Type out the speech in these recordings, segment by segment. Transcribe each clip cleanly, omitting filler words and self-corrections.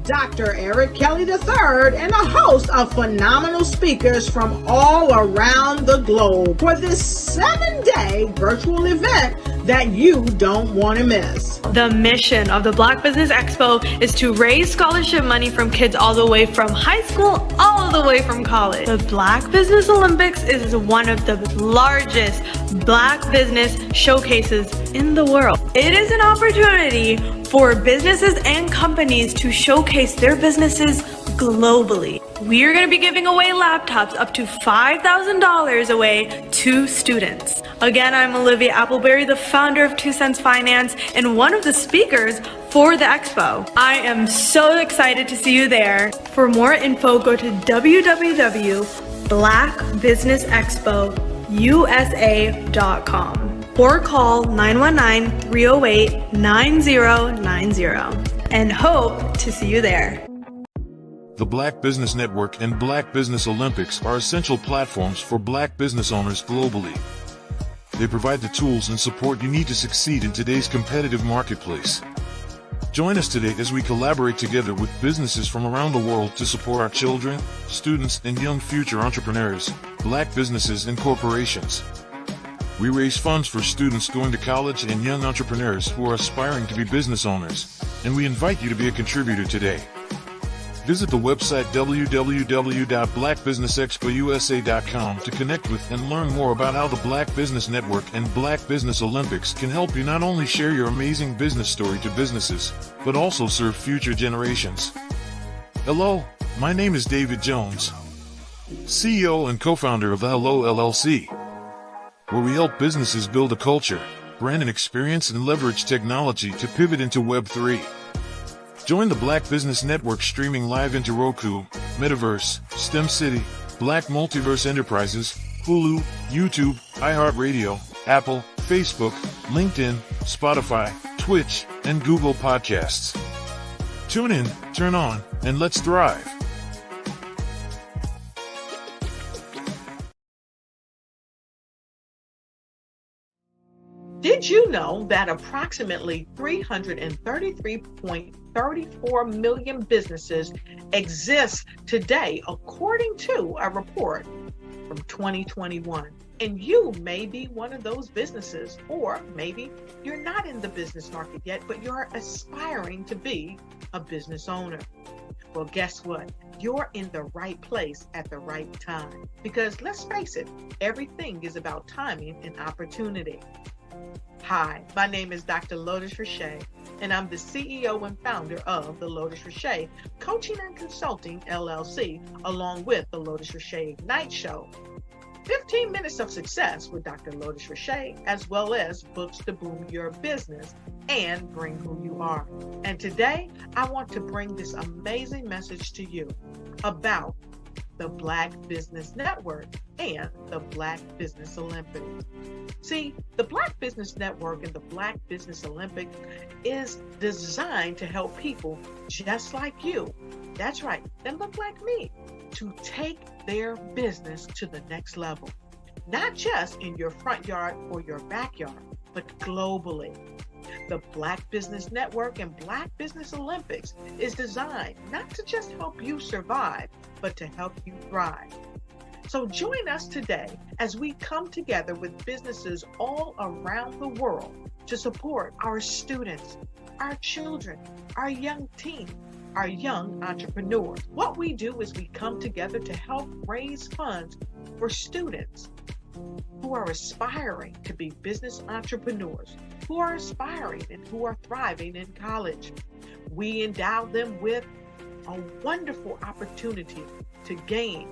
Dr. Eric Kelly III and a host of phenomenal speakers from all around the globe for this 7-day virtual event that you don't want to miss. The mission of the Black Business Expo is to raise scholarship money from kids all the way from high school all the way from college. The Black Business Olympics is one of the largest Black business showcases in the world. It is an opportunity for businesses and companies to showcase their businesses globally. We are going to be giving away laptops up to $5,000 away to students. Again, I'm Olivia Appleberry, the founder of 2 Cents Finance and one of the speakers for the expo. I am so excited to see you there. For more info, go to www.blackbusinessexpousa.com or call 919-308-9090 and hope to see you there. The Black Business Network and Black Business Olympics are essential platforms for Black business owners globally. They provide the tools and support you need to succeed in today's competitive marketplace. Join us today as we collaborate together with businesses from around the world to support our children, students, and young future entrepreneurs, Black businesses and corporations. We raise funds for students going to college and young entrepreneurs who are aspiring to be business owners, and we invite you to be a contributor today. Visit the website www.blackbusinessexpousa.com to connect with and learn more about how the Black Business Network and Black Business Olympics can help you not only share your amazing business story to businesses, but also serve future generations. Hello, my name is David Jones, CEO and co-founder of the Hello LLC, where we help businesses build a culture, brand an experience, and leverage technology to pivot into Web3. Join the Black Business Network streaming live into Roku, Metaverse, STEM City, Black Multiverse Enterprises, Hulu, YouTube, iHeartRadio, Apple, Facebook, LinkedIn, Spotify, Twitch, and Google Podcasts. Tune in, turn on, and let's thrive. Did you know that approximately 333.34 million businesses exist today, according to a report from 2021? And you may be one of those businesses, or maybe you're not in the business market yet, but you're aspiring to be a business owner. Well, guess what? You're in the right place at the right time. Because let's face it, everything is about timing and opportunity. Hi, my name is Dr. Lotus Richey, and I'm the CEO and founder of the Lotus Richey Coaching and Consulting LLC, along with the Lotus Richey Ignite Show. 15 minutes of success with Dr. Lotus Richey, as well as books to boom your business and bring who you are. And today, I want to bring this amazing message to you about the Black Business Network and the Black Business Olympics. See, the Black Business Network and the Black Business Olympics is designed to help people just like you, that's right, that look like me, to take their business to the next level. Not just in your front yard or your backyard, but globally. The Black Business Network and Black Business Olympics is designed not to just help you survive, but to help you thrive. So join us today as we come together with businesses all around the world to support our students, our children, our young teens, our young entrepreneurs. What we do is we come together to help raise funds for students, who are aspiring to be business entrepreneurs, who are aspiring and who are thriving in college. We endow them with a wonderful opportunity to gain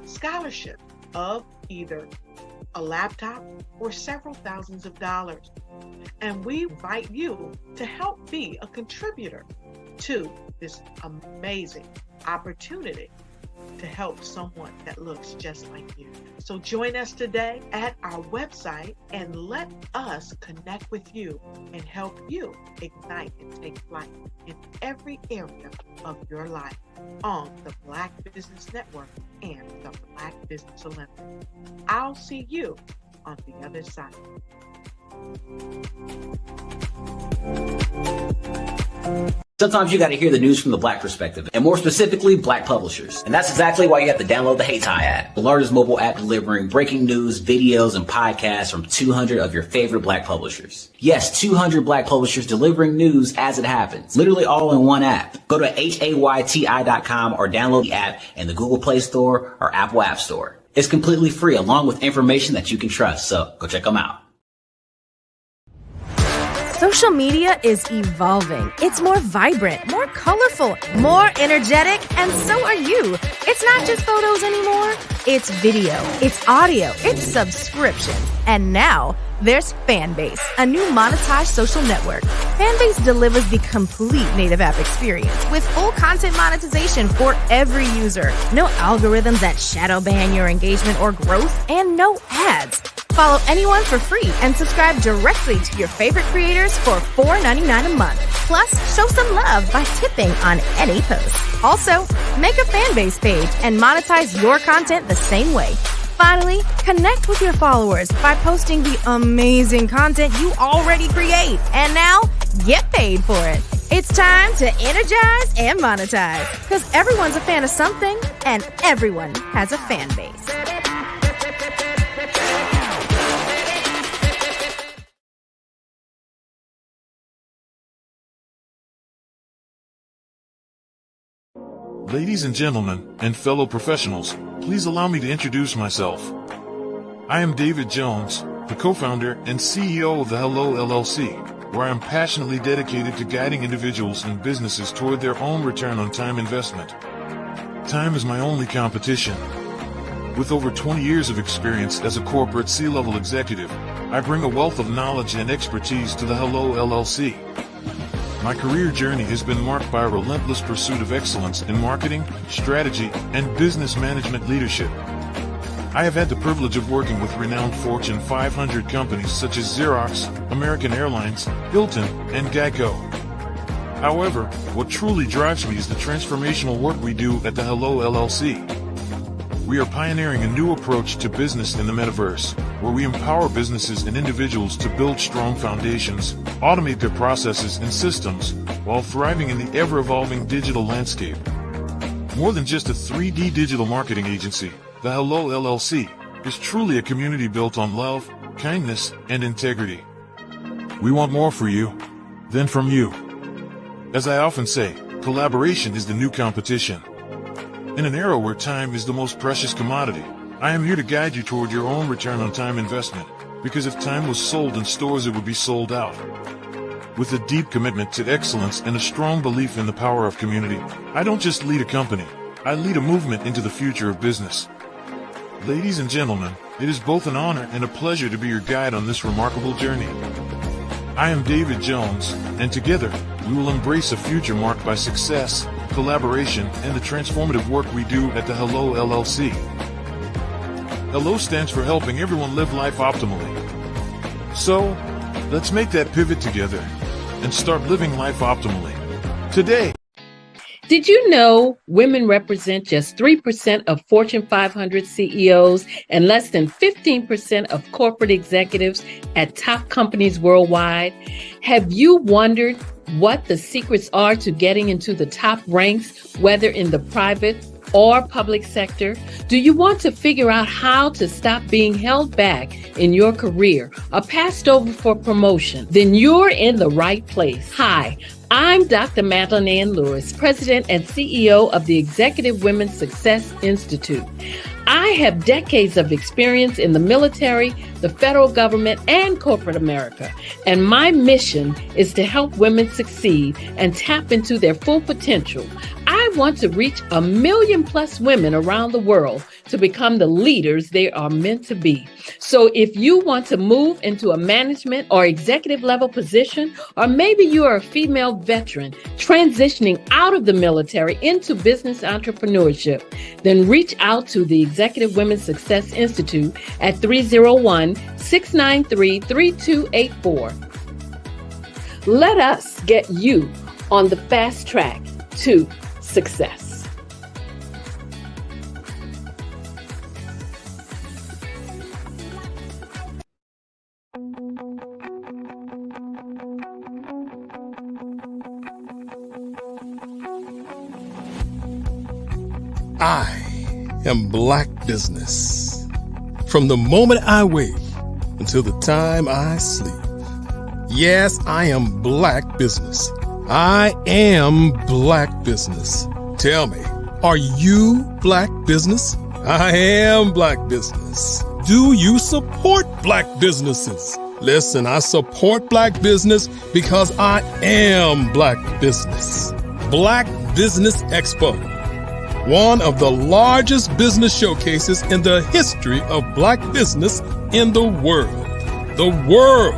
scholarship of either a laptop or several thousands of dollars. And we invite you to help be a contributor to this amazing opportunity to help someone that looks just like you. So join us today at our website and let us connect with you and help you ignite and take flight in every area of your life on the Black Business Network and the Black Business Olympics. I'll see you on the other side. Sometimes you got to hear the news from the Black perspective, and more specifically, Black publishers. And that's exactly why you have to download the HeyTie app, the largest mobile app delivering breaking news, videos, and podcasts from 200 of your favorite Black publishers. Yes, 200 Black publishers delivering news as it happens, literally all in one app. Go to HAYTI.com or download the app in the Google Play Store or Apple App Store. It's completely free, along with information that you can trust, so go check them out. Social media is evolving. It's more vibrant, more colorful, more energetic, and so are you. It's not just photos anymore. It's video, it's audio, it's subscription. And now there's Fanbase, a new monetized social network. Fanbase delivers the complete native app experience with full content monetization for every user. No algorithms that shadow ban your engagement or growth, and no ads. Follow anyone for free and subscribe directly to your favorite creators for $4.99 a month. Plus, show some love by tipping on any post. Also, make a Fanbase page and monetize your content the same way. Finally, connect with your followers by posting the amazing content you already create. And now, get paid for it. It's time to energize and monetize, because everyone's a fan of something and everyone has a fan base. Ladies and gentlemen, and fellow professionals, please allow me to introduce myself. I am David Jones, the co-founder and CEO of the Hello LLC, where I am passionately dedicated to guiding individuals and businesses toward their own return on time investment. Time is my only competition. With over 20 years of experience as a corporate C-level executive, I bring a wealth of knowledge and expertise to the Hello LLC. My career journey has been marked by a relentless pursuit of excellence in marketing, strategy, and business management leadership. I have had the privilege of working with renowned Fortune 500 companies such as Xerox, American Airlines, Hilton, and Geico. However, what truly drives me is the transformational work we do at the Hello LLC. We are pioneering a new approach to business in the metaverse, where we empower businesses and individuals to build strong foundations, automate their processes and systems, while thriving in the ever-evolving digital landscape. More than just a 3D digital marketing agency, the Hello LLC is truly a community built on love, kindness, and integrity. We want more for you than from you. As I often say, collaboration is the new competition. In an era where time is the most precious commodity, I am here to guide you toward your own return on time investment, because if time was sold in stores, it would be sold out. With a deep commitment to excellence and a strong belief in the power of community, I don't just lead a company, I lead a movement into the future of business. Ladies and gentlemen, it is both an honor and a pleasure to be your guide on this remarkable journey. I am David Jones, and together, we will embrace a future marked by success, collaboration, and the transformative work we do at the Hello LLC. Hello stands for helping everyone live life optimally. So, let's make that pivot together and start living life optimally today. Did you know women represent just 3% of Fortune 500 CEOs and less than 15% of corporate executives at top companies worldwide? Have you wondered what the secrets are to getting into the top ranks, whether in the private or public sector? Do you want to figure out how to stop being held back in your career or passed over for promotion? Then you're in the right place. Hi, I'm Dr. Madeline Ann Lewis, President and CEO of the Executive Women's Success Institute. I have decades of experience in the military, the federal government, and corporate America, and my mission is to help women succeed and tap into their full potential. I want to reach 1 million plus women around the world to become the leaders they are meant to be. So if you want to move into a management or executive level position, or maybe you are a female veteran transitioning out of the military into business entrepreneurship, then reach out to the Executive Women's Success Institute at 301-693-3284. Let us get you on the fast track to success. I am Black business. From the moment I wake until the time I sleep. Yes, I am Black business. I am Black business. Tell me, are you Black business? I am Black business. Do you support Black businesses? Listen, I support Black business because I am Black business. Black Business Expo, one of the largest business showcases in the history of Black business in the world. The world!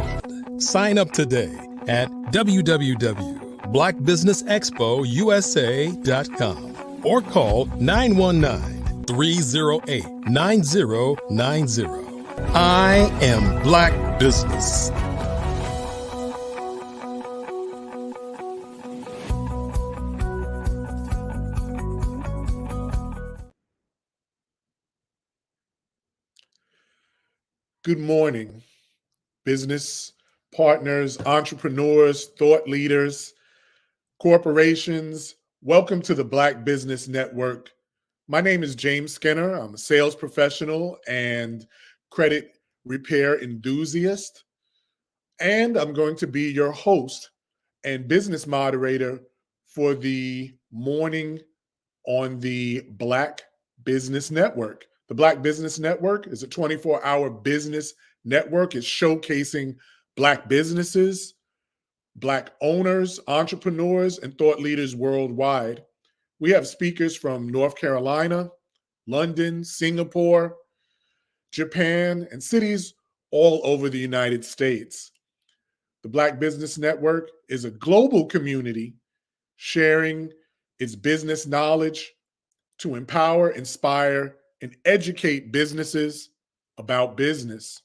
Sign up today at www.blackbusinessexpousa.com or call 919-308-9090. I am Black business. Good morning, business partners, entrepreneurs, thought leaders, corporations. Welcome to the Black Business Network. My name is James Skinner. I'm a sales professional and credit repair enthusiast. And I'm going to be your host and business moderator for the morning on the Black Business Network. The Black Business Network is a 24-hour business network. It's showcasing Black businesses, Black owners, entrepreneurs, and thought leaders worldwide. We have speakers from North Carolina, London, Singapore, Japan, and cities all over the United States. The Black Business Network is a global community sharing its business knowledge to empower, inspire, and educate businesses about business.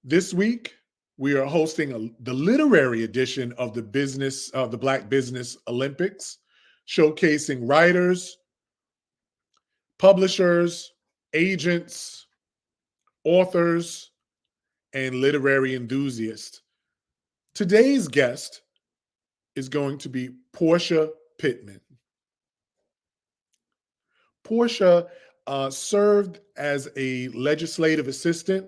This week, we are hosting the literary edition of the Black Business Olympics, showcasing writers, publishers, agents, authors, and literary enthusiasts. Today's guest is going to be Portia Pittman. Portia served as a legislative assistant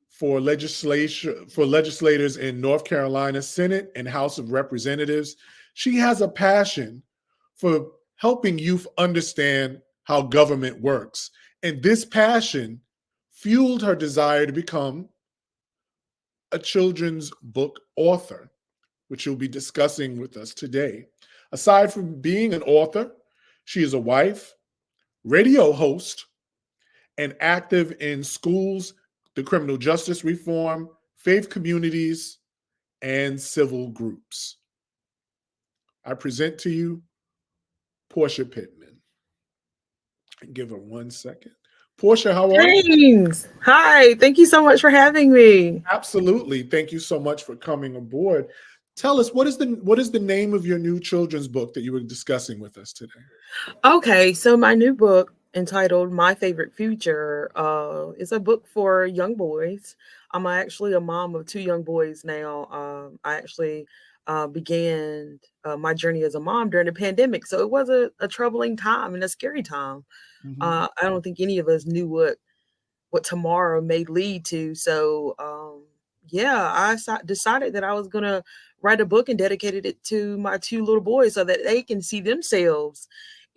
for legislators in North Carolina Senate and House of Representatives. She has a passion for helping youth understand how government works. And this passion fueled her desire to become a children's book author, which she'll be discussing with us today. Aside from being an author, she is a wife, radio host, and active in schools, the criminal justice reform, faith communities, and civil groups. I present to you Portia Pittman. Give her 1 second. Portia, how are you? James, hi. Thank you so much for having me. Absolutely. Thank you so much for coming aboard. Tell us, what is the name of your new children's book that you were discussing with us today? Okay, so my new book entitled My Favorite Future is a book for young boys. I'm actually a mom of 2 young boys now. I actually began my journey as a mom during the pandemic. So it was a troubling time and a scary time. Mm-hmm. I don't think any of us knew what tomorrow may lead to. So I decided that I was going to write a book and dedicated it to my 2 little boys so that they can see themselves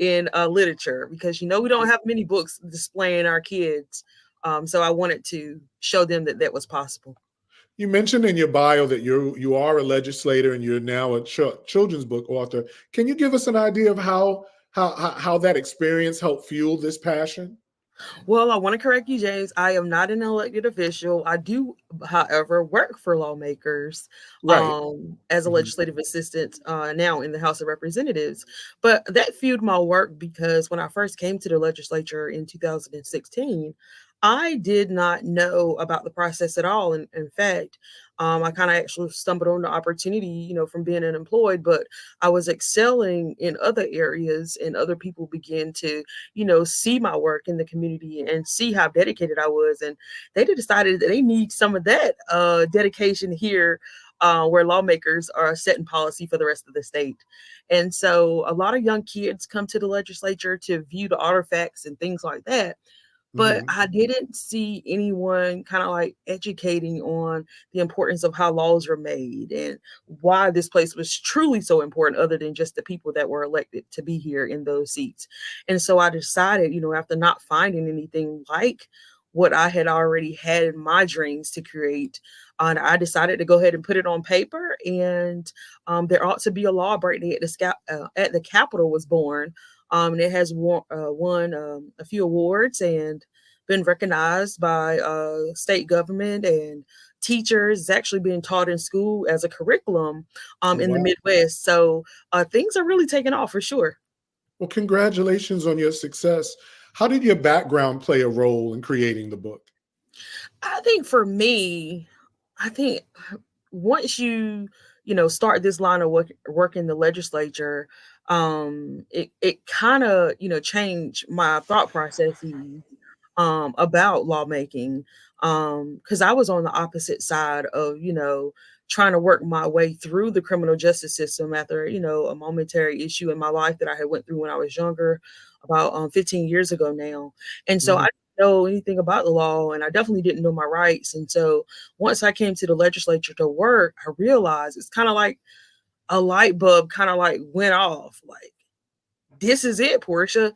in literature, because we don't have many books displaying our kids. So I wanted to show them that that was possible. You mentioned in your bio that you are a legislator and you're now a children's book author. Can you give us an idea of how that experience helped fuel this passion? Well, I want to correct you, James. I am not an elected official. I do, however, work for lawmakers Right. as a Mhm. legislative assistant now in the House of Representatives. But that fueled my work because when I first came to the legislature in 2016, I did not know about the process at all. And in fact, I kind of actually stumbled on the opportunity, from being unemployed, but I was excelling in other areas, and other people began to see my work in the community and see how dedicated I was. And they decided that they need some of that dedication here, where lawmakers are setting policy for the rest of the state. And so a lot of young kids come to the legislature to view the artifacts and things like that. But Mhm. I didn't see anyone kind of like educating on the importance of how laws are made and why this place was truly so important, other than just the people that were elected to be here in those seats. And so I decided, after not finding anything like what I had already had in my dreams to create, and I decided to go ahead and put it on paper. And there ought to be a law break at at the Capitol was born. And it has won a few awards and been recognized by state government and teachers. It's actually being taught in school as a curriculum Oh, in the wow. Midwest. So things are really taking off for sure. Well, congratulations on your success. How did your background play a role in creating the book? I think for me, I think once start this line of work in the legislature, it kind of, changed my thought processes about lawmaking. Because I was on the opposite side of, trying to work my way through the criminal justice system after, a momentary issue in my life that I had went through when I was younger, about 15 years ago now. And so I Mhm. didn't know anything about the law, and I definitely didn't know my rights. And so once I came to the legislature to work, I realized it's kind of like a light bulb kind of like went off. Like, this is it, Portia.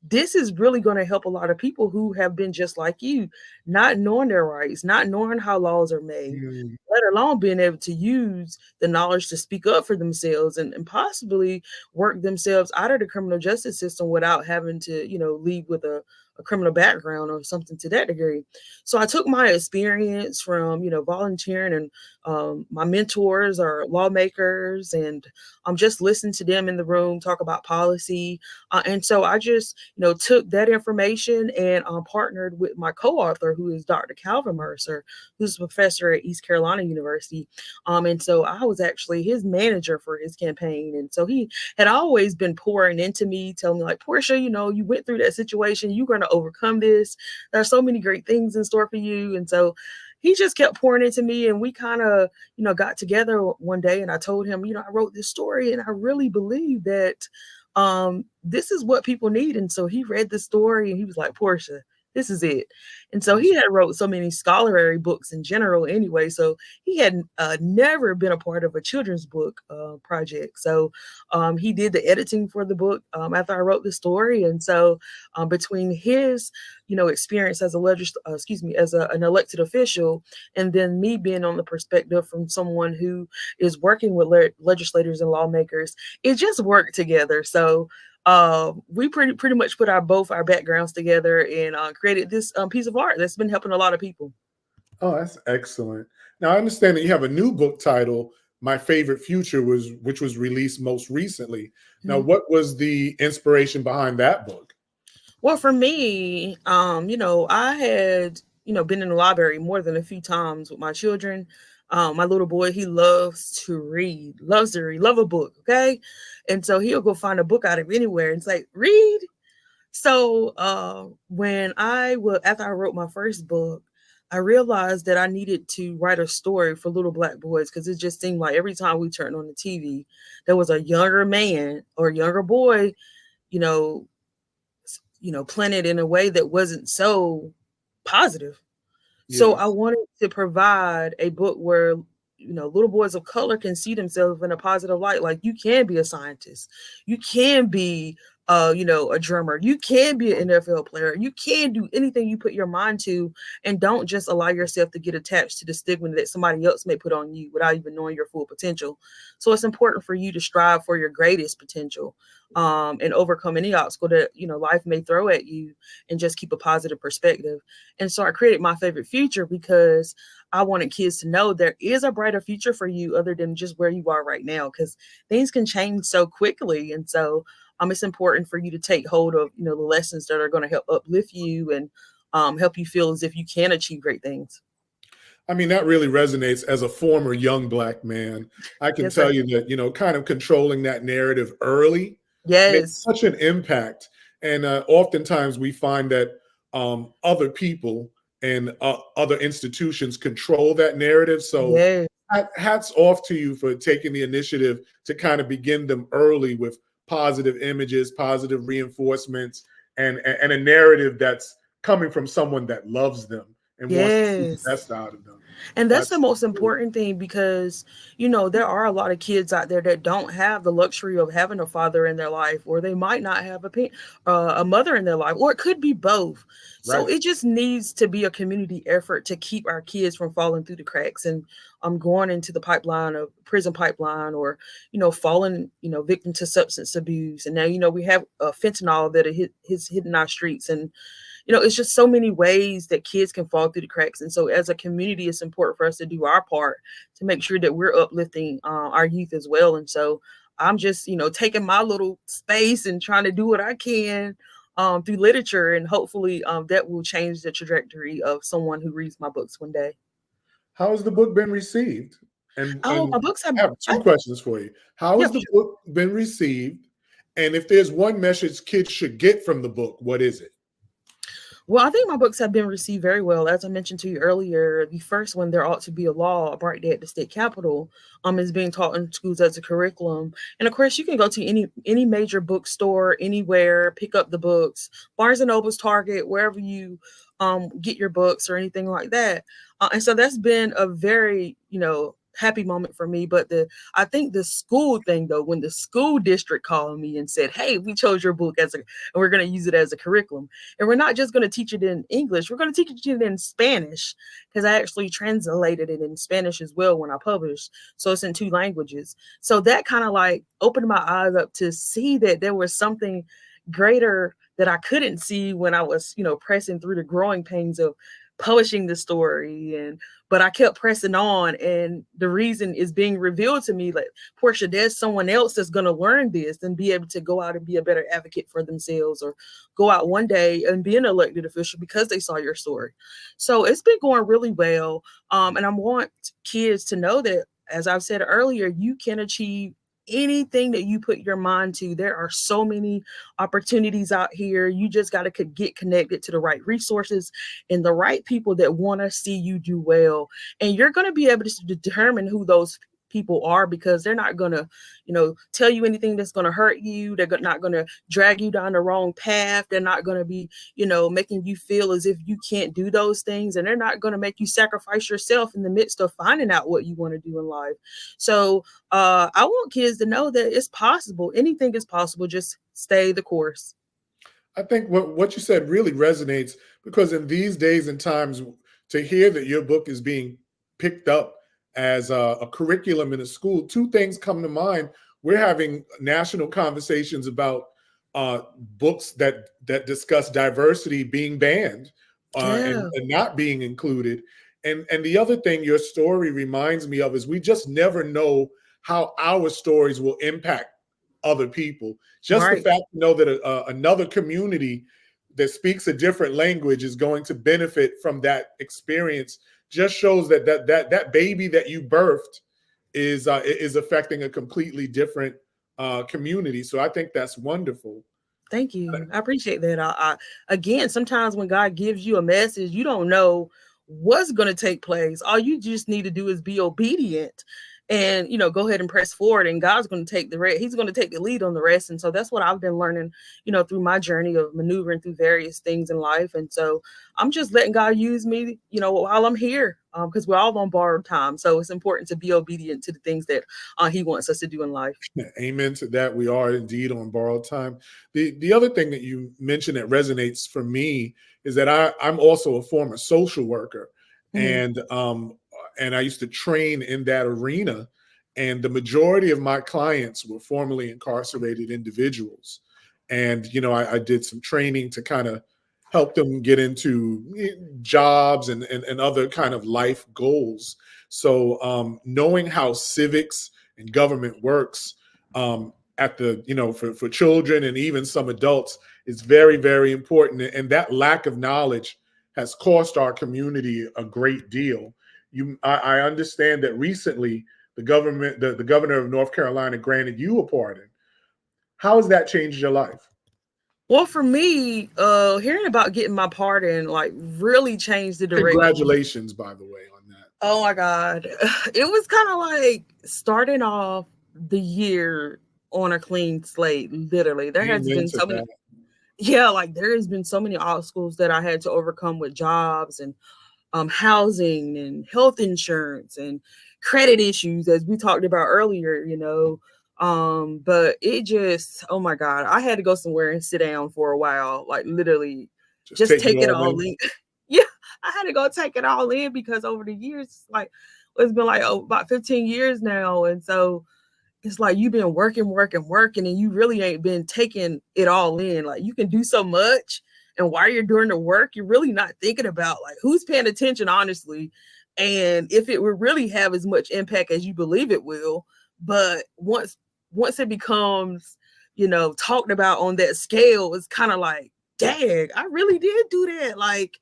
This is really going to help a lot of people who have been just like you, not knowing their rights, not knowing how laws are made, Mm. let alone being able to use the knowledge to speak up for themselves and possibly work themselves out of the criminal justice system without having to, leave with a criminal background or something to that degree. So I took my experience from, volunteering, and my mentors are lawmakers, and I'm just listening to them in the room talk about policy. And so I just, took that information and partnered with my co-author, who is Dr. Calvin Mercer, who's a professor at East Carolina University. And so I was actually his manager for his campaign. And so he had always been pouring into me, telling me like, Portia, you went through that situation. You're going to overcome this. There are so many great things in store for you. And so he just kept pouring into me, and we kind of, got together one day, and I told him, I wrote this story and I really believe that this is what people need. And so he read the story and he was like, Portia, this is it. And so he had wrote so many scholarly books in general anyway. So he had never been a part of a children's book project. So he did the editing for the book after I wrote the story. And so between his, experience as an elected official, and then me being on the perspective from someone who is working with legislators and lawmakers, it just worked together. So we pretty much put both our backgrounds together and created this piece of art that's been helping a lot of people. Oh, that's excellent. Now I understand that you have a new book title, My Favorite Future, which was released most recently. Now, Mhm. what was the inspiration behind that book? Well, for me, I had, been in the library more than a few times with my children. My little boy, he loves to read, love a book. Okay. And so he'll go find a book out of anywhere and say, read. So after I wrote my first book, I realized that I needed to write a story for little black boys, because it just seemed like every time we turned on the TV, there was a younger man or younger boy, you know, planted in a way that wasn't so positive. So I Yes. wanted to provide a book where, little boys of color can see themselves in a positive light. Like, you can be a scientist, you can be a drummer. You can be an NFL player. You can do anything you put your mind to, and don't just allow yourself to get attached to the stigma that somebody else may put on you without even knowing your full potential. So it's important for you to strive for your greatest potential, and overcome any obstacle that life may throw at you, and just keep a positive perspective. And so I created My Favorite Future because I wanted kids to know there is a brighter future for you other than just where you are right now, because things can change so quickly. And so it's important for you to take hold of the lessons that are going to help uplift you and help you feel as if you can achieve great things. I mean, that really resonates. As a former young Black man, I can Yes, tell sir. you that, kind of controlling that narrative early makes Yes. such an impact. And oftentimes we find that other people and other institutions control that narrative. So Yes. hats off to you for taking the initiative to kind of begin them early with positive images, positive reinforcements, and a narrative that's coming from someone that loves them and wants to see the Yes. best out of them. And that's the That's most important thing, because, there are a lot of kids out there that don't have the luxury of having a father in their life, or they might not have a mother in their life, or it could be both. So right. it just needs to be a community effort to keep our kids from falling through the cracks and going into the prison pipeline, or, falling, victim to substance abuse. And now, we have fentanyl that is hitting our streets. And it's just so many ways that kids can fall through the cracks. And so as a community, it's important for us to do our part to make sure that we're uplifting our youth as well. And so I'm just, taking my little space and trying to do what I can through literature. And hopefully that will change the trajectory of someone who reads my books one day. How has the book been received? And My books have, I have two questions for you. How yeah, has the book been received? And if there's one message kids should get from the book, what is it? Well, I think my books have been received very well. As I mentioned to you earlier, the first one, There Ought to Be a Law, A Bright Day at the State Capitol, is being taught in schools as a curriculum. And of course, you can go to any major bookstore, anywhere, pick up the books, Barnes and Noble's, Target, wherever you get your books or anything like that. And so that's been a very, happy moment for me. But I think the school thing, though, when the school district called me and said, "Hey, we chose your book and we're going to use it as a curriculum, and we're not just going to teach it in English, we're going to teach it in Spanish," because I actually translated it in Spanish as well when I published, so it's in 2 languages. So that kind of like opened my eyes up to see that there was something greater that I couldn't see when I was, pressing through the growing pains of publishing the story. But I kept pressing on, and the reason is being revealed to me, like, Portia, there's someone else that's going to learn this and be able to go out and be a better advocate for themselves, or go out one day and be an elected official because they saw your story. So it's been going really well. And I want kids to know that, as I've said earlier, you can achieve anything that you put your mind to. There are so many opportunities out here. You just got to get connected to the right resources and the right people that want to see you do well. And you're going to be able to determine who those people are, because they're not going to, tell you anything that's going to hurt you. They're not going to drag you down the wrong path. They're not going to be, making you feel as if you can't do those things. And they're not going to make you sacrifice yourself in the midst of finding out what you want to do in life. So I want kids to know that it's possible. Anything is possible. Just stay the course. I think what you said really resonates, because in these days and times, to hear that your book is being picked up as a curriculum in a school, 2 things come to mind. We're having national conversations about books that discuss diversity being banned and not being included. And the other thing your story reminds me of is we just never know how our stories will impact other people. Just the fact to know that another community that speaks a different language is going to benefit from that experience just shows that baby that you birthed is affecting a completely different community. So I think that's wonderful. Thank you. I appreciate that. Again, sometimes when God gives you a message, you don't know what's going to take place. All you just need to do is be obedient. and, go ahead and press forward, and God's going to take the rest. He's going to take the lead on the rest. And so that's what I've been learning, through my journey of maneuvering through various things in life. And so I'm just letting God use me, while I'm here, because we're all on borrowed time. So it's important to be obedient to the things that he wants us to do in life. Amen to that. We are indeed on borrowed time. The other thing that you mentioned that resonates for me is that I'm also a former social worker, and I used to train in that arena. And the majority of my clients were formerly incarcerated individuals. And, I did some training to kind of help them get into jobs and other kind of life goals. So knowing how civics and government works at the, for children and even some adults is very, very important. And that lack of knowledge has cost our community a great deal. I understand that recently the governor of North Carolina granted you a pardon. How has that changed your life? Well, for me, hearing about getting my pardon, like, really changed the direction. Congratulations, by the way, on that. Oh my God. It was kind of like starting off the year on a clean slate, literally. There has been so many, there has been so many obstacles that I had to overcome with jobs and housing and health insurance and credit issues, as we talked about earlier, but it just, oh my God, I had to go somewhere and sit down for a while, like literally just take it all in. Yeah, I had to go take it all in, because over the years, it's been about 15 years now. And so it's like you've been working, and you really ain't been taking it all in. Like, you can do so much, and while you're doing the work, you're really not thinking about who's paying attention, honestly, and if it will really have as much impact as you believe it will. But once it becomes, talked about on that scale, it's kind of like, dang, I really did do that. Like,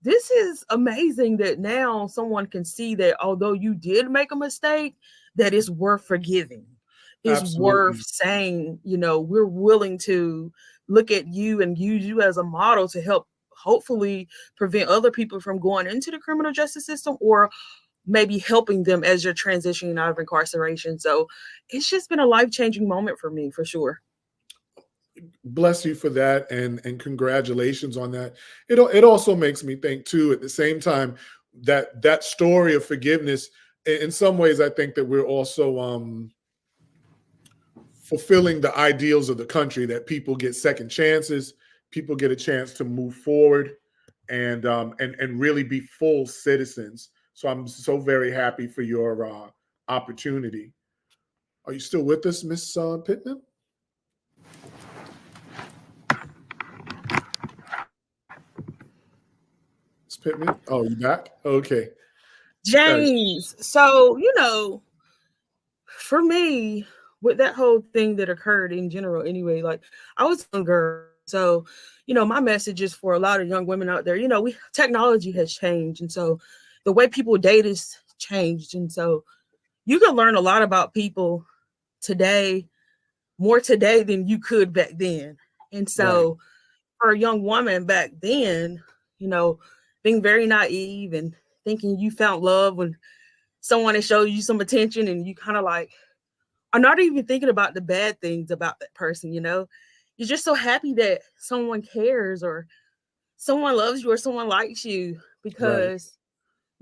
this is amazing that now someone can see that although you did make a mistake, that it's worth forgiving. It's worth saying, we're willing to look at you and use you as a model to help hopefully prevent other people from going into the criminal justice system, or maybe helping them as you're transitioning out of incarceration. So it's just been a life-changing moment for me, for sure. Bless you for that, and congratulations on that. It also makes me think too, at the same time, that story of forgiveness, in some ways, I think that we're also fulfilling the ideals of the country, that people get second chances, people get a chance to move forward and really be full citizens. So I'm so very happy for your opportunity. Are you still with us, Miss Pittman? Miss Pittman? Oh, you back? Okay. James, so, for me, with that whole thing that occurred in general anyway, I was a young girl. So, my message is for a lot of young women out there, technology has changed. And so the way people date has changed. And so you can learn a lot about people today, more today than you could back then. And so for a young woman back then, being very naive and thinking you found love when someone has showed you some attention, and you kind of are not even thinking about the bad things about that person, you're just so happy that someone cares, or someone loves you, or someone likes you. Because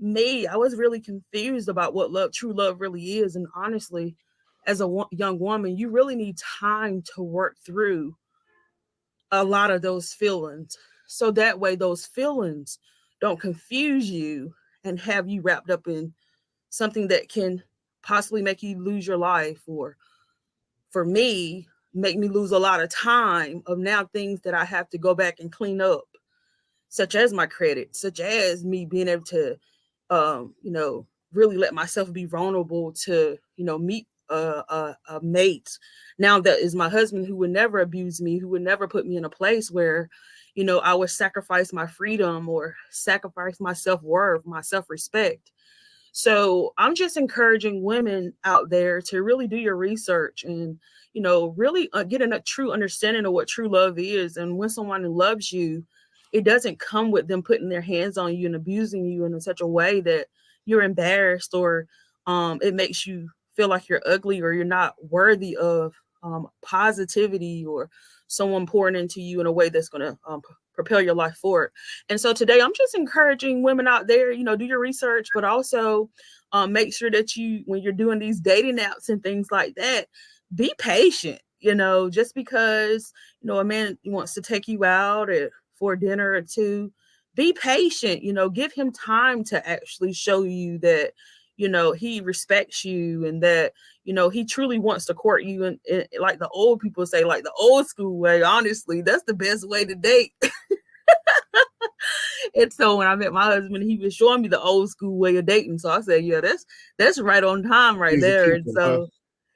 I was really confused about what true love really is. And honestly, as a young woman, you really need time to work through a lot of those feelings, so that way those feelings don't confuse you and have you wrapped up in something that can possibly make you lose your life, or for me, make me lose a lot of time of now things that I have to go back and clean up, such as my credit, such as me being able to, really let myself be vulnerable to, meet a mate now that is my husband, who would never abuse me, who would never put me in a place where, I would sacrifice my freedom or sacrifice my self-worth, my self-respect. So I'm just encouraging women out there to really do your research and, really get a true understanding of what true love is. And when someone loves you, it doesn't come with them putting their hands on you and abusing you in such a way that you're embarrassed or it makes you feel like you're ugly or you're not worthy of positivity or someone pouring into you in a way that's going to propel your life forward. And so today I'm just encouraging women out there, do your research, but also make sure that when you're doing these dating apps and things like that, be patient. Just because, a man wants to take you out for dinner or two, be patient, give him time to actually show you that, he respects you and that, he truly wants to court you. And like the old people say, like the old school way, honestly, that's the best way to date. And so when I met my husband, he was showing me the old school way of dating. So I said, yeah, that's right on time right there. And so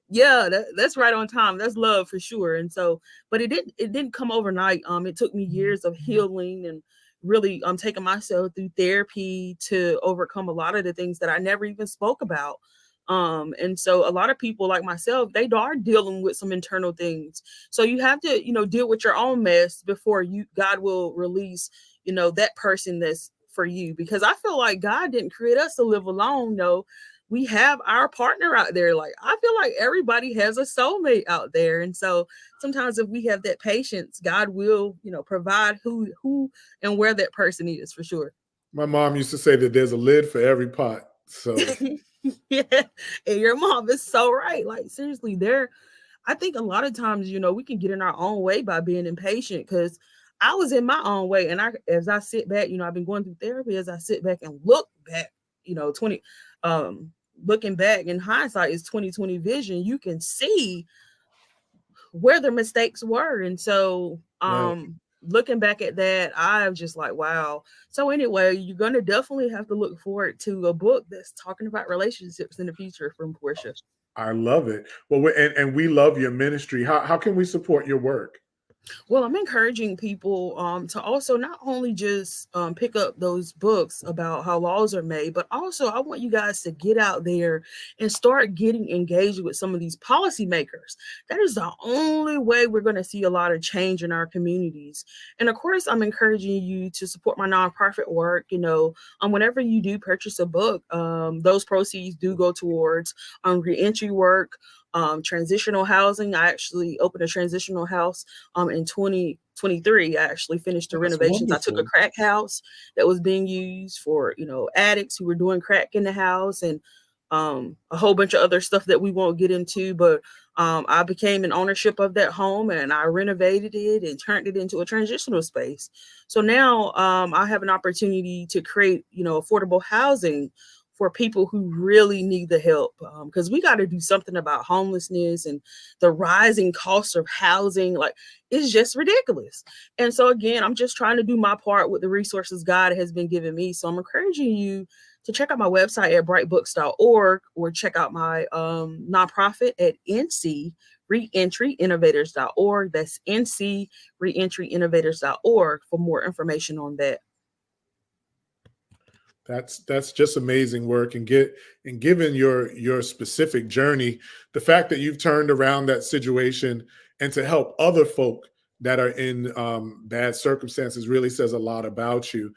yeah, that's right on time. That's love for sure. And so, but it didn't come overnight. It took me years of healing and really taking myself through therapy to overcome a lot of the things that I never even spoke about. And so a lot of people like myself, they are dealing with some internal things. So you have to, deal with your own mess before God will release, that person that's for you. Because I feel like God didn't create us to live alone. No, we have our partner out there. Like, I feel like everybody has a soulmate out there. And so sometimes if we have that patience, God will, provide who and where that person is for sure. My mom used to say that there's a lid for every pot. So yeah. And your mom is so right. Like, seriously, I think a lot of times, we can get in our own way by being impatient, because I was in my own way. And as I sit back, I've been going through therapy, as I sit back and look back, looking back in hindsight is 2020 vision. You can see where the mistakes were. And so, looking back at that, I'm just like, wow. So anyway, you're going to definitely have to look forward to a book that's talking about relationships in the future from Portia. I love it. Well, and we love your ministry. How can we support your work? Well, I'm encouraging people to also not only just pick up those books about how laws are made, but also I want you guys to get out there and start getting engaged with some of these policymakers. That is the only way we're going to see a lot of change in our communities. And of course, I'm encouraging you to support my nonprofit work. Whenever you do purchase a book, those proceeds do go towards reentry work. Transitional housing. I actually opened a transitional house in 2023. I actually finished the renovations. Wonderful. I took a crack house that was being used for addicts who were doing crack in the house, and a whole bunch of other stuff that we won't get into. But I became an ownership of that home, and I renovated it and turned it into a transitional space. So now I have an opportunity to create affordable housing for people who really need the help, because we got to do something about homelessness and the rising cost of housing. Like, it's just ridiculous. And so again, I'm just trying to do my part with the resources God has been giving me. So I'm encouraging you to check out my website at brightbooks.org, or check out my nonprofit at ncreentryinnovators.org. That's ncreentryinnovators.org for more information on that. That's just amazing work, and given your specific journey, the fact that you've turned around that situation and to help other folk that are in bad circumstances really says a lot about you.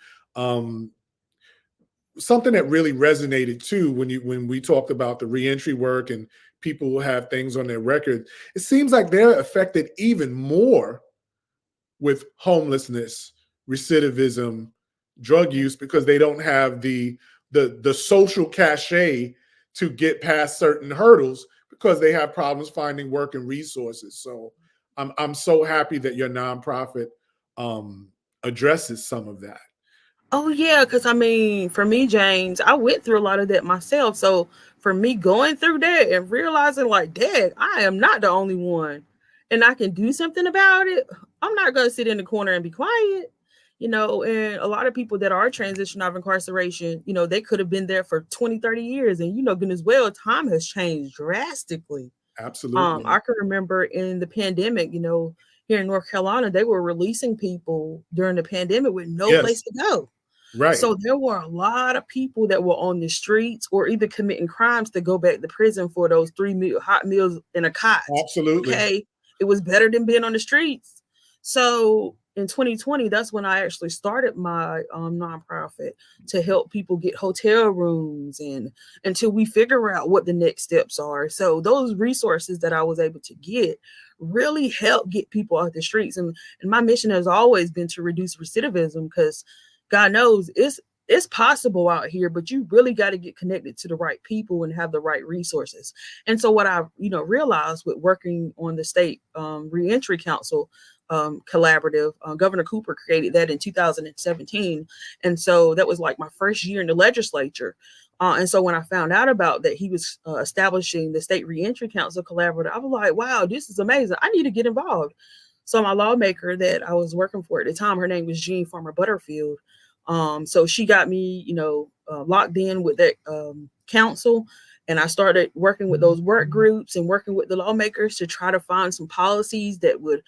Something that really resonated too when we talked about the reentry work and people who have things on their record, it seems like they're affected even more with homelessness, recidivism, drug use, because they don't have the social cachet to get past certain hurdles, because they have problems finding work and resources. So I'm so happy that your nonprofit addresses some of that. Oh yeah, because for me, James, I went through a lot of that myself. So for me, going through that and realizing, like, Dad, I am not the only one, and I can do something about it. I'm not going to sit in the corner and be quiet. And a lot of people that are transitioning out of incarceration, they could have been there for 20, 30 years. And, goodness well, time has changed drastically. Absolutely. I can remember in the pandemic, here in North Carolina, they were releasing people during the pandemic with no place to go. Right. So there were a lot of people that were on the streets or either committing crimes to go back to prison for those 3 hot meals in a cot. Absolutely. Okay. It was better than being on the streets. So in 2020, that's when I actually started my nonprofit to help people get hotel rooms and until we figure out what the next steps are. So those resources that I was able to get really help get people off the streets. And my mission has always been to reduce recidivism, because God knows it's possible out here, but you really got to get connected to the right people and have the right resources. And so what I, realized with working on the state reentry council collaborative, Governor Cooper created that in 2017. And so that was like my first year in the legislature. And so when I found out about that he was establishing the state reentry council collaborative, I was like, wow, this is amazing. I need to get involved. So my lawmaker that I was working for at the time, her name was Jean Farmer Butterfield. So she got me, locked in with that council. And I started working with those work groups and working with the lawmakers to try to find some policies that would,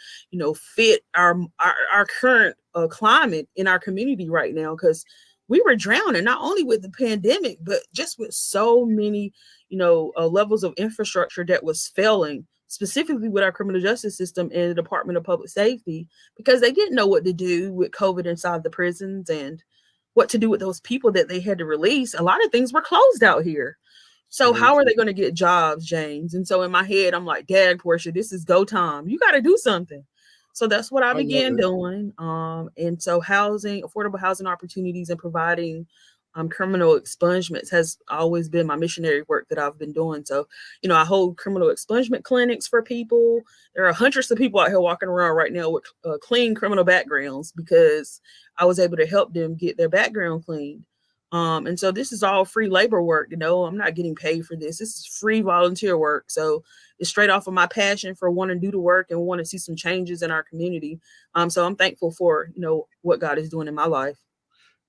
fit our current climate in our community right now. Because we were drowning, not only with the pandemic, but just with so many, levels of infrastructure that was failing, specifically with our criminal justice system and the Department of Public Safety, because they didn't know what to do with COVID inside the prisons and what to do with those people that they had to release. A lot of things were closed out here. So how are they going to get jobs, James? And so in my head, I'm like, Dad, Portia, this is go time. You got to do something. So that's what I began doing. And so affordable housing opportunities and providing criminal expungements has always been my missionary work that I've been doing. So, I hold criminal expungement clinics for people. There are hundreds of people out here walking around right now with clean criminal backgrounds because I was able to help them get their background cleaned. And so this is all free labor work. I'm not getting paid for this. This is free volunteer work. So it's straight off of my passion for wanting to do the work and want to see some changes in our community. So I'm thankful for, what God is doing in my life.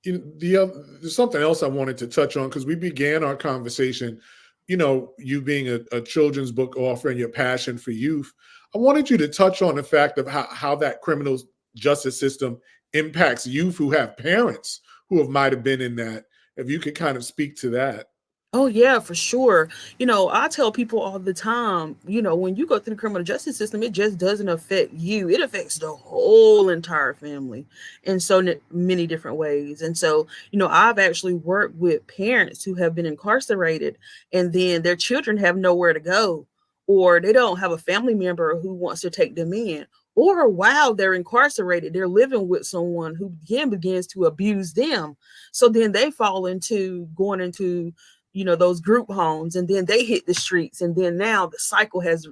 There's something else I wanted to touch on, because we began our conversation, you being a children's book author and your passion for youth. I wanted you to touch on the fact of how that criminal justice system impacts youth who have parents who might have been in that. If you could kind of speak to that. Oh, yeah, for sure. I tell people all the time, when you go through the criminal justice system, it just doesn't affect you. It affects the whole entire family in so many different ways. And so, I've actually worked with parents who have been incarcerated and then their children have nowhere to go, or they don't have a family member who wants to take them in. Or while they're incarcerated, they're living with someone who begins to abuse them. So then they fall into going into, those group homes, and then they hit the streets. And then now the cycle has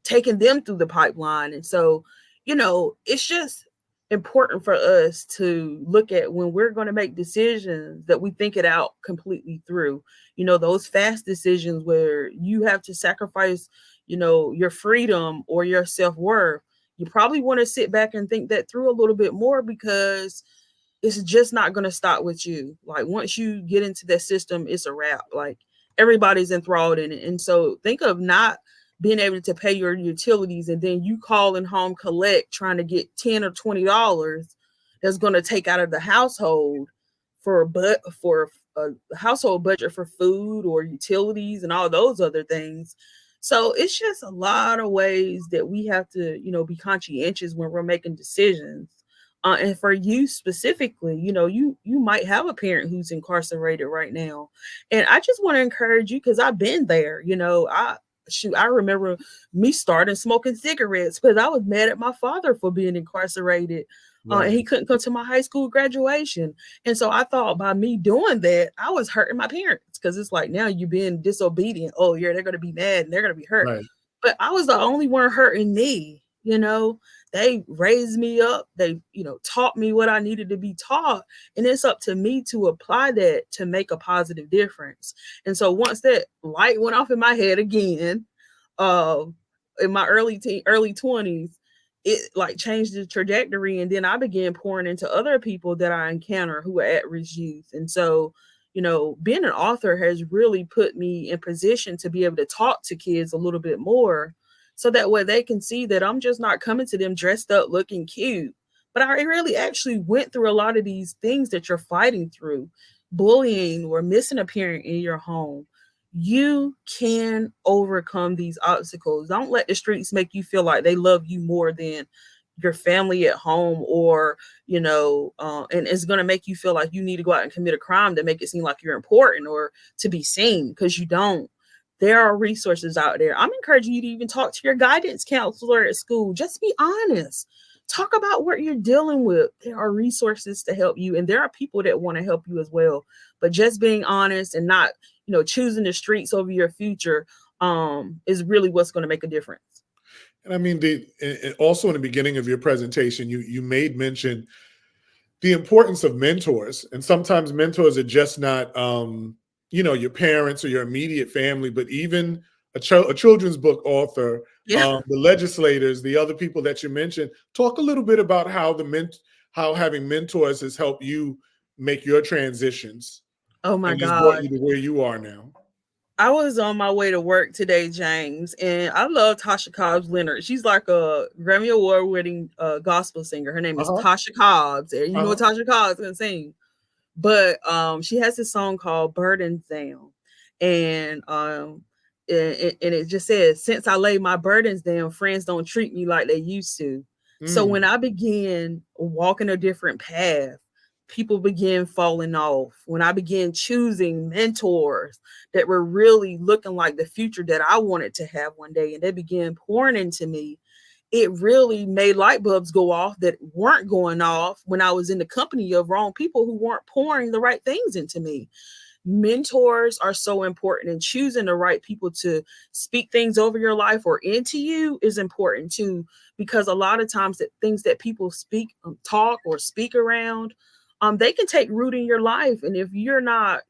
taken them through the pipeline. And so, it's just important for us to look at when we're going to make decisions that we think it out completely through, those fast decisions where you have to sacrifice your freedom or your self-worth. You probably want to sit back and think that through a little bit more, because it's just not going to stop with you. Like once you get into that system, it's a wrap. Like everybody's enthralled in it. And so think of not being able to pay your utilities and then you calling home collect trying to get $10 or $20 that's going to take out of the household for a household budget for food or utilities and all those other things. So it's just a lot of ways that we have to, be conscientious when we're making decisions. And for you specifically, you might have a parent who's incarcerated right now. And I just want to encourage you, because I've been there, I remember me starting smoking cigarettes because I was mad at my father for being incarcerated. Right. And he couldn't come to my high school graduation. And so I thought by me doing that, I was hurting my parents, because it's like, now you're being disobedient. Oh, yeah, they're going to be mad and they're going to be hurt. Right. But I was the only one hurting me. They raised me up. They, taught me what I needed to be taught. And it's up to me to apply that to make a positive difference. And so once that light went off in my head again, in my early 20s, it like changed the trajectory. And then I began pouring into other people that I encounter who are at-risk youth. And so, being an author has really put me in position to be able to talk to kids a little bit more, so that way they can see that I'm just not coming to them dressed up looking cute, but I really actually went through a lot of these things that you're fighting through, bullying or missing a parent in your home. You can overcome these obstacles. Don't let the streets make you feel like they love you more than your family at home, or and it's going to make you feel like you need to go out and commit a crime to make it seem like you're important or to be seen, because you don't. There are resources out there. I'm encouraging you to even talk to your guidance counselor at school. Just be honest. Talk about what you're dealing with. There are resources to help you, and there are people that want to help you as well. But just being honest and not, choosing the streets over your future is really what's going to make a difference. And I mean, also in the beginning of your presentation, you made mention the importance of mentors. And sometimes mentors are just not, your parents or your immediate family, but even a children's book author, the legislators, the other people that you mentioned. Talk a little bit about how having mentors has helped you make your transitions. Oh my and just God. brought you to where you are now. I was on my way to work today, James, and I love Tasha Cobbs Leonard. She's like a Grammy Award winning gospel singer. Her name is Tasha Cobbs. And you know what Tasha Cobbs can sing. But she has this song called Burdens Down. And it just says, since I laid my burdens down, friends don't treat me like they used to. So when I began walking a different path, people began falling off. When I began choosing mentors that were really looking like the future that I wanted to have one day, and they began pouring into me, it really made light bulbs go off that weren't going off when I was in the company of wrong people who weren't pouring the right things into me. Mentors are so important, and choosing the right people to speak things over your life or into you is important too, because a lot of times that things that people talk or speak around, they can take root in your life. And if you're not,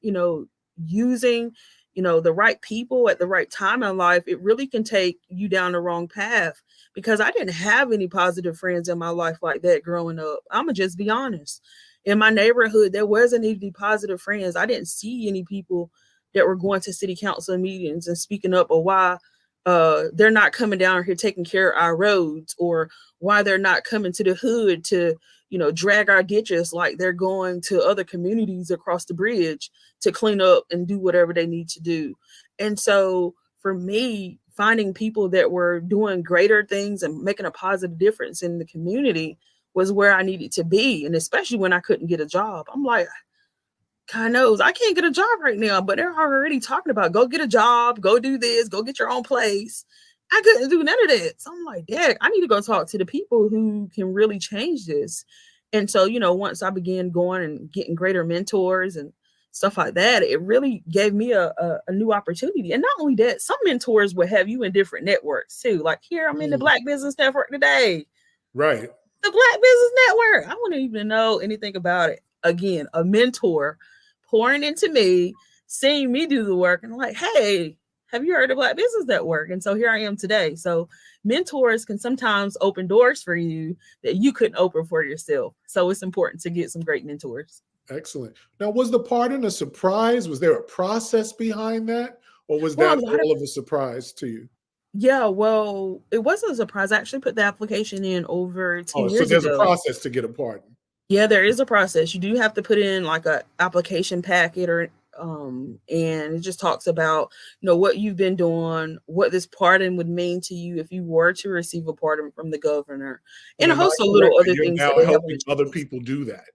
using, the right people at the right time in life, it really can take you down the wrong path. Because I didn't have any positive friends in my life like that growing up. I'm gonna just be honest. In my neighborhood, there wasn't any positive friends. I didn't see any people that were going to city council meetings and speaking up or why they're not coming down here taking care of our roads, or why they're not coming to the hood to, drag our ditches like they're going to other communities across the bridge to clean up and do whatever they need to do. And so for me, finding people that were doing greater things and making a positive difference in the community was where I needed to be. And especially when I couldn't get a job, I'm like, God knows I can't get a job right now, but they're already talking about go get a job, go do this, go get your own place. I couldn't do none of that. So I'm like, Dad, I need to go talk to the people who can really change this. And so, once I began going and getting greater mentors and stuff like that, it really gave me a new opportunity. And not only that, some mentors will have you in different networks too. Like here, I'm in the Black Business Network today. Right. The Black Business Network. I wouldn't even know anything about it. Again, a mentor pouring into me, seeing me do the work, and like, hey, have you heard of Black Business Network? And so here I am today. So mentors can sometimes open doors for you that you couldn't open for yourself. So it's important to get some great mentors. Excellent. Now, was the pardon a surprise? Was there a process behind that? Or was that all of a surprise to you? Yeah, well, it wasn't a surprise. I actually put the application in over 2 years ago. So there's a process to get a pardon. Yeah, there is a process. You do have to put in like a application packet and it just talks about, what you've been doing, what this pardon would mean to you if you were to receive a pardon from the governor, and a host of little other things now that they helping other people do that.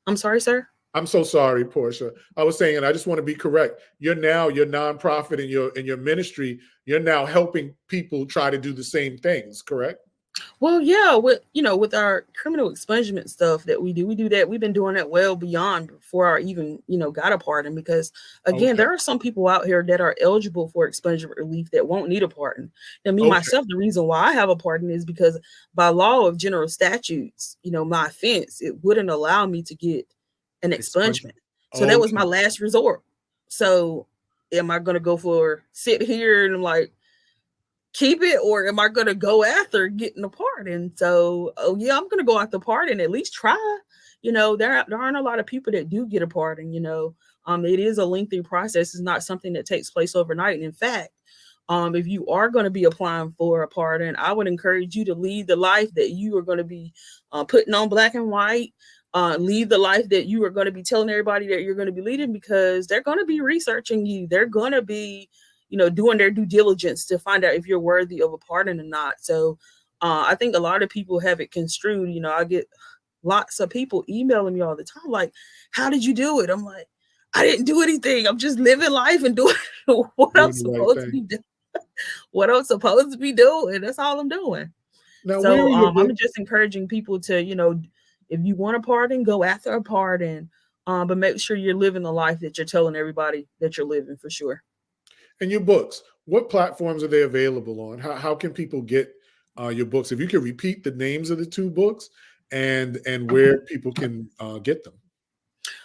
I'm sorry, sir. I'm so sorry, Portia. I was saying, and I just want to be correct. You're now your nonprofit and your ministry. You're now helping people try to do the same things, correct? Well, yeah, with our criminal expungement stuff that we do that. We've been doing that well beyond before I even, got a pardon, because again, there are some people out here that are eligible for expungement relief that won't need a pardon. And me, myself, the reason why I have a pardon is because by law of general statutes, my offense, it wouldn't allow me to get an expungement. So that was my last resort. So am I going to sit here and I'm like, keep it, or am I going to go after getting a pardon? So, I'm going to go after pardon, at least try. There aren't a lot of people that do get a pardon. It is a lengthy process. It's not something that takes place overnight. And in fact, if you are going to be applying for a pardon, I would encourage you to lead the life that you are going to be putting on black and white. Lead the life that you are going to be telling everybody that you're going to be leading, because they're going to be researching you. They're going to be doing their due diligence to find out if you're worthy of a pardon or not. So I think a lot of people have it construed. I get lots of people emailing me all the time, like, how did you do it? I'm like, I didn't do anything. I'm just living life and doing what I'm Doing the right supposed to be thing. doing. What I'm supposed to be doing. That's all I'm doing. Now, where are So your I'm books? just encouraging people to, if you want a pardon, go after a pardon. But make sure you're living the life that you're telling everybody that you're living, for sure. And your books, what platforms are they available on? How can people get your books? If you could repeat the names of the two books and where people can get them.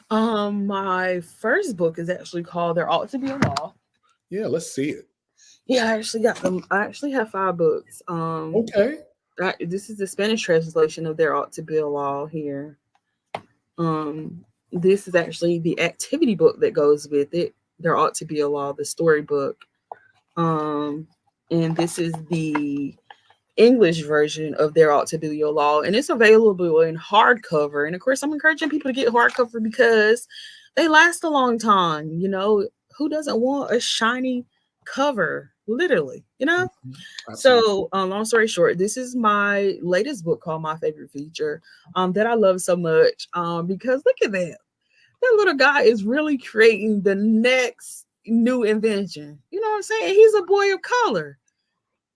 My first book is actually called There Ought to Be a Law. Yeah, let's see it. Yeah, I actually got them. I actually have 5 books. Okay. This is the Spanish translation of There Ought to Be a Law here. This is actually the activity book that goes with it. There Ought to Be a Law, the storybook. And this is the English version of There Ought to Be a Law, and it's available in hardcover. And of course, I'm encouraging people to get hardcover because they last a long time. Who doesn't want a shiny cover? Literally, Absolutely. So, long story short, this is my latest book called My Favorite Feature, that I love so much. Because look at that. That little guy is really creating the next new invention. You know what I'm saying? He's a boy of color.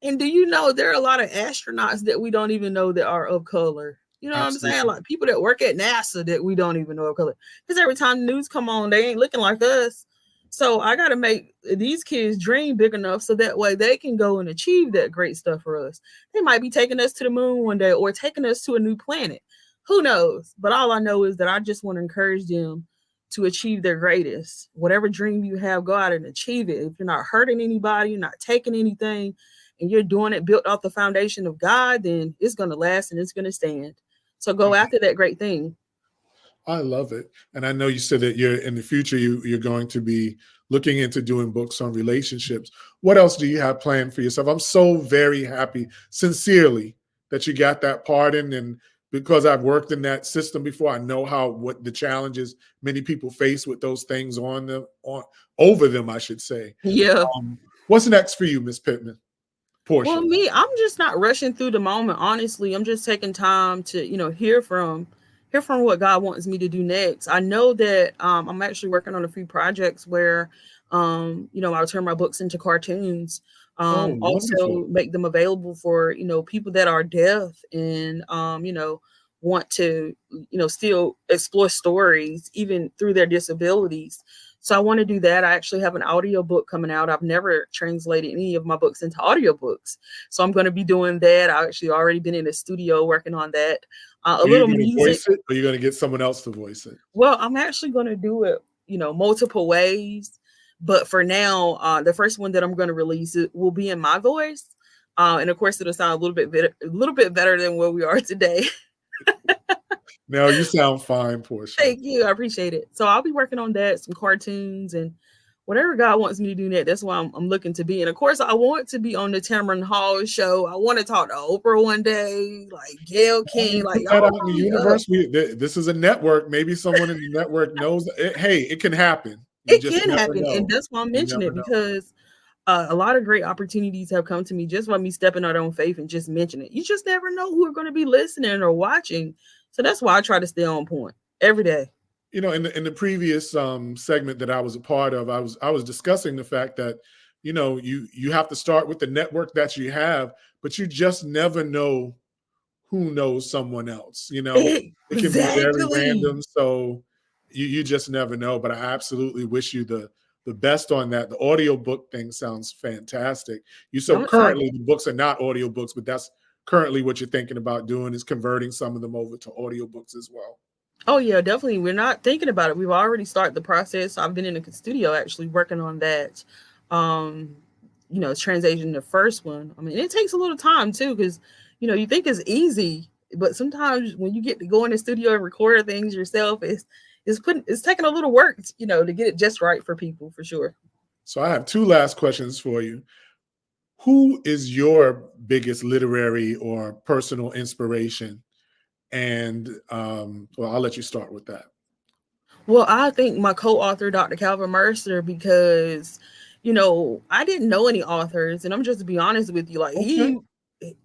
And do you know there are a lot of astronauts that we don't even know that are of color? You know what I'm saying? Absolutely. Like people that work at NASA that we don't even know of color. Because every time the news come on, they ain't looking like us. So I got to make these kids dream big enough so that way they can go and achieve that great stuff for us. They might be taking us to the moon one day or taking us to a new planet. Who knows? But all I know is that I just want to encourage them to achieve their greatest. Whatever dream you have, go out and achieve it. If you're not hurting anybody, you're not taking anything, and you're doing it built off the foundation of God, then it's going to last and it's going to stand. So go after that great thing. I love it. And I know you said that you're in the future, you're going to be looking into doing books on relationships. What else do you have planned for yourself? I'm so very happy, sincerely, that you got that pardon. And because I've worked in that system before, I know what the challenges many people face with those things over them, I should say. Yeah. What's next for you, Miss Pittman? Portia. Well, me, I'm just not rushing through the moment. Honestly, I'm just taking time to, hear from what God wants me to do next. I know that I'm actually working on a few projects where, I'll turn my books into cartoons. Also wonderful. make them available for, people that are deaf and, want to, still explore stories even through their disabilities. So I want to do that. I actually have an audio book coming out. I've never translated any of my books into audiobooks. So I'm going to be doing that. I've actually already been in the studio working on that. Are you going to voice it, or are you going to get someone else to voice it? Well, I'm actually going to do it, multiple ways. But for now, the first one that I'm going to release it will be in my voice. And of course, it'll sound a little bit better than where we are today. No, you sound fine, Portia. Thank you. I appreciate it. So I'll be working on that, some cartoons and whatever God wants me to do next. That's why I'm looking to be. And of course, I want to be on the Tamron Hall show. I want to talk to Oprah one day, like Gail King. Like, put that out in the universe. This is a network. Maybe someone in the network knows. Hey, it can happen. It can happen. And that's why I'm mentioning it, because a lot of great opportunities have come to me just by me stepping out on faith and just mentioning it. You just never know who are going to be listening or watching. So that's why I try to stay on point every day. In the previous segment that I was a part of, I was discussing the fact that, you have to start with the network that you have, but you just never know who knows someone else. It can be very random. So you just never know. But I absolutely wish you the best on that. The audiobook thing sounds fantastic. Currently the books are not audiobooks, but that's currently what you're thinking about doing, is converting some of them over to audiobooks as well. Oh yeah, definitely. We're not thinking about it. We've already started the process. I've been in the studio actually working on that. Translating the first one. I mean, it takes a little time too, because you think it's easy, but sometimes when you get to go in the studio and record things yourself, it's taking a little work, to get it just right for people, for sure. So I have 2 last questions for you. Who is your biggest literary or personal inspiration? And I'll let you start with that. Well, I think my co-author, Dr. Calvin Mercer, because, I didn't know any authors, and I'm just to be honest with you, like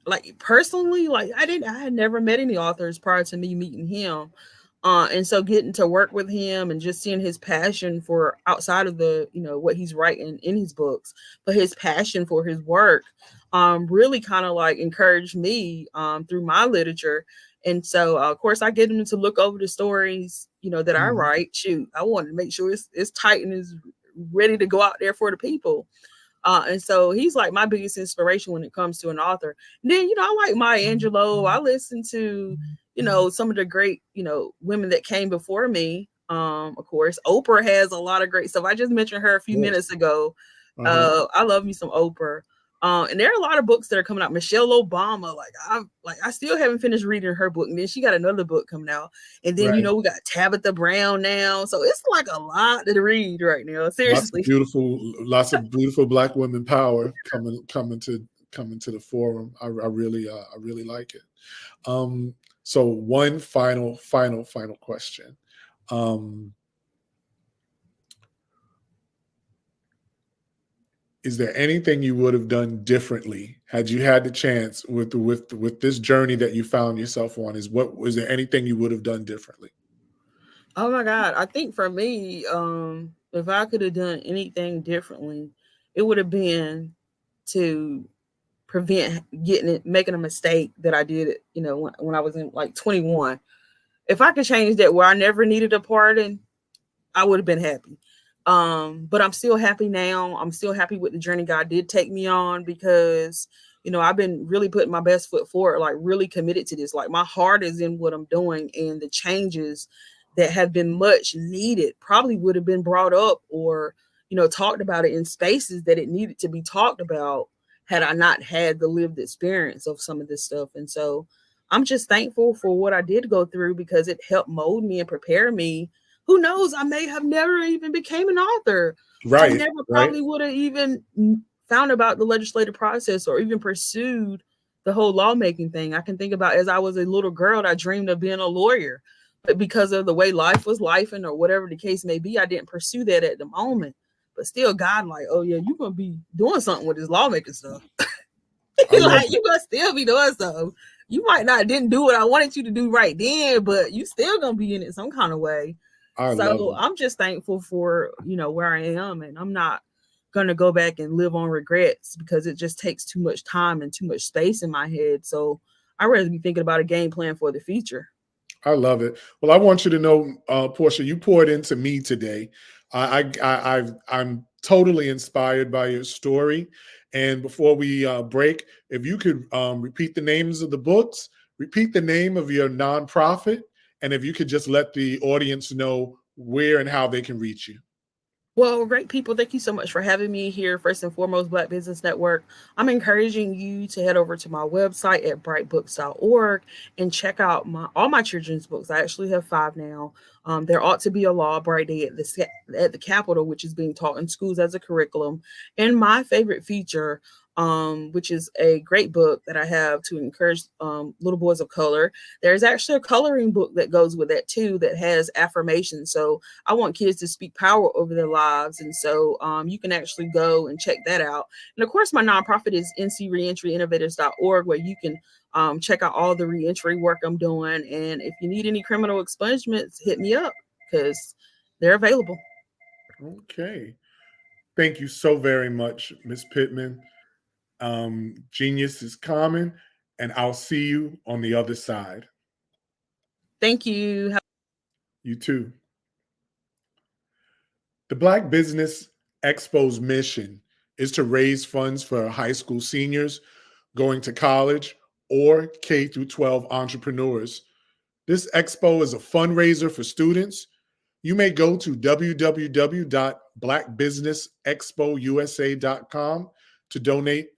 like personally, like I had never met any authors prior to me meeting him. And so getting to work with him and just seeing his passion for outside of the, what he's writing in his books, but his passion for his work, really kind of like encouraged me, through my literature. And so, of course, I get him to look over the stories, that I write. Shoot, I wanted to make sure it's tight and is ready to go out there for the people. And so he's like my biggest inspiration when it comes to an author. And then, I like Maya Angelou. I listen to, some of the great, women that came before me. Of course, Oprah has a lot of great stuff. I just mentioned her a few minutes ago. I love me some Oprah. And there are a lot of books that are coming out. Michelle Obama, I still haven't finished reading her book, and then she got another book coming out. And then we got Tabitha Brown now, so it's like a lot to read right now. Seriously, lots of beautiful Black women power coming to the forum. I really like it. So one final question. Is there anything you would have done differently had you had the chance with this journey that you found yourself on? Was there anything you would have done differently? Oh my God. I think for me, if I could have done anything differently, it would have been to prevent making a mistake that I did, when I was in like 21. If I could change that where I never needed a pardon, I would have been happy. But I'm still happy now. I'm still happy with the journey God did take me on because, I've been really putting my best foot forward, like really committed to this. Like my heart is in what I'm doing, and the changes that have been much needed probably would have been brought up or, talked about it in spaces that it needed to be talked about had I not had the lived experience of some of this stuff. And so I'm just thankful for what I did go through because it helped mold me and prepare me. Who knows? I may have never even became an author. Right. I never probably would have even found about the legislative process or even pursued the whole lawmaking thing. I can think about as I was a little girl, I dreamed of being a lawyer. But because of the way life was lifing or whatever the case may be, I didn't pursue that at the moment. But still, God, like, oh yeah, you're gonna be doing something with this lawmaking stuff. Like you're gonna still be doing something. You might not didn't do what I wanted you to do right then, but you still gonna be in it some kind of way. So I'm just thankful for, where I am, and I'm not going to go back and live on regrets because it just takes too much time and too much space in my head. So I'd rather be thinking about a game plan for the future. I love it. Well, I want you to know, Portia, you poured into me today. I'm totally inspired by your story. And before we break, if you could repeat the names of the books, repeat the name of your nonprofit, and if you could just let the audience know where and how they can reach you. Well, great people, thank you so much for having me here. First and foremost, Black Business Network. I'm encouraging you to head over to my website at brightbooks.org and check out all my children's books. I actually have 5 now. There ought to be a law, Bright Day at the Capitol, which is being taught in schools as a curriculum. And my favorite feature, which is a great book that I have to encourage little boys of color. There's actually a coloring book that goes with that too that has affirmations. So I want kids to speak power over their lives. And so you can actually go and check that out. And of course, my nonprofit is ncreentryinnovators.org, where you can check out all the reentry work I'm doing. And if you need any criminal expungements, hit me up because they're available. Okay. Thank you so very much, Ms. Pittman. Genius is common, and I'll see you on the other side. Thank you. You too. The Black Business Expo's mission is to raise funds for high school seniors going to college or K through 12 entrepreneurs. This expo is a fundraiser for students. You may go to www.blackbusinessexpousa.com to donate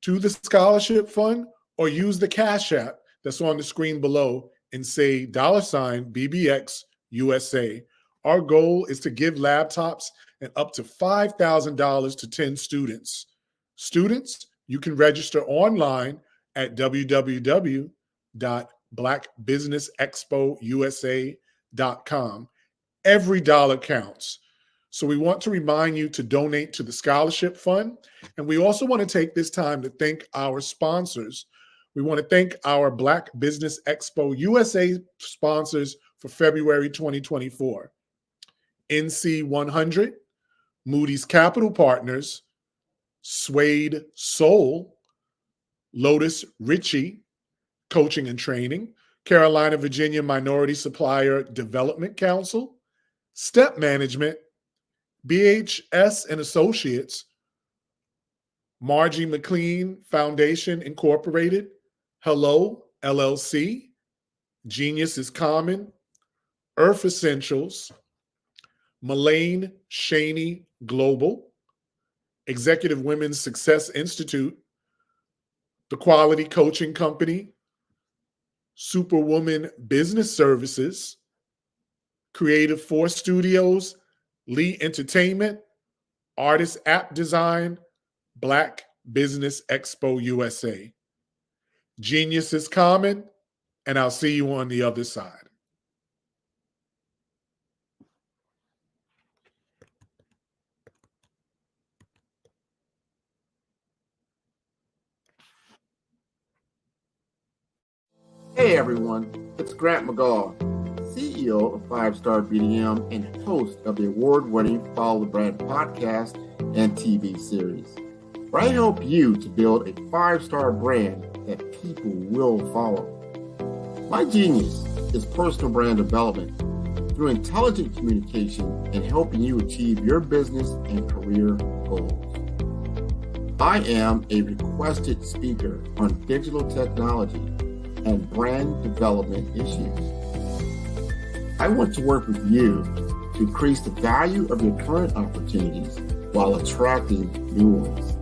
to the scholarship fund, or use the Cash App that's on the screen below and say $BBX USA. Our goal is to give laptops and up to $5,000 to 10 students. Students, you can register online at www.blackbusinessexpousa.com. Every dollar counts. So we want to remind you to donate to the scholarship fund. And we also want to take this time to thank our sponsors. We want to thank our Black Business Expo USA sponsors for February 2024. NC 100, Moody's Capital Partners, Suede Soul, Lotus Ritchie, Coaching and Training, Carolina, Virginia Minority Supplier Development Council, Step Management, BHS and Associates, Margie McLean Foundation Incorporated, Hello LLC, Genius is Common, Earth Essentials, Mullane Shaney Global, Executive Women's Success Institute, The Quality Coaching Company, Superwoman Business Services, Creative Force Studios, Lee Entertainment, Artist App Design, Black Business Expo USA. Genius is Common, and I'll see you on the other side. Hey everyone, it's Grant McGaw, CEO of 5-Star BDM and host of the award-winning Follow the Brand podcast and TV series, where I help you to build a 5-star brand that people will follow. My genius is personal brand development through intelligent communication and helping you achieve your business and career goals. I am a requested speaker on digital technology and brand development issues. I want to work with you to increase the value of your current opportunities while attracting new ones.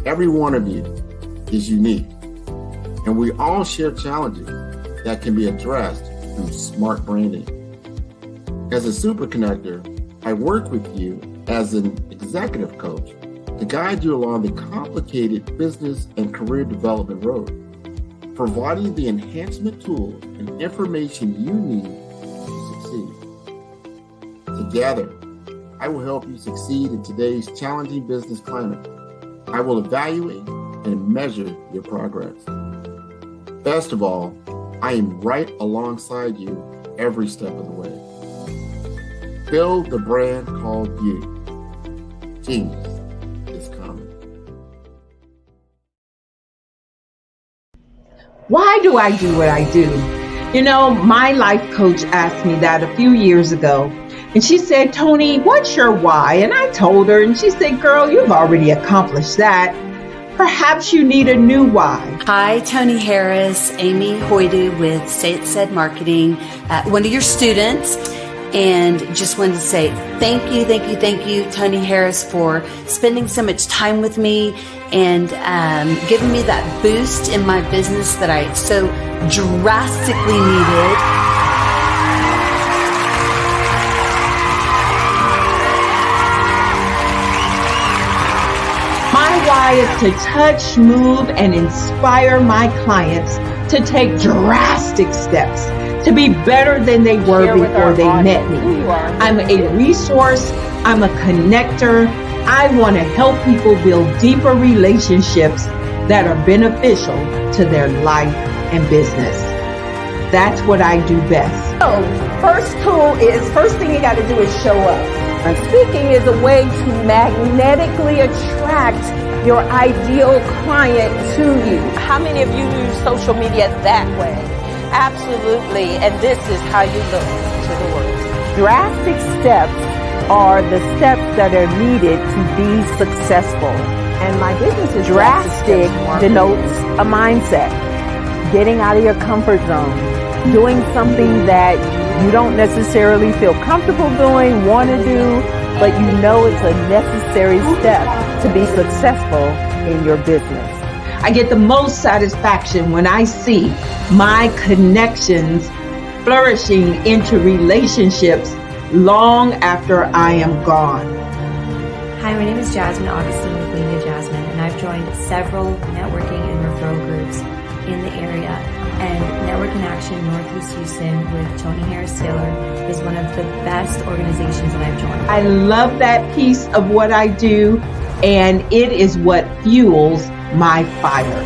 Every one of you is unique, and we all share challenges that can be addressed through smart branding. As a super connector, I work with you as an executive coach to guide you along the complicated business and career development road, providing the enhancement tools and information you need to succeed. Together, I will help you succeed in today's challenging business climate. I will evaluate and measure your progress. Best of all, I am right alongside you every step of the way. Build the brand called you. Genius is coming. Why do I do what I do? You know, my life coach asked me that a few years ago. And she said, Tony, what's your why? And I told her, and she said, girl, you've already accomplished that. Perhaps you need a new why. Hi, Tony Harris, Amy Hoydu with Say It Said Marketing, one of your students. And just wanted to say thank you, Tony Harris, for spending so much time with me and giving me that boost in my business that I so drastically needed. My why is to touch, move, and inspire my clients to take drastic steps to be better than they were before they met me. I'm a resource. I'm a connector. I want to help people build deeper relationships that are beneficial to their life and business. That's what I do best. So, first thing you got to do is show up. And speaking is a way to magnetically attract your ideal client to you. How many of you use social media that way? Absolutely, and this is how you look to the world. Drastic steps are the steps that are needed to be successful. And my business is drastic denotes a mindset. Getting out of your comfort zone. Doing something that you don't necessarily feel comfortable doing, want to do, but you know it's a necessary step to be successful in your business. I get the most satisfaction when I see my connections flourishing into relationships long after I am gone. Hi, my name is Jasmine Augustine with Media Jasmine, and I've joined several networking and referral groups in the area. And Network in Action Northeast Houston with Tony Harris Taylor is one of the best organizations that I've joined. I love that piece of what I do, and it is what fuels my fire.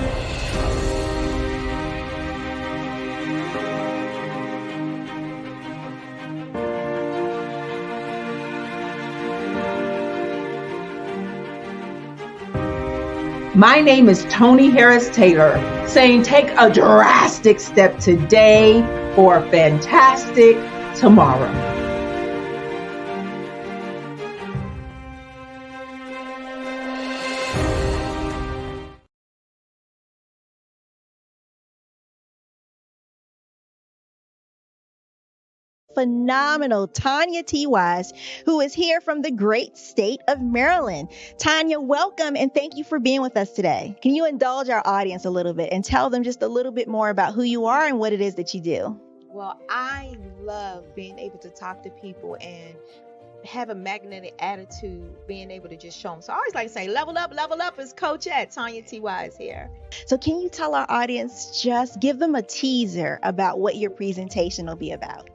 My name is Tony Harris Taylor, saying take a drastic step today for a fantastic tomorrow. Phenomenal Tanya T. Wise, who is here from the great state of Maryland. Tanya, welcome and thank you for being with us today. Can you indulge our audience a little bit and tell them just a little bit more about who you are and what it is that you do? Well, I love being able to talk to people and have a magnetic attitude, being able to just show them. So I always like to say, level up is Coach at Tanya T. Wise here. So can you tell our audience, just give them a teaser about what your presentation will be about?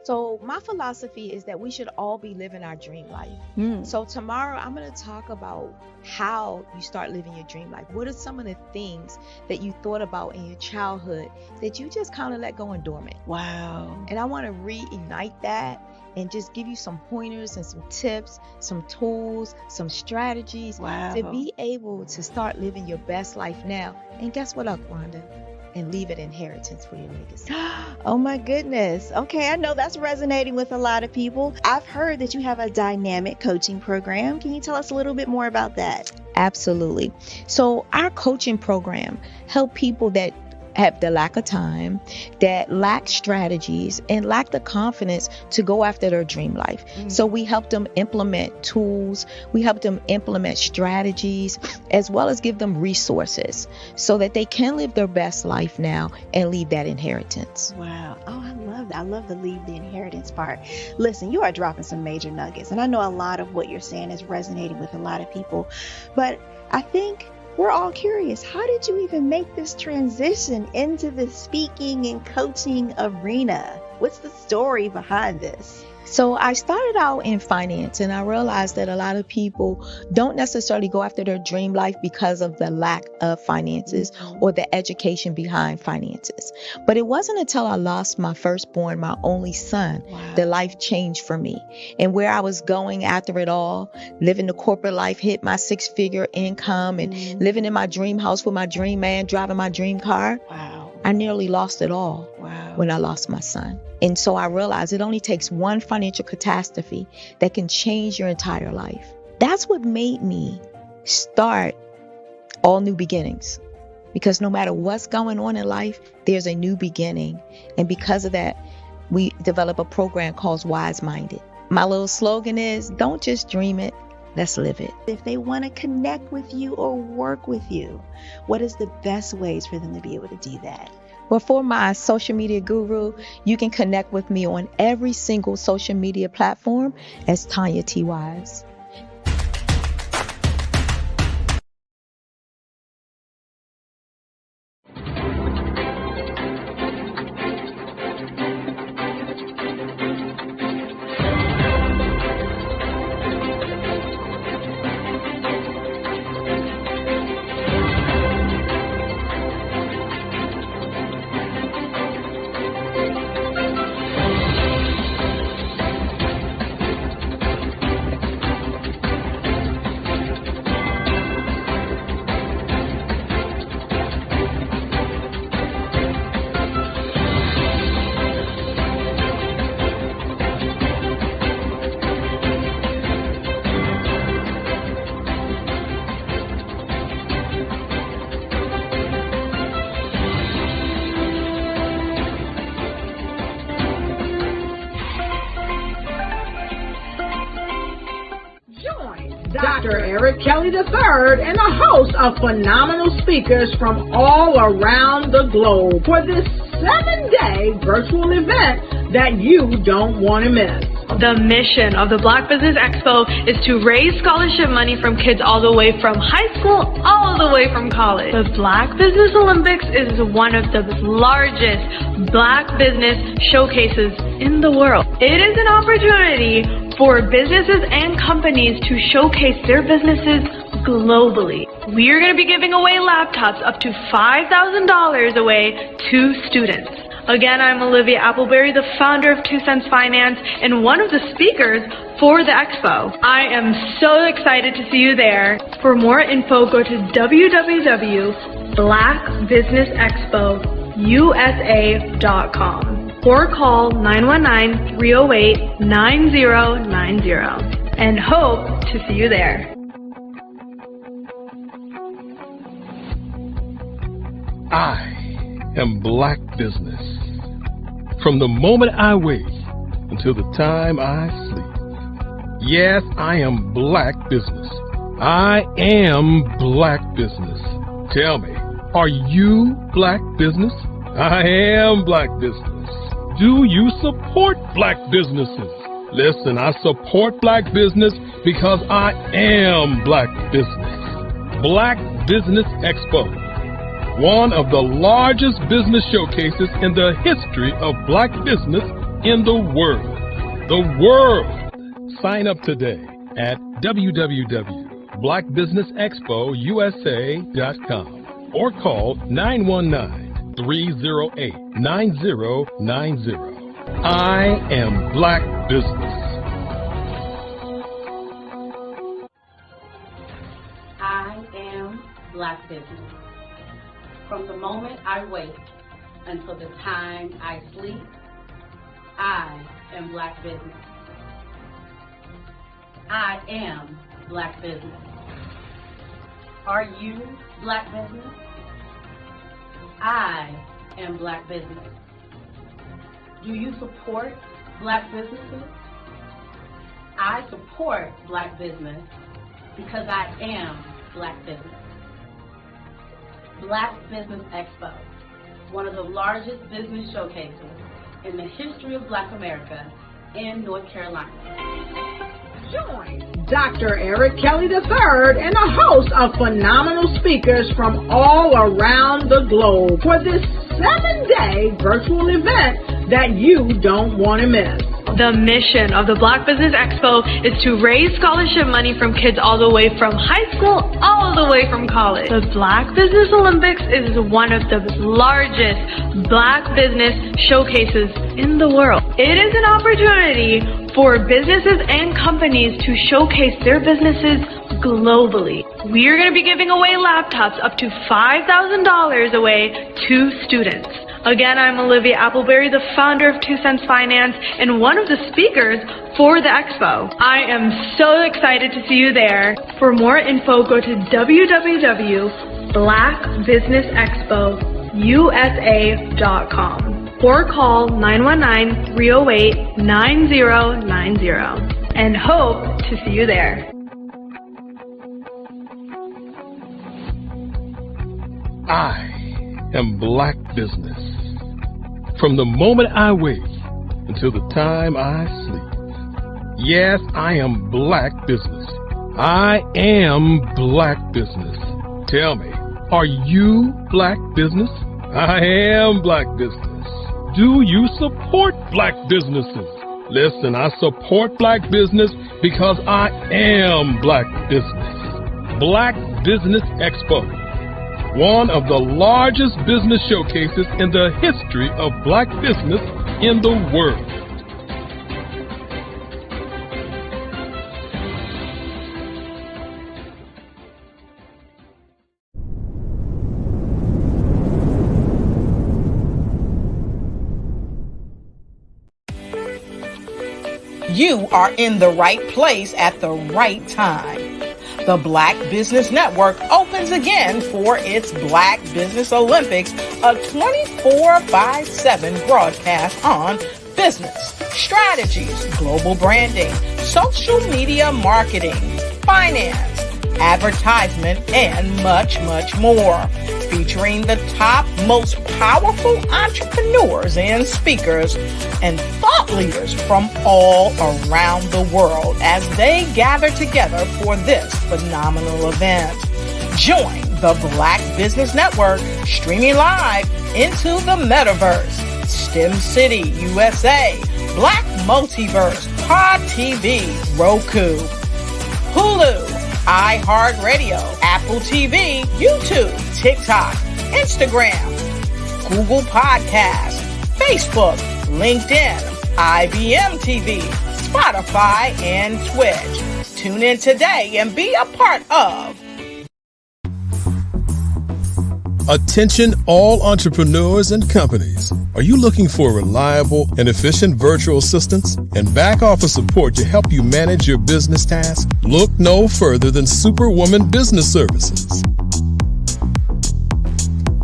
So my philosophy is that we should all be living our dream life. So tomorrow I'm going to talk about how you start living your dream life. What are some of the things that you thought about in your childhood that you just kind of let go and dormant? Wow. And I want to reignite that and just give you some pointers and some tips, some tools, some strategies to be able to start living your best life now. And guess what, Wanda? And leave an inheritance for your legacy. Oh my goodness. Okay, I know that's resonating with a lot of people. I've heard that you have a dynamic coaching program. Can you tell us a little bit more about that? Absolutely. So our coaching program help people that have the lack of time, that lack strategies, and lack the confidence to go after their dream life. So we help them implement tools, we help them implement strategies, as well as give them resources so that they can live their best life now and leave that inheritance. Wow. Oh, I love that. I love the leave the inheritance part. Listen, you are dropping some major nuggets, and I know a lot of what you're saying is resonating with a lot of people, but I think we're all curious. How did you even make this transition into the speaking and coaching arena? What's the story behind this? So I started out in finance, and I realized that a lot of people don't necessarily go after their dream life because of the lack of finances or the education behind finances. But it wasn't until I lost my firstborn, my only son, that life changed for me. And where I was going after it all, living the corporate life, hit my 6-figure income and living in my dream house with my dream man, driving my dream car. I nearly lost it all when I lost my son. And so I realized it only takes one financial catastrophe that can change your entire life. That's what made me start All New Beginnings. Because no matter what's going on in life, there's a new beginning. And because of that, we develop a program called Wise Minded. My little slogan is, don't just dream it, let's live it. If they want to connect with you or work with you, what is the best ways for them to be able to do that? Well, for my social media guru, you can connect with me on every single social media platform as Tanya T. Wise. Dr. Eric Kelly III and a host of phenomenal speakers from all around the globe for this 7-day virtual event that you don't want to miss. The mission of the Black Business Expo is to raise scholarship money from kids all the way from high school all the way from college. The Black Business Olympics is one of the largest Black business showcases in the world. It is an opportunity for businesses and companies to showcase their businesses globally. We are going to be giving away laptops up to $5,000 away to students. Again, I'm Olivia Appleberry, the founder of 2 Cents Finance and one of the speakers for the expo. I am so excited to see you there. For more info, go to www.blackbusinessexpousa.com or call 919-308-9090 and hope to see you there. I am Black business. From the moment I wake until the time I sleep. Yes, I am Black business. I am Black business. Tell me, are you Black business? I am Black business. Do you support Black businesses? Listen, I support Black business because I am Black business. Black Business Expo, one of the largest business showcases in the history of Black business in the world. The world! Sign up today at www.blackbusinessexpousa.com or call 919-308-9090. I am Black business. I am Black business. From the moment I wake until the time I sleep, I am Black business. I am Black business. Are you Black business? I am Black business. Do you support Black businesses? I support Black business because I am Black business. Black Business Expo, one of the largest business showcases in the history of Black America in North Carolina. Join Dr. Eric Kelly III and a host of phenomenal speakers from all around the globe for this 7-day virtual event that you don't want to miss. The mission of the Black Business Expo is to raise scholarship money from kids all the way from high school, all the way from college. The Black Business Olympics is one of the largest Black business showcases in the world. It is an opportunity for businesses and companies to showcase their businesses globally. We are going to be giving away laptops up to $5,000 away to students. Again, I'm Olivia Appleberry, the founder of 2 Cents Finance and one of the speakers for the expo. I am so excited to see you there. For more info, go to www.blackbusinessexpousa.com or call 919-308-9090 and hope to see you there. I am Black business. From the moment I wake until the time I sleep. Yes, I am Black business. I am Black business. Tell me, are you Black business? I am Black business. Do you support Black businesses? Listen, I support Black business because I am Black business. Black Business Expo, one of the largest business showcases in the history of Black business in the world. You are in the right place at the right time. The Black Business Network opens again for its Black Business Olympics, a 24/7 broadcast on business, strategies, global branding, social media marketing, finance, advertisement, and much, much more. Featuring the top, most powerful entrepreneurs and speakers and thought leaders from all around the world as they gather together for this phenomenal event. Join the Black Business Network streaming live into the metaverse, STEM City, USA, Black Multiverse, Pod TV, Roku, Hulu, iHeartRadio, Apple TV, YouTube, TikTok, Instagram, Google Podcasts, Facebook, LinkedIn, IBM TV, Spotify, and Twitch. Tune in today and be a part of Attention all entrepreneurs and companies. Are you looking for reliable and efficient virtual assistants and back office support to help you manage your business tasks? Look no further than Superwoman Business Services.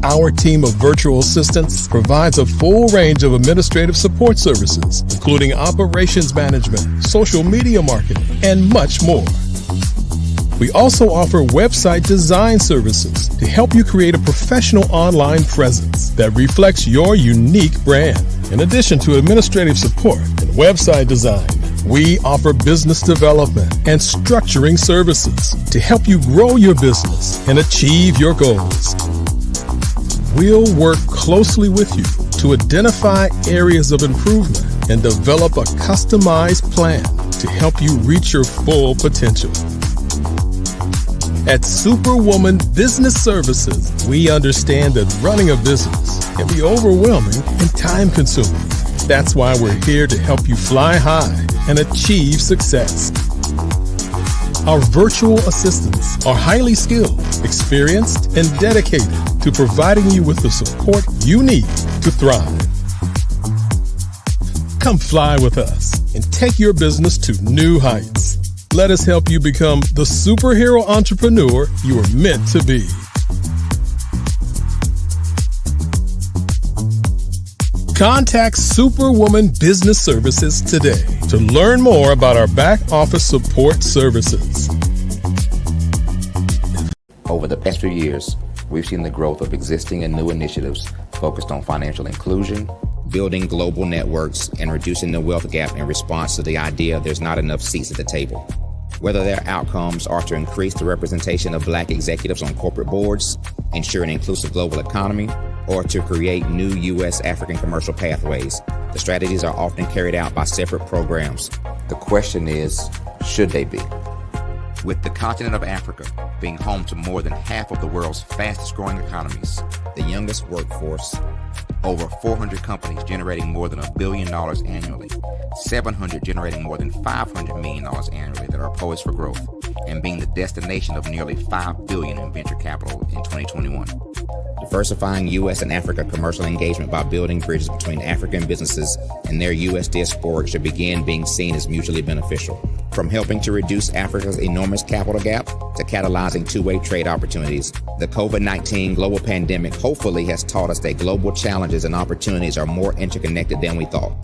Our team of virtual assistants provides a full range of administrative support services, including operations management, social media marketing, and much more. We also offer website design services to help you create a professional online presence that reflects your unique brand. In addition to administrative support and website design, we offer business development and structuring services to help you grow your business and achieve your goals. We'll work closely with you to identify areas of improvement and develop a customized plan to help you reach your full potential. At Superwoman Business Services, we understand that running a business can be overwhelming and time-consuming. That's why we're here to help you fly high and achieve success. Our virtual assistants are highly skilled, experienced, and dedicated to providing you with the support you need to thrive. Come fly with us and take your business to new heights. Let us help you become the superhero entrepreneur you are meant to be. Contact Superwoman Business Services today to learn more about our back office support services. Over the past few years, we've seen the growth of existing and new initiatives focused on financial inclusion, building global networks, and reducing the wealth gap in response to the idea there's not enough seats at the table. Whether their outcomes are to increase the representation of Black executives on corporate boards, ensure an inclusive global economy, or to create new U.S. African commercial pathways, the strategies are often carried out by separate programs. The question is, should they be? With the continent of Africa being home to more than half of the world's fastest growing economies, the youngest workforce, over 400 companies generating more than $1 billion annually, 700 generating more than $500 million annually that are poised for growth, and being the destination of nearly $5 billion in venture capital in 2021. Diversifying U.S. and Africa commercial engagement by building bridges between African businesses and their U.S. diaspora should begin being seen as mutually beneficial. From helping to reduce Africa's enormous capital gap to catalyzing two-way trade opportunities, the COVID-19 global pandemic hopefully has taught us that global challenges and opportunities are more interconnected than we thought.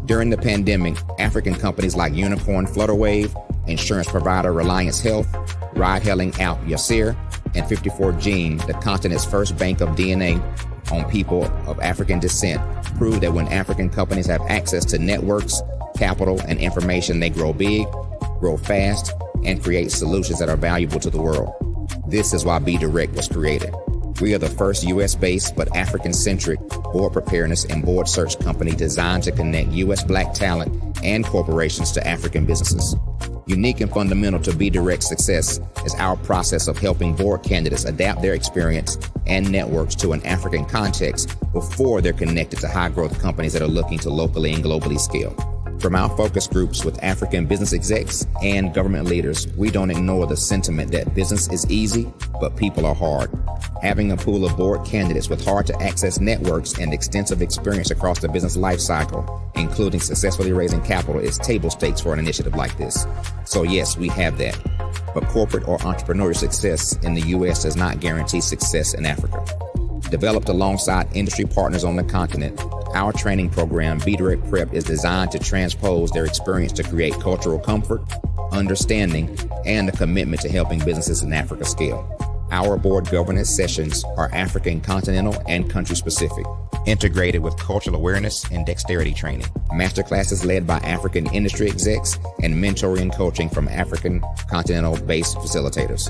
During the pandemic, African companies like Unicorn Flutterwave, insurance provider Reliance Health, ride-hailing app Yasir, and 54Gene, the continent's first bank of DNA on people of African descent, proved that when African companies have access to networks, capital, and information, they grow big, grow fast, and create solutions that are valuable to the world. This is why Be Direct was created. We are the first U.S.-based but African-centric board preparedness and board search company designed to connect U.S. Black talent and corporations to African businesses. Unique and fundamental to Be Direct's success is our process of helping board candidates adapt their experience and networks to an African context before they're connected to high-growth companies that are looking to locally and globally scale. From our focus groups with African business execs and government leaders, we don't ignore the sentiment that business is easy, but people are hard. Having a pool of board candidates with hard-to-access networks and extensive experience across the business lifecycle, including successfully raising capital, is table stakes for an initiative like this. So yes, we have that. But corporate or entrepreneurial success in the U.S. does not guarantee success in Africa. Developed alongside industry partners on the continent, our training program, Be Direct Prep, is designed to transpose their experience to create cultural comfort, understanding, and a commitment to helping businesses in Africa scale. Our board governance sessions are African, continental, and country-specific, integrated with cultural awareness and dexterity training, masterclasses led by African industry execs, and mentoring and coaching from African continental-based facilitators.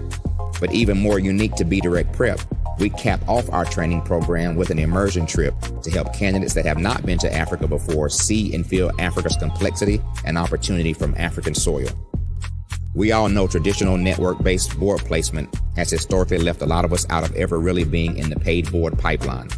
But even more unique to Be Direct Prep, we cap off our training program with an immersion trip to help candidates that have not been to Africa before see and feel Africa's complexity and opportunity from African soil. We all know traditional network-based board placement has historically left a lot of us out of ever really being in the paid board pipeline.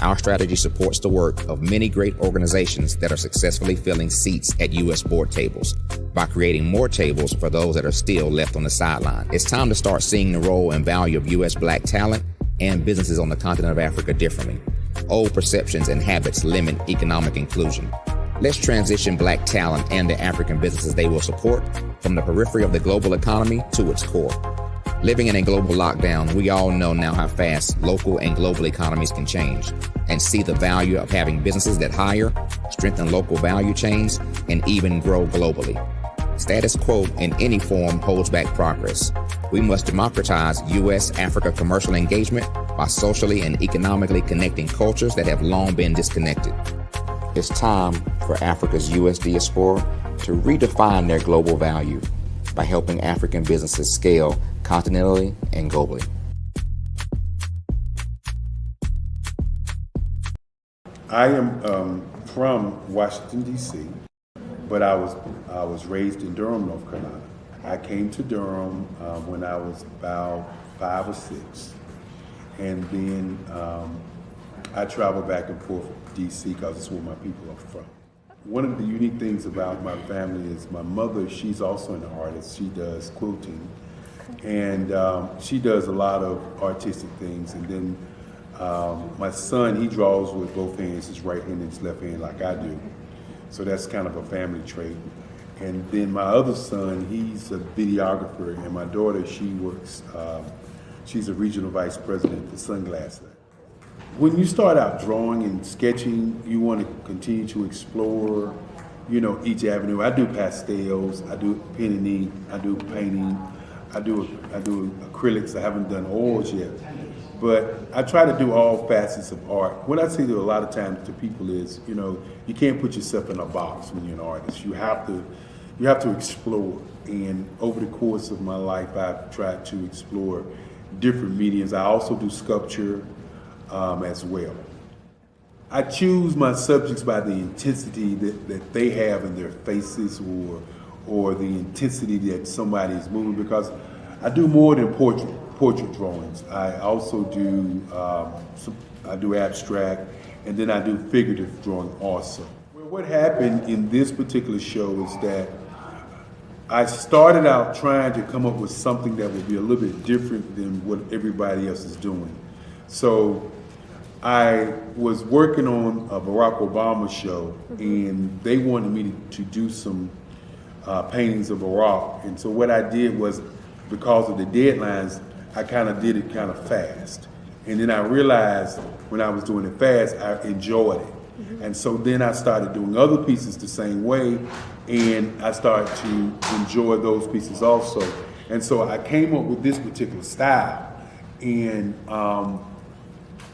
Our strategy supports the work of many great organizations that are successfully filling seats at U.S. board tables by creating more tables for those that are still left on the sideline. It's time to start seeing the role and value of U.S. Black talent and businesses on the continent of Africa differently. Old perceptions and habits limit economic inclusion. Let's transition Black talent and the African businesses they will support from the periphery of the global economy to its core. Living in a global lockdown, we all know now how fast local and global economies can change, and see the value of having businesses that hire, strengthen local value chains, and even grow globally. Status quo in any form holds back progress. We must democratize U.S.-Africa commercial engagement by socially and economically connecting cultures that have long been disconnected. It's time for Africa's U.S. diaspora to redefine their global value by helping African businesses scale continentally and globally. I am from Washington, D.C., but I was raised in Durham, North Carolina. I came to Durham when I was about 5 or 6, and then I traveled back and forth to D.C. because it's where my people are from. One of the unique things about my family is my mother, she's also an artist. She does quilting, and she does a lot of artistic things. And then my son, he draws with both hands, his right hand and his left hand, like I do. So that's kind of a family trait. And then my other son, he's a videographer, and my daughter, she works, she's a regional vice president for Sunglass Lab. When you start out drawing and sketching, you want to continue to explore, each avenue. I do pastels, I do pen and ink, I do painting, I do acrylics. I haven't done oils yet, but I try to do all facets of art. What I say to a lot of times to people is, you can't put yourself in a box when you're an artist. You have to explore. And over the course of my life, I've tried to explore different mediums. I also do sculpture as well. I choose my subjects by the intensity that they have in their faces, or the intensity that somebody is moving, because I do more than portrait drawings. I also do I do abstract, and then I do figurative drawing also. Well, what happened in this particular show is that I started out trying to come up with something that would be a little bit different than what everybody else is doing. So I was working on a Barack Obama show, and they wanted me to do some paintings of Barack. And so what I did was, because of the deadlines, I kind of did it kind of fast. And then I realized when I was doing it fast, I enjoyed it. And so then I started doing other pieces the same way, and I started to enjoy those pieces also. And so I came up with this particular style. And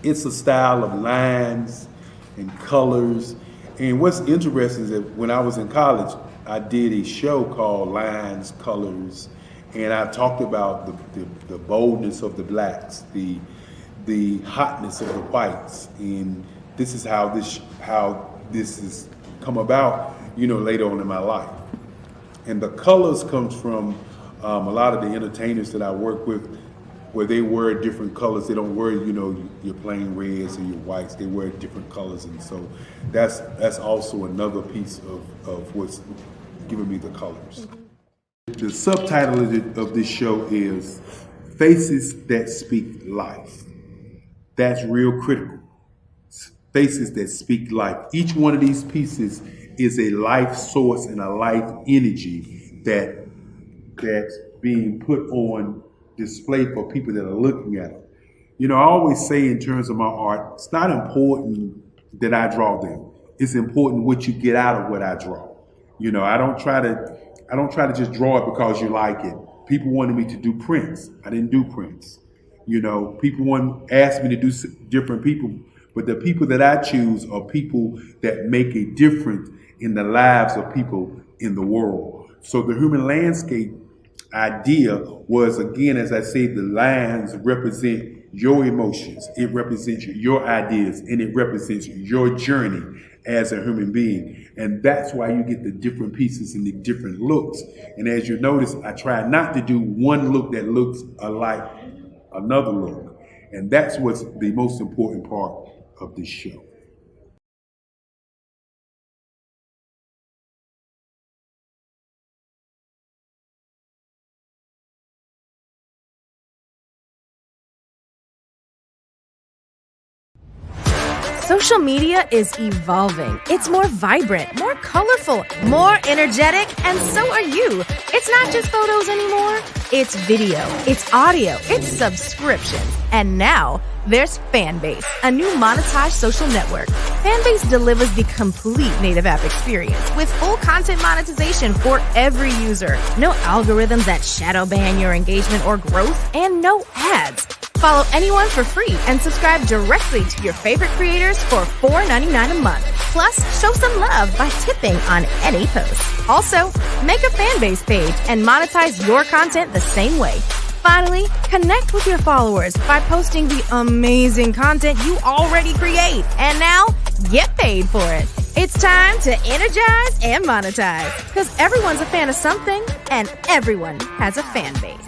it's a style of lines and colors. And what's interesting is that when I was in college, I did a show called Lines, Colors, and I talked about the boldness of the blacks, the hotness of the whites, and this is how this has come about, later on in my life. And the colors comes from a lot of the entertainers that I work with, where they wear different colors. They don't wear, your plain reds or your whites. They wear different colors, and so that's also another piece of what's giving me the colors. The subtitle of this show is Faces That Speak Life. That's real critical. Faces that speak life. Each one of these pieces is a life source and a life energy that's being put on display for people that are looking at it. I always say in terms of my art, it's not important that I draw them. It's important what you get out of what I draw. I don't try to just draw it because you like it. People wanted me to do prints. I didn't do prints. People asked me to do different people, but the people that I choose are people that make a difference in the lives of people in the world. So the human landscape idea was, again, as I say, the lines represent your emotions, it represents your ideas, and it represents your journey as a human being. And that's why you get the different pieces and the different looks. And as you notice, I try not to do one look that looks alike another look. And that's what's the most important part of this show. Social media is evolving. It's more vibrant, more colorful, more energetic, and so are you. It's not just photos anymore. It's video, it's audio, it's subscriptions. And now there's Fanbase, a new monetized social network. Fanbase delivers the complete native app experience with full content monetization for every user. No algorithms that shadow ban your engagement or growth, and no ads. Follow anyone for free and subscribe directly to your favorite creators for $4.99 a month. Plus, show some love by tipping on any post. Also, make a Fanbase page and monetize your content the same way. Finally, connect with your followers by posting the amazing content you already create. And now, get paid for it. It's time to energize and monetize, because everyone's a fan of something and everyone has a fan base.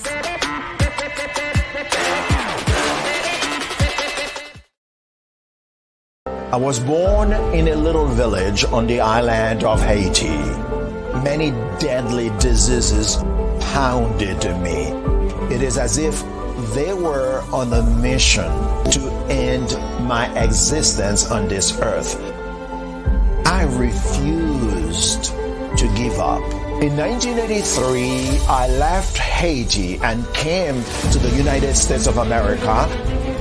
I was born in a little village on the island of Haiti. Many deadly diseases pounded me. It is as if they were on a mission to end my existence on this earth. I refused to give up. In 1983, I left Haiti and came to the United States of America.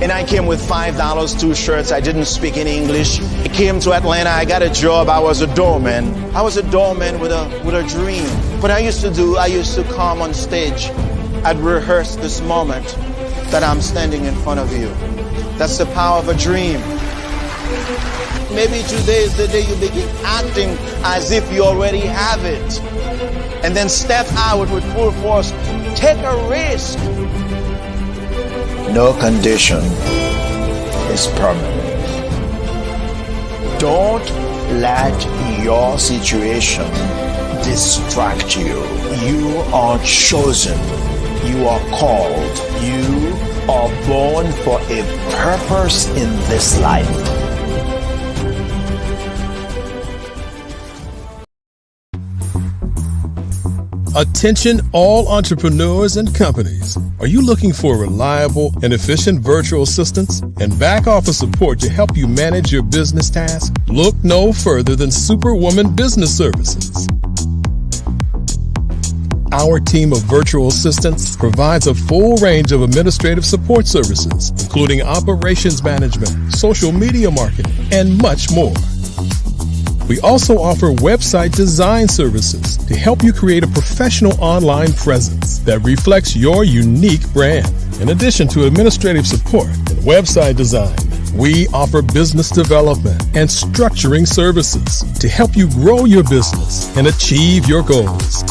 And I came with $5, 2 shirts. I didn't speak any English. I came to Atlanta. I got a job. I was a doorman. I was a doorman with a dream. What I used to come on stage. I'd rehearse this moment that I'm standing in front of you. That's the power of a dream. Maybe today is the day you begin acting as if you already have it. And then step out with full force. Take a risk. No condition is permanent. Don't let your situation distract you. You are chosen. You are called. You are born for a purpose in this life. Attention all entrepreneurs and companies. Are you looking for reliable and efficient virtual assistants and back office support to help you manage your business tasks? Look no further than Superwoman Business Services. Our team of virtual assistants provides a full range of administrative support services, including operations management, social media marketing, and much more. We also offer website design services to help you create a professional online presence that reflects your unique brand. In addition to administrative support and website design, we offer business development and structuring services to help you grow your business and achieve your goals.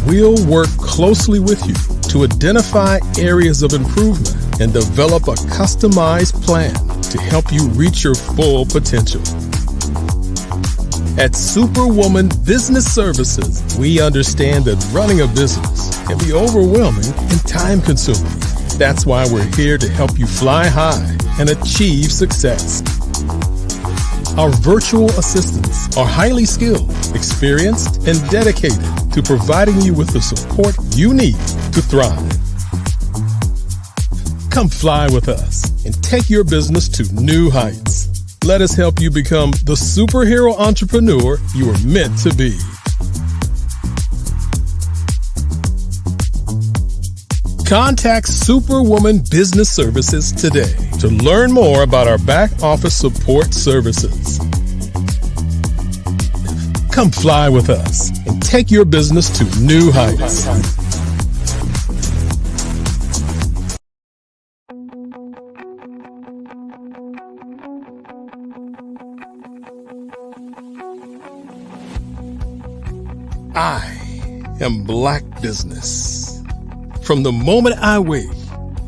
We'll work closely with you to identify areas of improvement and develop a customized plan to help you reach your full potential. At Superwoman Business Services, we understand that running a business can be overwhelming and time-consuming. That's why we're here to help you fly high and achieve success. Our virtual assistants are highly skilled, experienced, and dedicated to providing you with the support you need to thrive. Come fly with us and take your business to new heights. Let us help you become the superhero entrepreneur you are meant to be. Contact Superwoman Business Services today to learn more about our back office support services. Come fly with us and take your business to new heights. I am Black Business. From the moment I wake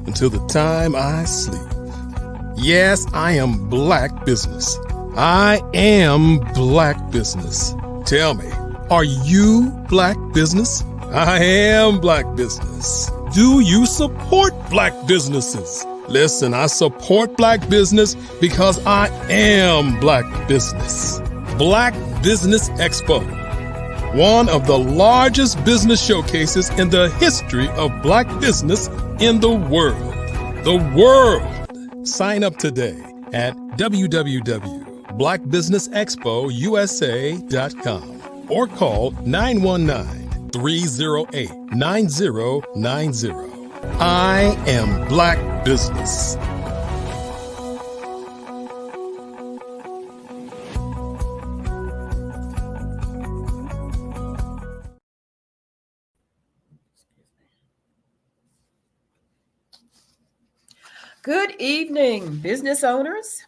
until the time I sleep. Yes, I am Black Business. I am Black Business. Tell me, are you Black Business? I am Black Business. Do you support Black businesses? Listen, I support Black business because I am Black business. Black Business Expo, one of the largest business showcases in the history of Black business in the world. The world! Sign up today at www.blackbusinessexpousa.com or call 919-308-9090. I am Black business. Good evening, business owners,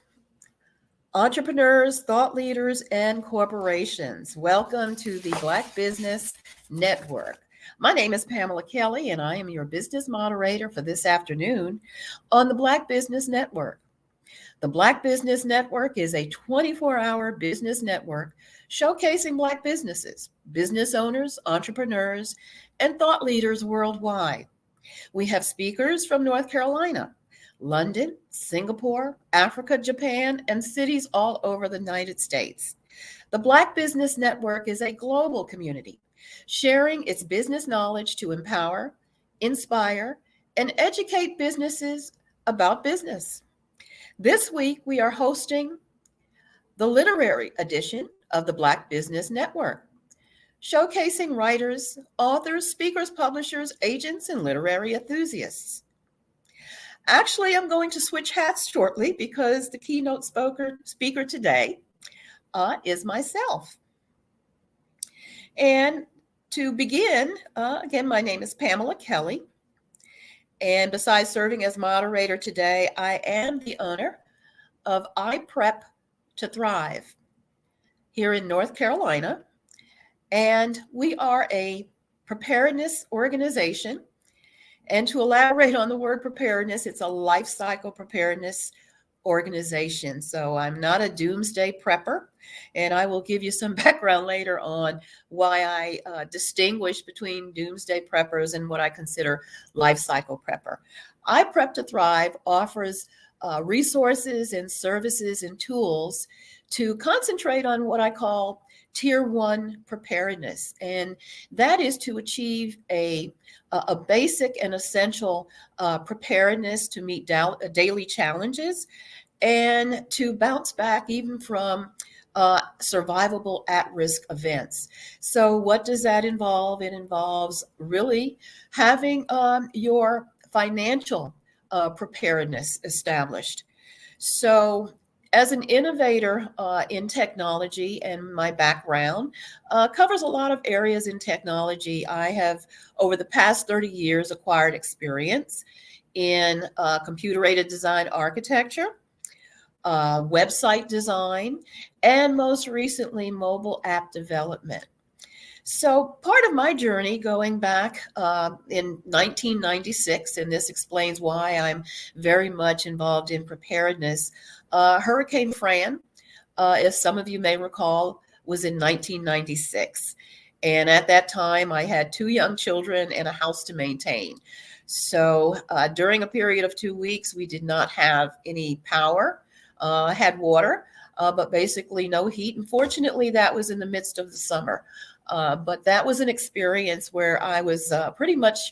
entrepreneurs, thought leaders, and corporations. Welcome to the Black Business Network. My name is Pamela Kelly, and I am your business moderator for this afternoon on the Black Business Network. The Black Business Network is a 24-hour business network showcasing Black businesses, business owners, entrepreneurs, and thought leaders worldwide. We have speakers from North Carolina, London, Singapore, Africa, Japan, and cities all over the United States. The Black Business Network is a global community, sharing its business knowledge to empower, inspire, and educate businesses about business. This week, we are hosting the literary edition of the Black Business Network, showcasing writers, authors, speakers, publishers, agents, and literary enthusiasts. Actually, I'm going to switch hats shortly because the keynote speaker today is myself. And to begin, again, my name is Pamela Kelly. And besides serving as moderator today, I am the owner of I Prep to Thrive here in North Carolina. And we are a preparedness organization. And to elaborate on the word preparedness, it's a life cycle preparedness organization. So I'm not a doomsday prepper, and I will give you some background later on why I distinguish between doomsday preppers and what I consider life cycle prepper. I Prep to Thrive offers resources and services and tools to concentrate on what I call Tier 1 preparedness, and that is to achieve a basic and essential preparedness to meet daily challenges and to bounce back even from survivable at-risk events. So what does that involve? It involves really having your financial preparedness established. So as an innovator in technology, and my background covers a lot of areas in technology, I have, over the past 30 years, acquired experience in computer-aided design architecture, website design, and most recently, mobile app development. So part of my journey going back in 1996, and this explains why I'm very much involved in preparedness, Hurricane Fran, as some of you may recall, was in 1996. And at that time, I had 2 young children and a house to maintain. So during a period of 2 weeks, we did not have any power, had water, but basically no heat. And fortunately, that was in the midst of the summer. But that was an experience where I was pretty much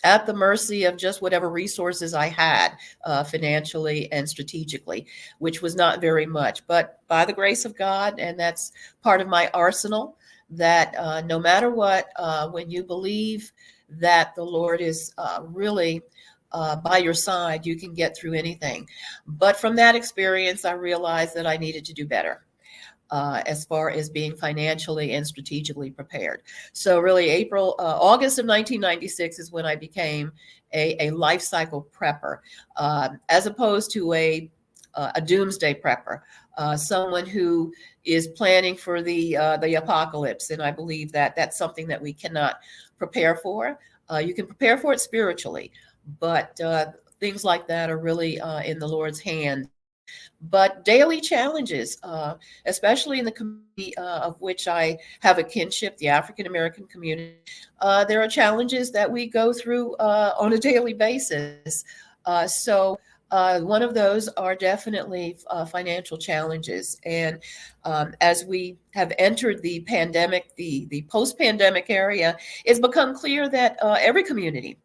at the mercy of just whatever resources I had financially and strategically, which was not very much. But by the grace of God, and that's part of my arsenal, that no matter what, when you believe that the Lord is really by your side, you can get through anything. But from that experience, I realized that I needed to do better. As far as being financially and strategically prepared. So really August of 1996 is when I became a life cycle prepper, as opposed to a doomsday prepper, someone who is planning for the apocalypse. And I believe that that's something that we cannot prepare for. You can prepare for it spiritually, but things like that are really in the Lord's hand. But daily challenges, especially in the community of which I have a kinship, the African American community, there are challenges that we go through on a daily basis. One of those are definitely financial challenges. And as we have entered the pandemic, the post-pandemic area, it's become clear that every community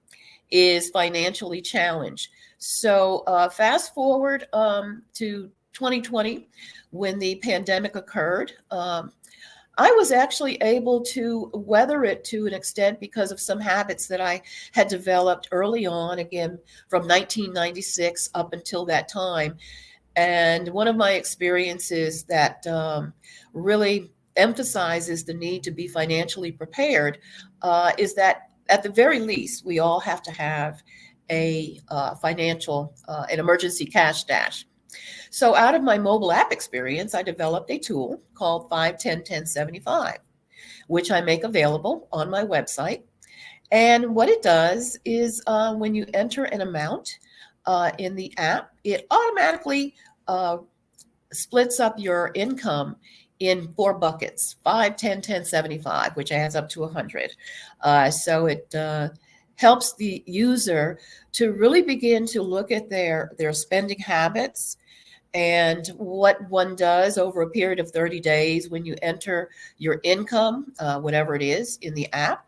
is financially challenged. So fast forward to 2020, when the pandemic occurred. I was actually able to weather it to an extent because of some habits that I had developed early on, again, from 1996 up until that time. And one of my experiences that really emphasizes the need to be financially prepared is that at the very least, we all have to have a an emergency cash stash. So out of my mobile app experience, I developed a tool called 5101075, which I make available on my website. And what it does is when you enter an amount in the app, it automatically splits up your income in 4 buckets: 5, 10, 10, 75, which adds up to 100. So it helps the user to really begin to look at their spending habits and what one does over a period of 30 days. When you enter your income, whatever it is, in the app,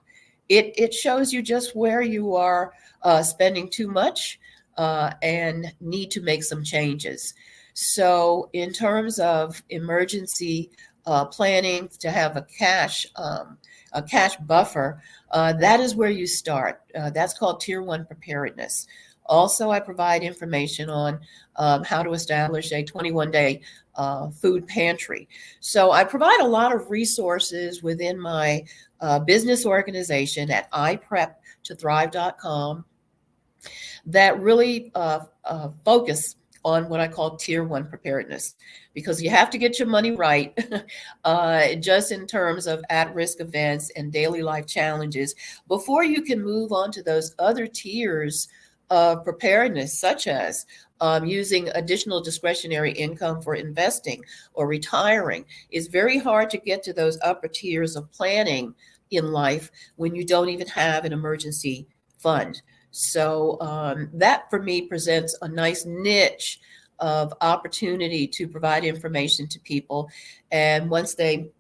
it shows you just where you are spending too much and need to make some changes. So in terms of emergency planning, to have a cash buffer, that is where you start. That's called Tier 1 preparedness. Also, I provide information on how to establish a 21-day food pantry. So I provide a lot of resources within my business organization at ipreptothrive.com that really focus on what I call Tier 1 preparedness, because you have to get your money right just in terms of at-risk events and daily life challenges before you can move on to those other tiers of preparedness, such as using additional discretionary income for investing or retiring. It's very hard to get to those upper tiers of planning in life when you don't even have an emergency fund. So that for me presents a nice niche of opportunity to provide information to people. And once they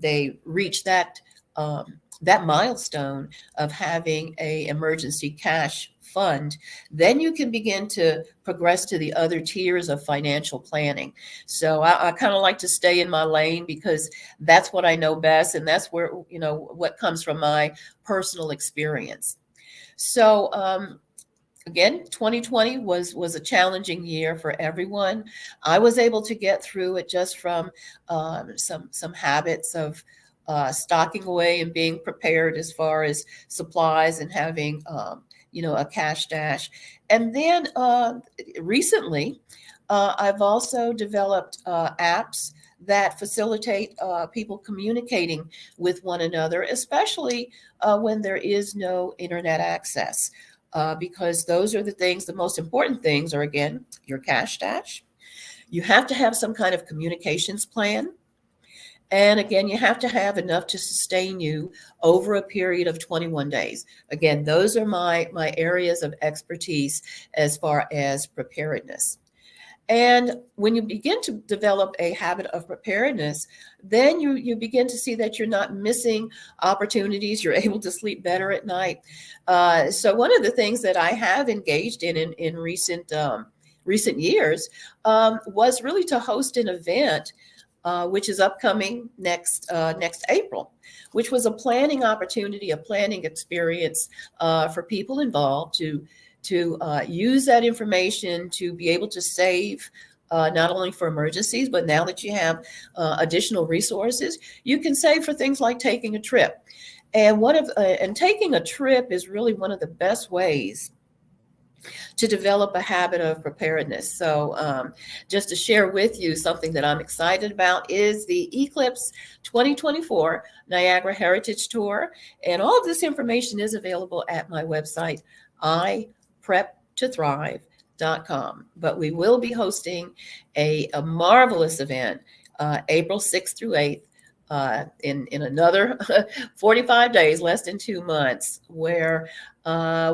reach that milestone of having a emergency cash fund, then you can begin to progress to the other tiers of financial planning. So I kind of like to stay in my lane because that's what I know best, and that's where, what comes from my personal experience. So again, 2020 was a challenging year for everyone. I was able to get through it just from some habits of stocking away and being prepared as far as supplies and having a cash stash. And then recently, I've also developed apps that facilitate people communicating with one another, especially when there is no internet access. Because those are the most important things are, again, your cash stash. You have to have some kind of communications plan. And again, you have to have enough to sustain you over a period of 21 days. Again, those are my areas of expertise as far as preparedness. And when you begin to develop a habit of preparedness, then you begin to see that you're not missing opportunities. You're able to sleep better at night. So one of the things that I have engaged in recent years was really to host an event, which is upcoming next April, which was a planning opportunity, a planning experience for people involved to use that information to be able to save not only for emergencies, but now that you have additional resources, you can save for things like taking a trip. And taking a trip is really one of the best ways to develop a habit of preparedness. So just to share with you something that I'm excited about is the Eclipse 2024 Niagara Heritage Tour. And all of this information is available at my website, ipreptothrive.com. But we will be hosting a marvelous event April 6th through 8th in another 45 days, less than 2 months, where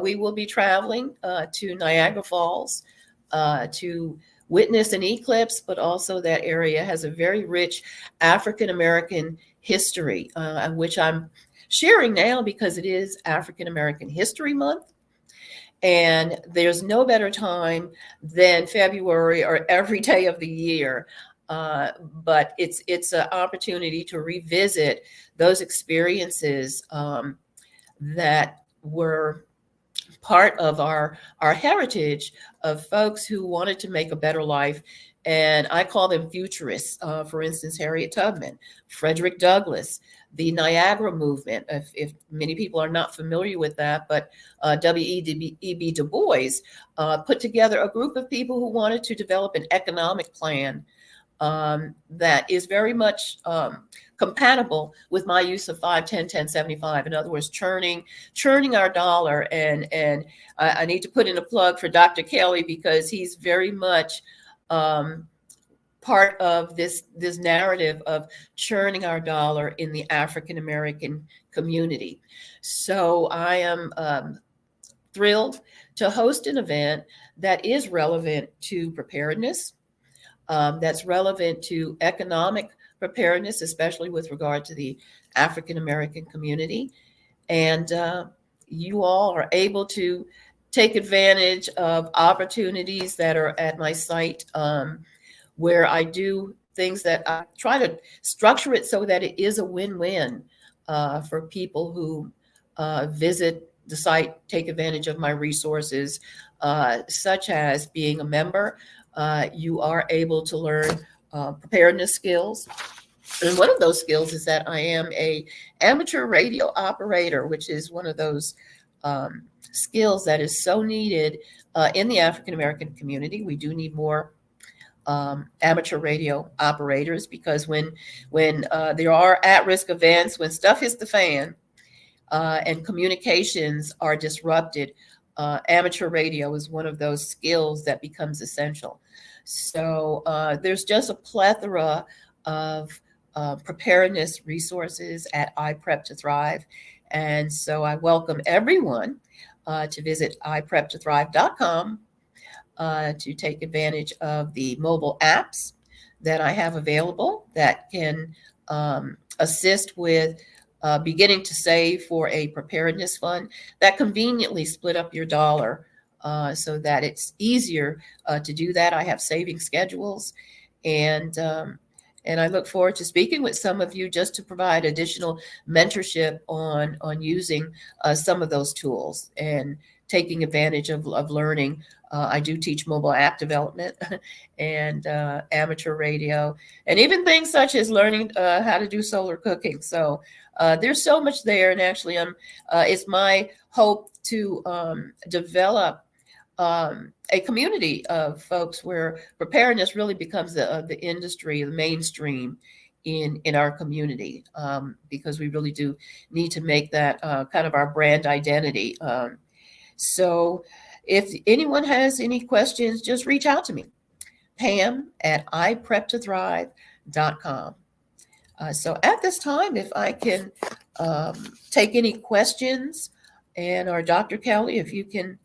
we will be traveling to Niagara Falls to witness an eclipse, but also that area has a very rich African American history, which I'm sharing now because it is African American History Month. And there's no better time than February or every day of the year. But it's an opportunity to revisit those experiences that were part of our heritage of folks who wanted to make a better life. And I call them futurists. For instance, Harriet Tubman, Frederick Douglass, the Niagara movement. If many people are not familiar with that, but W.E.B. Du Bois put together a group of people who wanted to develop an economic plan that is very much compatible with my use of 5, 10, 10, 75. In other words, churning our dollar. And I need to put in a plug for Dr. Kelly because he's very much part of this narrative of churning our dollar in the African American community. So I am thrilled to host an event that is relevant to preparedness, that's relevant to economic preparedness, especially with regard to the African American community. And you all are able to take advantage of opportunities that are at my site, where I do things that I try to structure it so that it is a win-win for people who visit the site, take advantage of my resources, such as being a member. You are able to learn preparedness skills. And one of those skills is that I am a amateur radio operator, which is one of those skills that is so needed in the African American community. We do need more amateur radio operators because when there are at-risk events, when stuff hits the fan and communications are disrupted, amateur radio is one of those skills that becomes essential. So there's just a plethora of preparedness resources at iPrep2Thrive. And so I welcome everyone to visit iPrep2Thrive.com to take advantage of the mobile apps that I have available that can assist with beginning to save for a preparedness fund that conveniently split up your dollar so that it's easier to do that. I have saving schedules, and I look forward to speaking with some of you just to provide additional mentorship on using some of those tools and taking advantage of learning. I do teach mobile app development and amateur radio, and even things such as learning how to do solar cooking. So there's so much there, and actually, it's my hope to develop a community of folks where preparedness really becomes the industry, the mainstream in our community, because we really do need to make that kind of our brand identity. So if anyone has any questions, just reach out to me, Pam at iPrep2Thrive.com. So at this time, if I can take any questions, or Dr. Kelly, if you can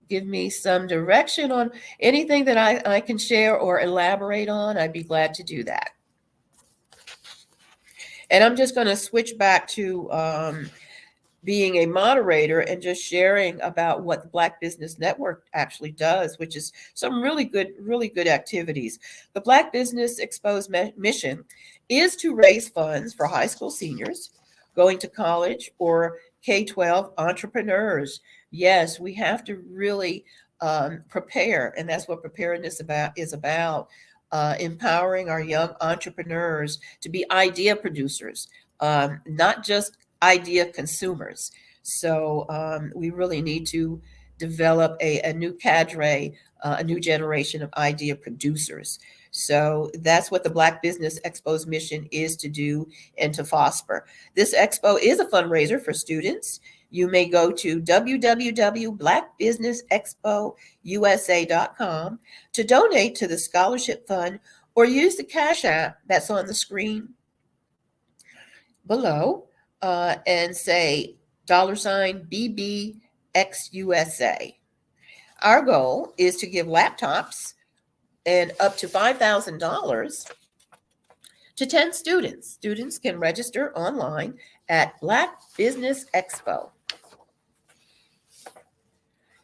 give me some direction on anything that I can share or elaborate on, I'd be glad to do that. And I'm just going to switch back to being a moderator and just sharing about what the Black Business Network actually does, which is some really good activities. The Black Business Expo's mission is to raise funds for high school seniors going to college or K-12 entrepreneurs. Yes, we have to really prepare, and that's what preparedness is about, empowering our young entrepreneurs to be idea producers, not just idea consumers. So we really need to develop a new cadre, a new generation of idea producers. So that's what the Black Business Expo's mission is to do and to foster. This expo is a fundraiser for students. You may go to www.blackbusinessexpousa.com to donate to the scholarship fund, or use the Cash App that's on the screen below and say $BBXUSA. our goal is to give laptops and up to $5,000 to 10 students. Students can register online at Black Business Expo.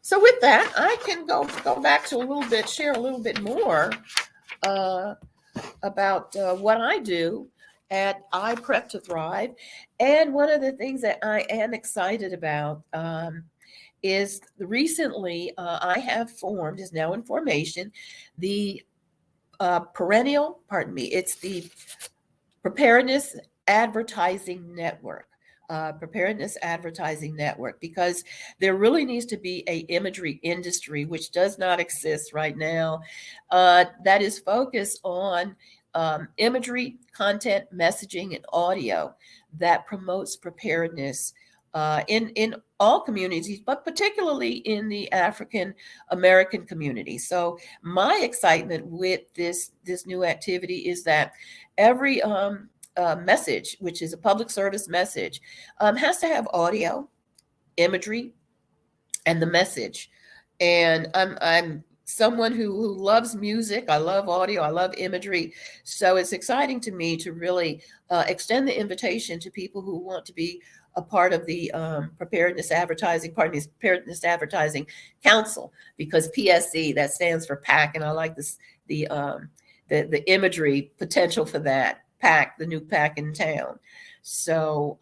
So with that, I can go back to share a little bit more about what I do at I Prep to Thrive. And one of the things that I am excited about is recently I have formed, is now in formation, the it's the Preparedness Advertising Network. Preparedness Advertising Network, because there really needs to be a imagery industry, which does not exist right now, that is focused on imagery, content, messaging, and audio that promotes preparedness in all communities, but particularly in the African American community. So my excitement with this new activity is that every message, which is a public service message, has to have audio, imagery, and the message. And I'm someone who loves music. I love audio. I love imagery. So it's exciting to me to really extend the invitation to people who want to be a part of the Preparedness Advertising Council, because PSC, that stands for PAC, and I like the imagery potential for that. PAC, the new PAC in town. So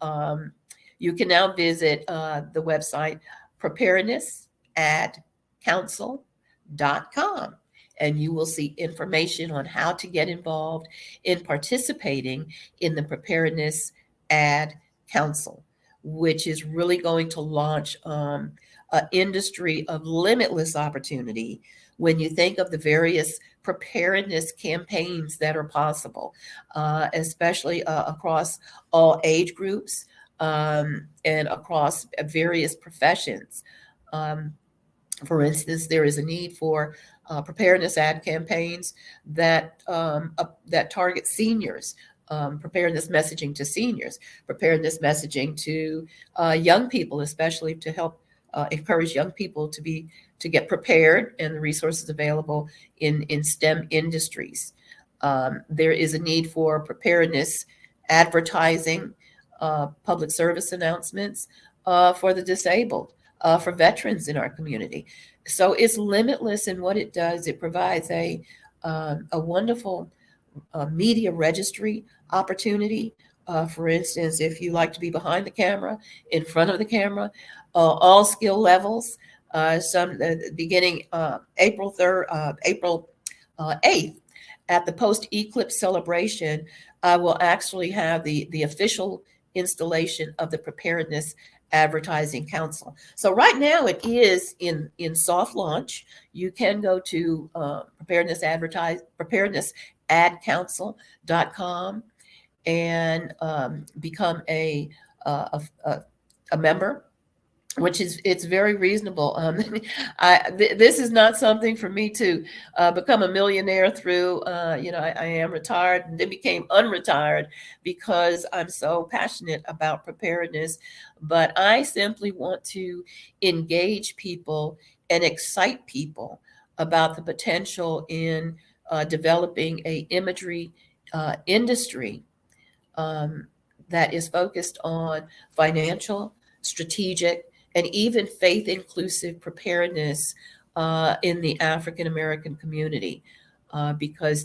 you can now visit the website preparednessadcouncil.com, and you will see information on how to get involved in participating in the Preparedness Ad Council, which is really going to launch an industry of limitless opportunity when you think of the various preparedness campaigns that are possible, especially across all age groups and across various professions. For instance, there is a need for preparedness ad campaigns that target seniors, preparedness messaging to seniors, preparedness messaging to young people, especially to help encourage young people to get prepared and the resources available in STEM industries. There is a need for preparedness advertising, public service announcements for the disabled, for veterans in our community. So it's limitless in what it does. It provides a wonderful media registry opportunity. For instance, if you like to be behind the camera, in front of the camera, all skill levels. Beginning April 8th, at the post-eclipse celebration, I will actually have the official installation of the Preparedness Advertising Council. So right now it is in soft launch. You can go to preparednessadcouncil.com and become a member, which it's very reasonable. This is not something for me to become a millionaire through. I am retired and then became unretired because I'm so passionate about preparedness. But I simply want to engage people and excite people about the potential in developing a imagery industry that is focused on financial, strategic, and even faith inclusive preparedness in the African American community, because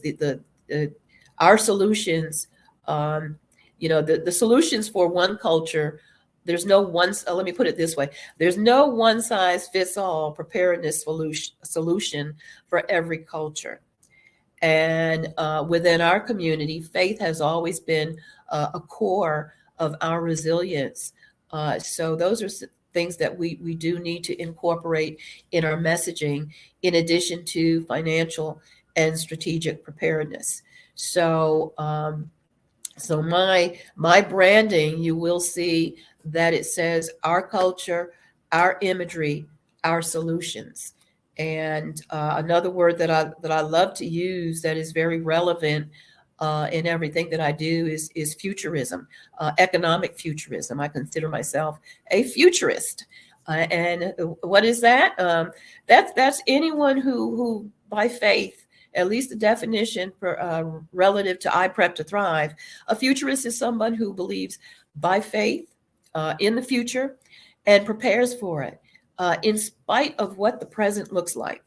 our solutions, the solutions for one culture, there's no one. Let me put it this way: there's no one size fits all preparedness solution for every culture. And within our community, faith has always been a core of our resilience. So those are things that we do need to incorporate in our messaging, in addition to financial and strategic preparedness. So my branding, you will see that it says our culture, our imagery, our solutions. And another word that I love to use that is very relevant in everything that I do is futurism, economic futurism. I consider myself a futurist. And what is that? That's anyone who by faith, at least the definition for relative to I Prep to Thrive, a futurist is someone who believes by faith in the future and prepares for it in spite of what the present looks like.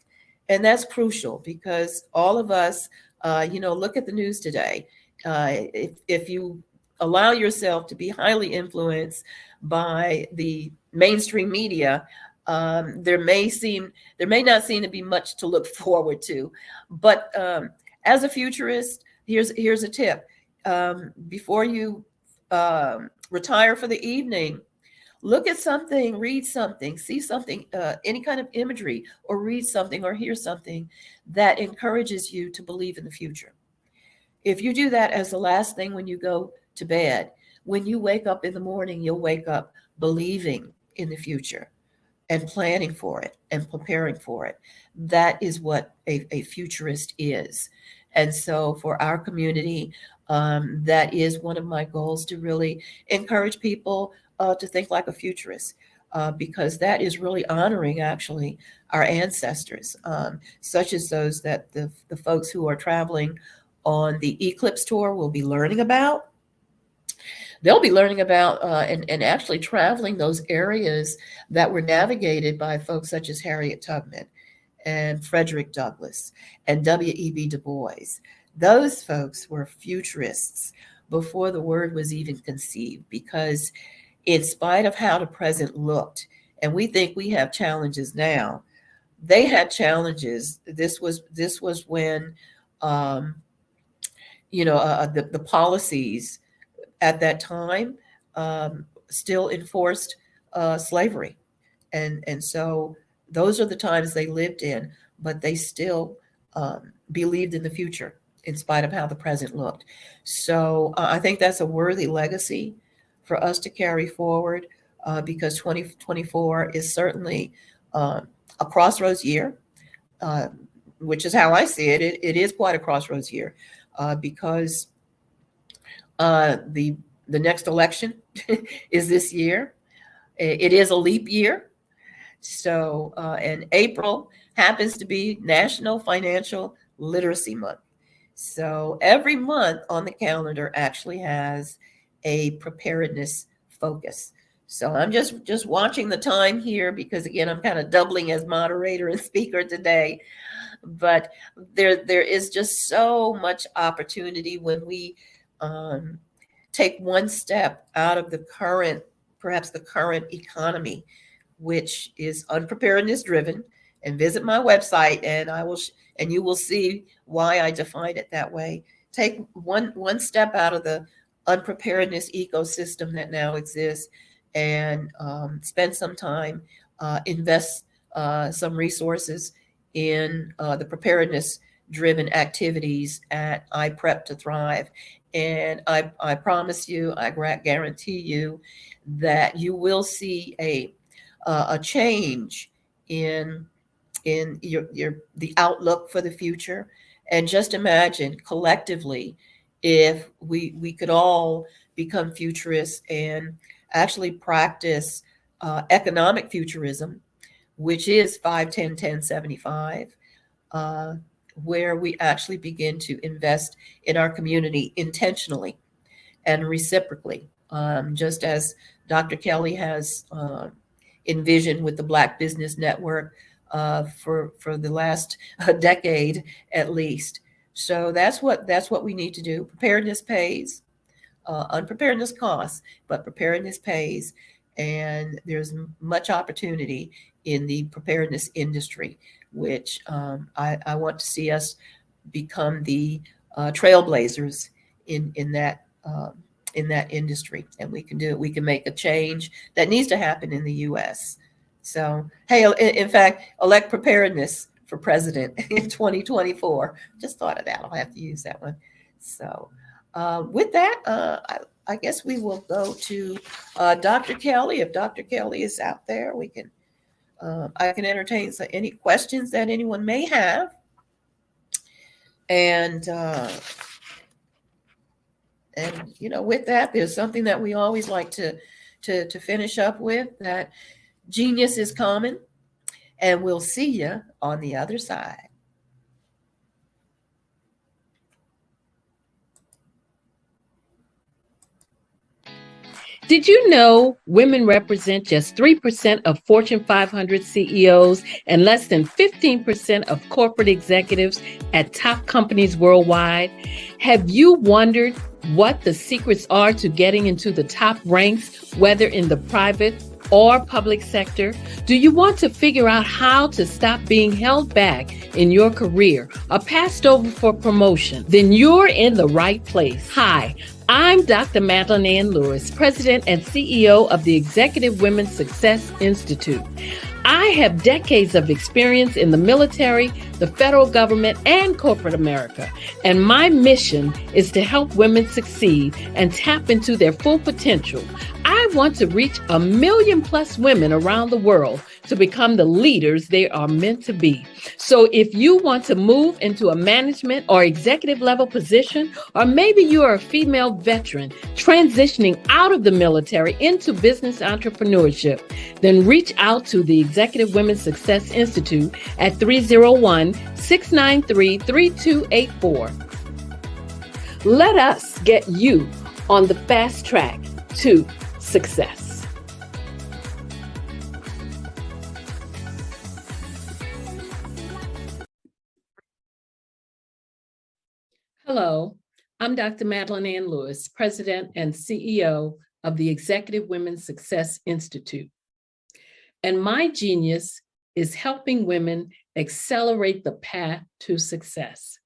And that's crucial because all of us, look at the news today. If you allow yourself to be highly influenced by the mainstream media, there may not seem to be much to look forward to. But as a futurist, here's a tip: before you retire for the evening, look at something, read something, see something, any kind of imagery, or read something or hear something that encourages you to believe in the future. If you do that as the last thing when you go to bed, when you wake up in the morning, you'll wake up believing in the future and planning for it and preparing for it. That is what a futurist is. And so for our community, that is one of my goals, to really encourage people to think like a futurist, because that is really honoring actually our ancestors, such as those that the folks who are traveling on the Eclipse tour will be learning about. They'll be learning about and actually traveling those areas that were navigated by folks such as Harriet Tubman and Frederick Douglass and W.E.B. Du Bois. Those folks were futurists before the word was even conceived, because in spite of how the present looked, and we think we have challenges now, they had challenges. This was when the policies at that time still enforced slavery. And so those are the times they lived in, but they still believed in the future in spite of how the present looked. So I think that's a worthy legacy for us to carry forward, because 2024 is certainly a crossroads year, which is how I see it. It is quite a crossroads year, because the next election is this year. It is a leap year. So, and April happens to be National Financial Literacy Month. So every month on the calendar actually has a preparedness focus. So I'm just watching the time here, because again, I'm kind of doubling as moderator and speaker today. But there is just so much opportunity when we take one step out of perhaps the current economy, which is unpreparedness driven, and visit my website and and you will see why I define it that way. Take one step out of the unpreparedness ecosystem that now exists, and spend some time, invest some resources in the preparedness driven activities at I Prep to Thrive. And I promise you, I guarantee you that you will see a change in the outlook for the future. And just imagine collectively if we could all become futurists and actually practice economic futurism, which is 5-10-10-75, where we actually begin to invest in our community intentionally and reciprocally, just as Dr. Kelly has envisioned with the Black Business Network for the last decade at least. So that's what we need to do. Preparedness pays, unpreparedness costs, but preparedness pays, and there's much opportunity in the preparedness industry, which I want to see us become the trailblazers in that industry, and we can do it. We can make a change that needs to happen in the U.S. So, hey, in fact, elect preparedness for president in 2024. Just thought of that. I'll have to use that one. So, with that, I guess we will go to Dr. Kelly. If Dr. Kelly is out there, we can. I can entertain any questions that anyone may have, and with that, there's something that we always like to finish up with, that Genius is coming, and we'll see you on the other side. Did you know women represent just 3% of Fortune 500 CEOs and less than 15% of corporate executives at top companies worldwide? Have you wondered what the secrets are to getting into the top ranks, whether in the private or public sector? Do you want to figure out how to stop being held back in your career or passed over for promotion? Then you're in the right place. Hi, I'm Dr. Madeline Ann Lewis, President and CEO of the Executive Women's Success Institute. I have decades of experience in the military, the federal government, and corporate America, and my mission is to help women succeed and tap into their full potential. I want to reach 1 million+ women around the world to become the leaders they are meant to be. So if you want to move into a management or executive level position, or maybe you are a female veteran transitioning out of the military into business entrepreneurship, then reach out to the Executive Women's Success Institute at 301-693-3284. Let us get you on the fast track to success. Hello, I'm Dr. Madeline Ann Lewis, President and CEO of the Executive Women's Success Institute. And my genius is helping women accelerate the path to success.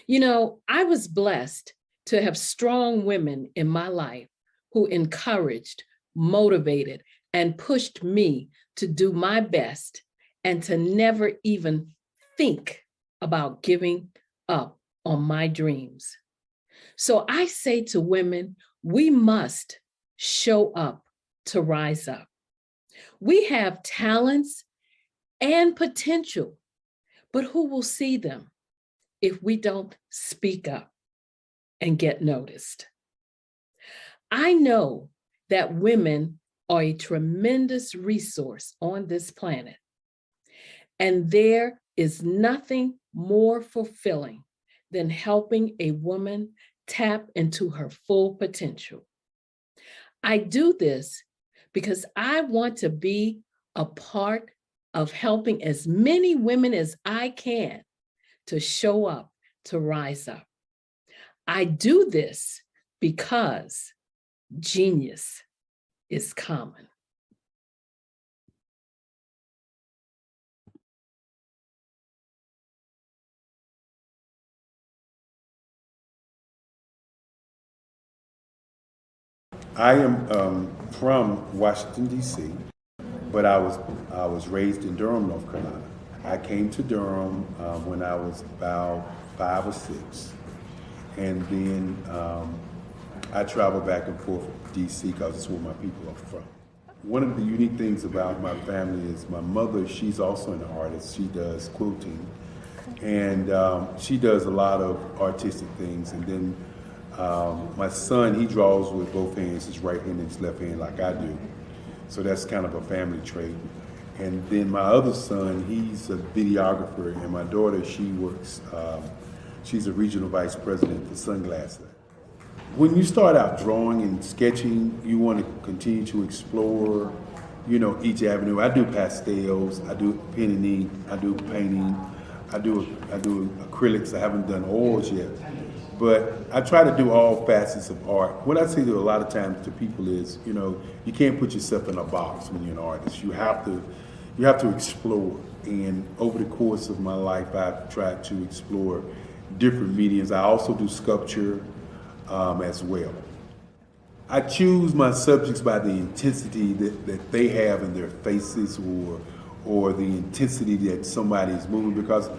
You know, I was blessed to have strong women in my life who encouraged, motivated, and pushed me to do my best and to never even think about giving up on my dreams. So I say to women, we must show up to rise up. We have talents and potential, but who will see them if we don't speak up and get noticed? I know that women are a tremendous resource on this planet, and there is nothing more fulfilling than helping a woman tap into her full potential. I do this because I want to be a part of helping as many women as I can to show up, to rise up. I do this because genius is common. I am from Washington, D.C., but I was raised in Durham, North Carolina. I came to Durham when I was about 5 or 6, and then I traveled back and forth to D.C. because it's where my people are from. One of the unique things about my family is my mother, she's also an artist. She does quilting, and she does a lot of artistic things. And then my son, he draws with both hands, his right hand and his left hand, like I do. So that's kind of a family trait. And then my other son, he's a videographer, and my daughter, she works, she's a regional vice president for Sunglasses. When you start out drawing and sketching, you want to continue to explore, you know, each avenue. I do pastels, I do pen and ink, I do painting, I do acrylics. I haven't done oils yet. But I try to do all facets of art. What I say to a lot of times to people is, you know, you can't put yourself in a box when you're an artist. You have to explore. And over the course of my life, I've tried to explore different mediums. I also do sculpture as well. I choose my subjects by the intensity that they have in their faces, or the intensity that somebody is moving, because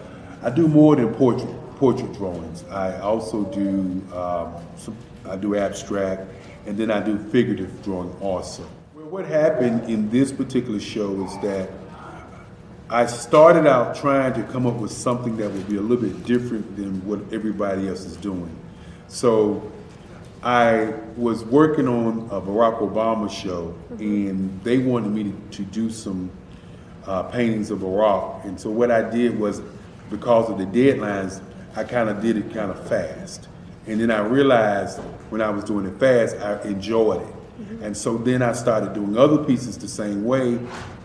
I do more than portrait drawings. I also do I do abstract, and then I do figurative drawing also. Well, what happened in this particular show is that I started out trying to come up with something that would be a little bit different than what everybody else is doing. So I was working on a Barack Obama show, and they wanted me to do some paintings of Barack. And so what I did was, because of the deadlines, I kind of did it kind of fast. And then I realized when I was doing it fast, I enjoyed it. And so then I started doing other pieces the same way,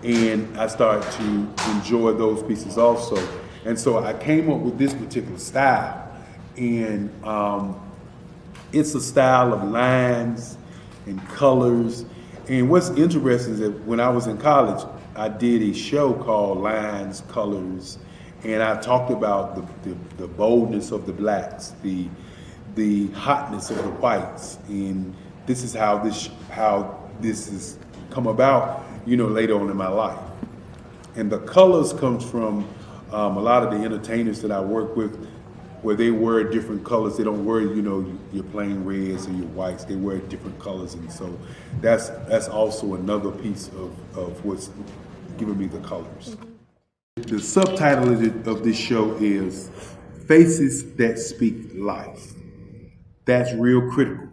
and I started to enjoy those pieces also. And so I came up with this particular style, and it's a style of lines and colors. And what's interesting is that when I was in college, I did a show called Lines, Colors, and I talked about the boldness of the blacks, the hotness of the whites, and this is how this has come about, later on in my life. And the colors comes from a lot of the entertainers that I work with, where they wear different colors. They don't wear, your plain reds or your whites. They wear different colors, and so that's also another piece of what's giving me the colors. The subtitle of this show is Faces That Speak Life. That's real critical.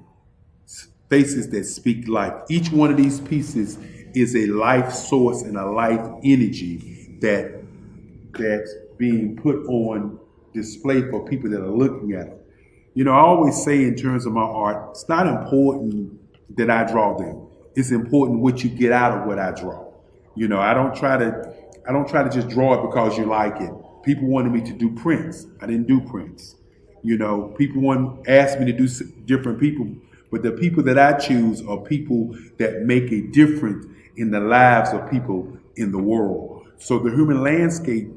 Faces that speak life. Each one of these pieces is a life source and a life energy that's being put on display for people that are looking at them. I always say in terms of my art, it's not important that I draw them. It's important what you get out of what I draw. I don't try to just draw it because you like it. People wanted me to do prints. I didn't do prints. People asked me to do different people, but the people that I choose are people that make a difference in the lives of people in the world. So the human landscape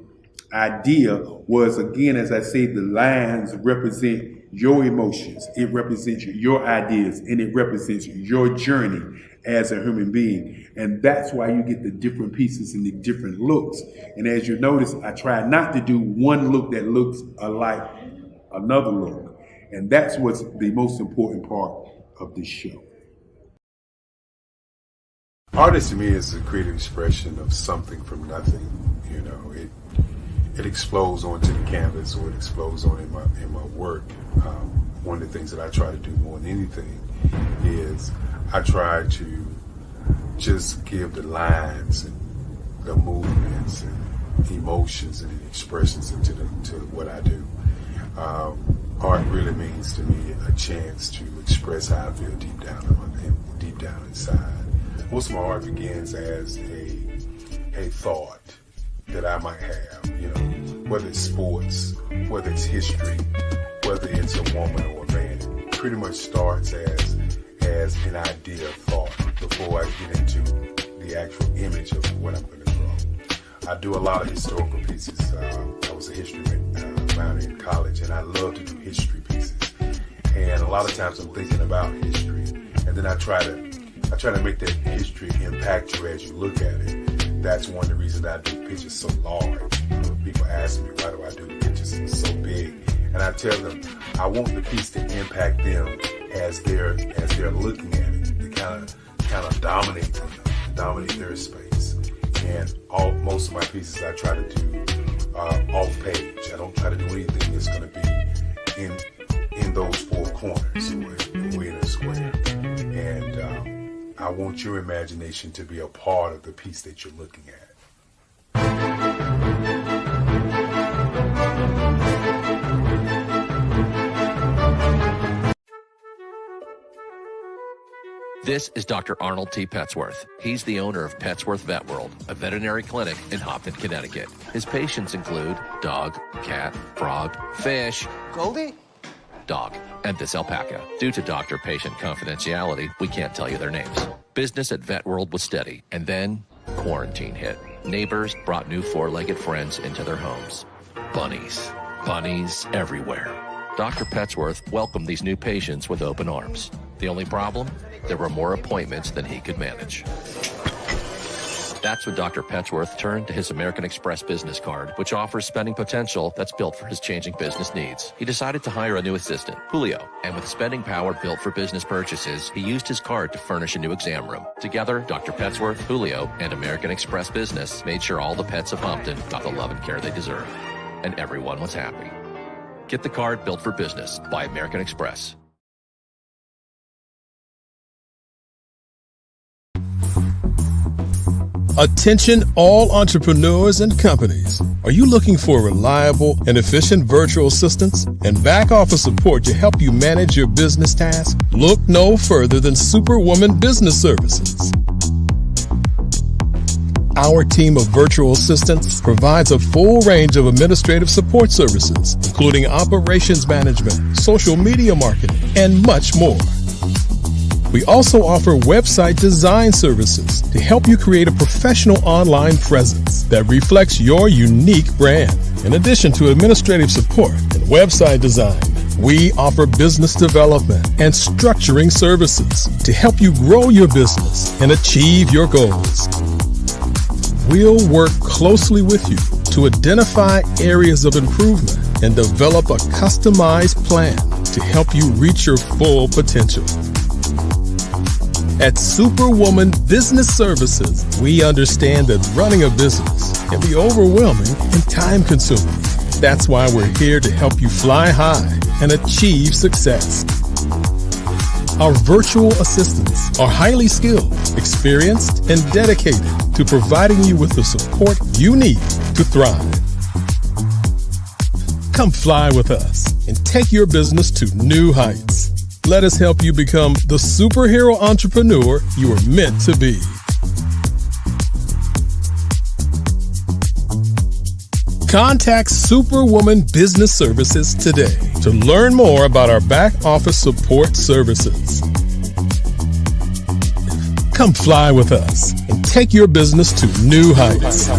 idea was, again, as I said, the lines represent your emotions, it represents your ideas, and it represents your journey as a human being. And that's why you get the different pieces and the different looks. And as you notice, I try not to do one look that looks alike another look. And that's what's the most important part of this show. Art to me is a creative expression of something from nothing. It explodes onto the canvas, or it explodes on in my work. One of the things that I try to do more than anything is I try to just give the lines and the movements and emotions and the expressions to what I do. Art really means to me a chance to express how I feel deep down inside. Most of my art begins as a thought that I might have, whether it's sports, whether it's history, whether it's a woman or a man. It pretty much starts as an idea of thought before I get into the actual image of what I'm going to draw. I do a lot of historical pieces. I was a history minor in college, and I love to do history pieces. And a lot of times I'm thinking about history, and then I try to make that history impact you as you look at it. That's one of the reasons I do pictures so large. People ask me, why do I do pictures so big? And I tell them, I want the piece to impact them as they're looking at it. To kind of dominate them, dominate their space. And most of my pieces I try to do off page. I don't try to do anything that's going to be in those four corners or in a square. And I want your imagination to be a part of the piece that you're looking at. This is Dr. Arnold T. Petsworth. He's the owner of Petsworth Vet World, a veterinary clinic in Hopton, Connecticut. His patients include dog, cat, frog, fish, Goldie, dog, and this alpaca. Due to doctor-patient confidentiality, we can't tell you their names. Business at Vet World was steady, and then quarantine hit. Neighbors brought new four-legged friends into their homes. Bunnies. Bunnies everywhere. Dr. Petsworth welcomed these new patients with open arms. The only problem? There were more appointments than he could manage. That's when Dr. Petsworth turned to his American Express business card, which offers spending potential that's built for his changing business needs. He decided to hire a new assistant, Julio, and with spending power built for business purchases, he used his card to furnish a new exam room. Together, Dr. Petsworth, Julio, and American Express Business made sure all the pets of Hopton got the love and care they deserve. And everyone was happy. Get the card built for business by American Express. Attention all entrepreneurs and companies. Are you looking for reliable and efficient virtual assistants and back office support to help you manage your business tasks? Look no further than Superwoman Business Services. Our team of virtual assistants provides a full range of administrative support services, including operations management, social media marketing, and much more. We also offer website design services to help you create a professional online presence that reflects your unique brand. In addition to administrative support and website design, we offer business development and structuring services to help you grow your business and achieve your goals. We'll work closely with you to identify areas of improvement and develop a customized plan to help you reach your full potential. At Superwoman Business Services, we understand that running a business can be overwhelming and time-consuming. That's why we're here to help you fly high and achieve success. Our virtual assistants are highly skilled, experienced, and dedicated to providing you with the support you need to thrive. Come fly with us and take your business to new heights. Let us help you become the superhero entrepreneur you are meant to be. Contact Superwoman Business Services today to learn more about our back office support services. Come fly with us and take your business to new heights.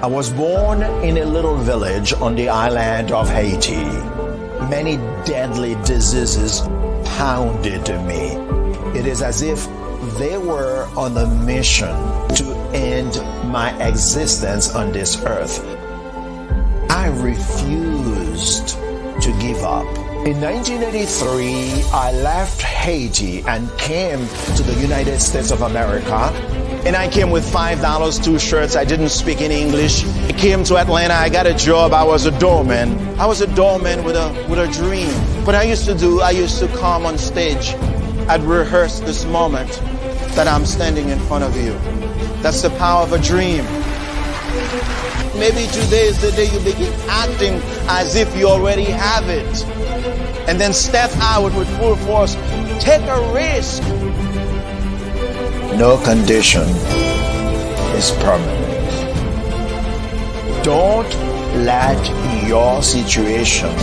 I was born in a little village on the island of Haiti. Many deadly diseases pounded me. It is as if they were on a mission to end my existence on this earth. I refused to give up. In 1983, I left Haiti and came to the United States of America. And I came with $5, 2 shirts. I didn't speak any English. I came to Atlanta. I got a job. I was a doorman. I was a doorman with a dream. What I used to come on stage. I'd rehearse this moment that I'm standing in front of you. That's the power of a dream. Maybe today is the day you begin acting as if you already have it. And then step out with full force. Take a risk. No condition is permanent. Don't let your situation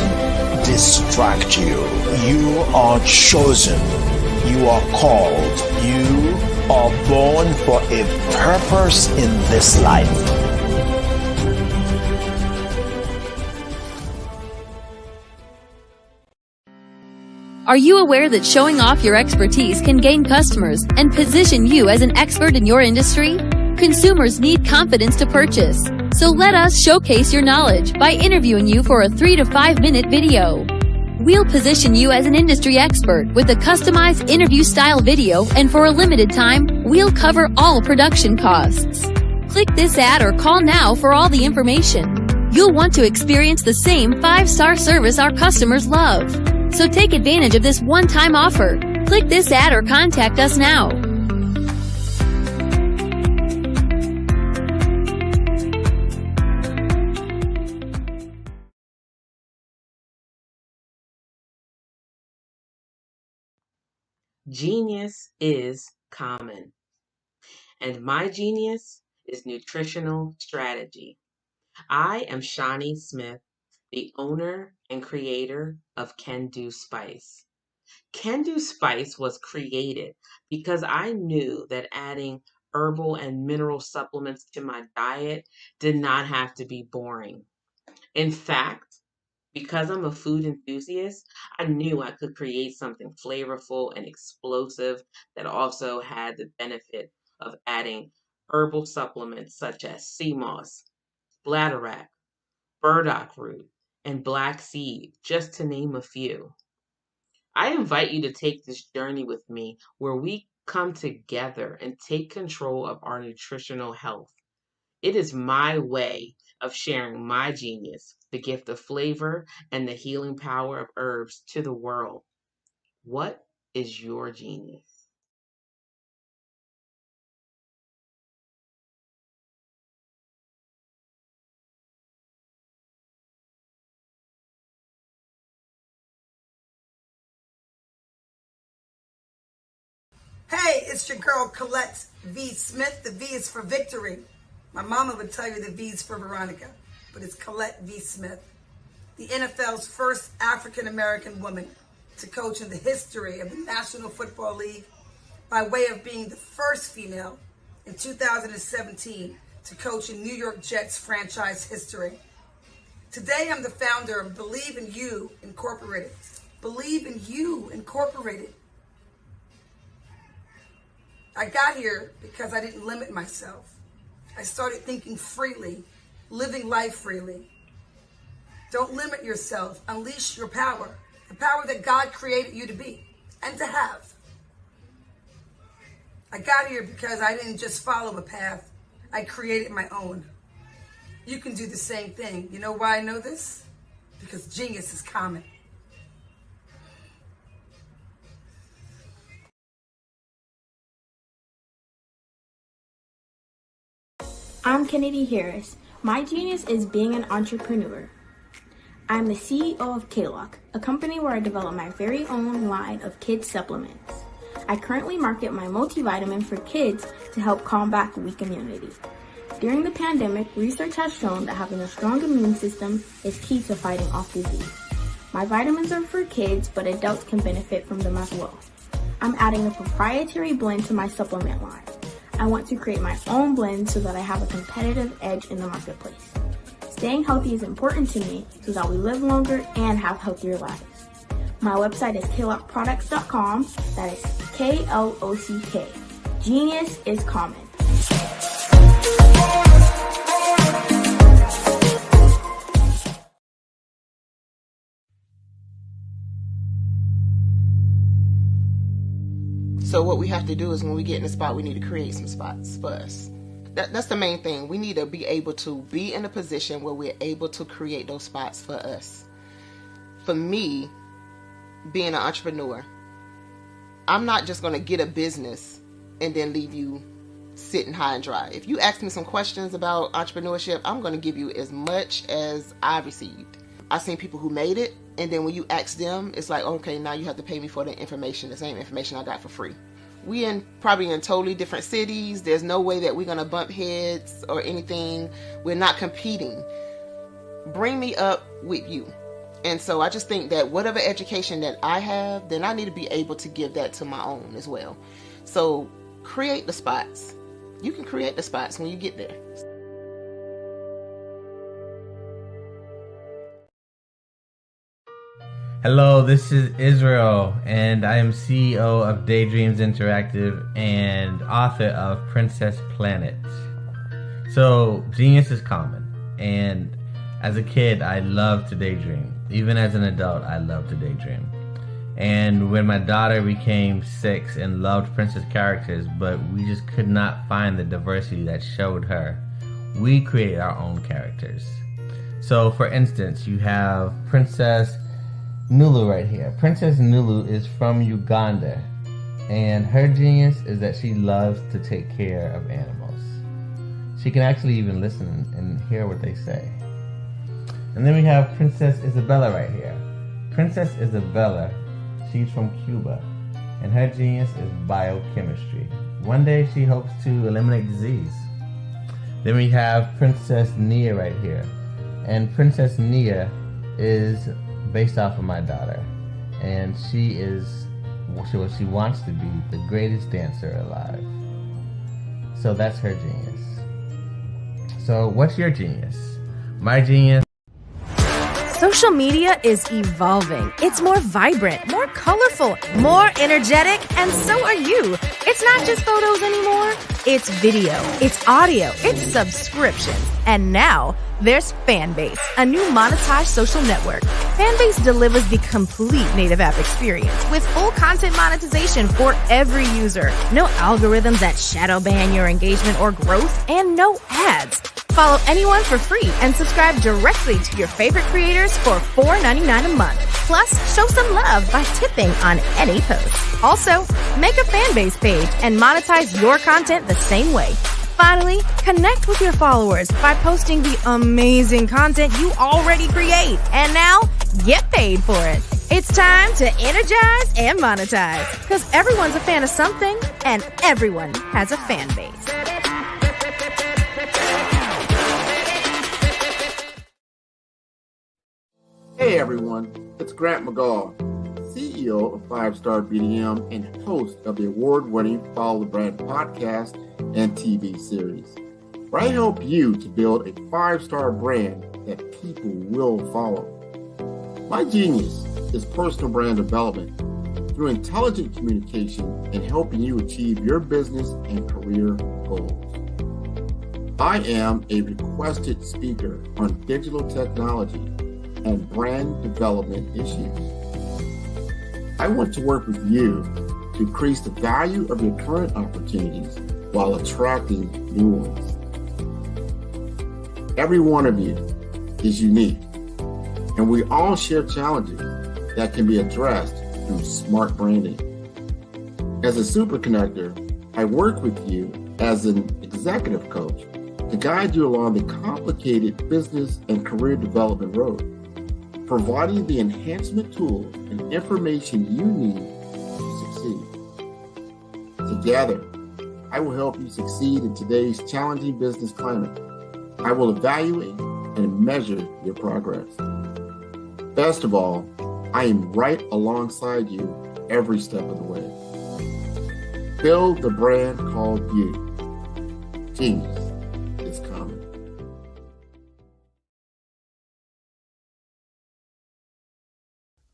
distract you. You are chosen. You are called. You are born for a purpose in this life. Are you aware that showing off your expertise can gain customers and position you as an expert in your industry? Consumers need confidence to purchase. So let us showcase your knowledge by interviewing you for a 3 to 5 minute video. We'll position you as an industry expert with a customized interview style video, and for a limited time, we'll cover all production costs. Click this ad or call now for all the information. You'll want to experience the same 5-star service our customers love. So take advantage of this one-time offer. Click this ad or contact us now. Genius is common, and my genius is nutritional strategy. I am Shawnee Smith, the owner and creator of Can Do Spice. Can Do Spice was created because I knew that adding herbal and mineral supplements to my diet did not have to be boring. In fact, because I'm a food enthusiast, I knew I could create something flavorful and explosive that also had the benefit of adding herbal supplements such as sea moss, bladderwrack, burdock root, and black seed, just to name a few. I invite you to take this journey with me where we come together and take control of our nutritional health. It is my way of sharing my genius, the gift of flavor and the healing power of herbs to the world. What is your genius? Hey, it's your girl Colette V. Smith. The V is for victory. My mama would tell you the V is for Veronica, but it's Colette V. Smith. The NFL's first African-American woman to coach in the history of the National Football League by way of being the first female in 2017 to coach in New York Jets franchise history. Today, I'm the founder of Believe in You Incorporated. Believe in You Incorporated. I got here because I didn't limit myself. I started thinking freely, living life freely. Don't limit yourself. Unleash your power, the power that God created you to be and to have. I got here because I didn't just follow a path. I created my own. You can do the same thing. You know why I know this? Because genius is common. I'm Kennedy Harris. My genius is being an entrepreneur. I'm the CEO of K-Lock, a company where I develop my very own line of kids supplements. I currently market my multivitamin for kids to help combat weak immunity. During the pandemic, research has shown that having a strong immune system is key to fighting off disease. My vitamins are for kids, but adults can benefit from them as well. I'm adding a proprietary blend to my supplement line. I want to create my own blend so that I have a competitive edge in the marketplace. Staying healthy is important to me so that we live longer and have healthier lives. My website is klockproducts.com. That is K-L-O-C-K. Genius is common. So what we have to do is when we get in a spot, we need to create some spots for us. That's the main thing. We need to be able to be in a position where we're able to create those spots for us. For me, being an entrepreneur, I'm not just going to get a business and then leave you sitting high and dry. If you ask me some questions about entrepreneurship, I'm going to give you as much as I've received. I've seen people who made it, and then when you ask them, it's like, okay, now you have to pay me for the information, the same information I got for free. We probably in totally different cities. There's no way that we're going to bump heads or anything. We're not competing. Bring me up with you. And so I just think that whatever education that I have, then I need to be able to give that to my own as well. So create the spots. You can create the spots when you get there. Hello, this is Israel, and I am CEO of Daydreams Interactive and author of Princess Planet. So, genius is common, and as a kid, I loved to daydream. Even as an adult, I loved to daydream. And when my daughter became 6 and loved princess characters, but we just could not find the diversity that showed her, we created our own characters. So, for instance, you have Princess Nulu right here. Princess Nulu is from Uganda, and her genius is that she loves to take care of animals. She can actually even listen and hear what they say. And then we have Princess Isabella right here. Princess Isabella, she's from Cuba, and her genius is biochemistry. One day she hopes to eliminate disease. Then we have Princess Nia right here, and Princess Nia is based off of my daughter, and she wants to be the greatest dancer alive. So that's her genius. So what's your genius? My genius. Social media is evolving. It's more vibrant, more colorful, more energetic, and so are you. It's not just photos anymore. It's video, it's audio, it's subscriptions. And now there's Fanbase, a new monetized social network. Fanbase delivers the complete native app experience with full content monetization for every user. No algorithms that shadow ban your engagement or growth, and no ads. Follow anyone for free and subscribe directly to your favorite creators for $4.99 a month. Plus, show some love by tipping on any post. Also, make a Fanbase page and monetize your content the same way. Finally, connect with your followers by posting the amazing content you already create. And now, get paid for it. It's time to energize and monetize because everyone's a fan of something and everyone has a fan base. Hey everyone, it's Grant McGaw, CEO of 5-Star BDM and host of the award-winning Follow the Brand podcast and TV series, where I help you to build a 5-star brand that people will follow. My genius is personal brand development through intelligent communication and helping you achieve your business and career goals. I am a requested speaker on digital technology and brand development issues. I want to work with you to increase the value of your current opportunities while attracting new ones. Every one of you is unique, and we all share challenges that can be addressed through smart branding. As a super connector, I work with you as an executive coach to guide you along the complicated business and career development road, providing the enhancement tools and information you need to succeed. Together, I will help you succeed in today's challenging business climate. I will evaluate and measure your progress. Best of all, I am right alongside you every step of the way. Build the brand called you. Genius is common.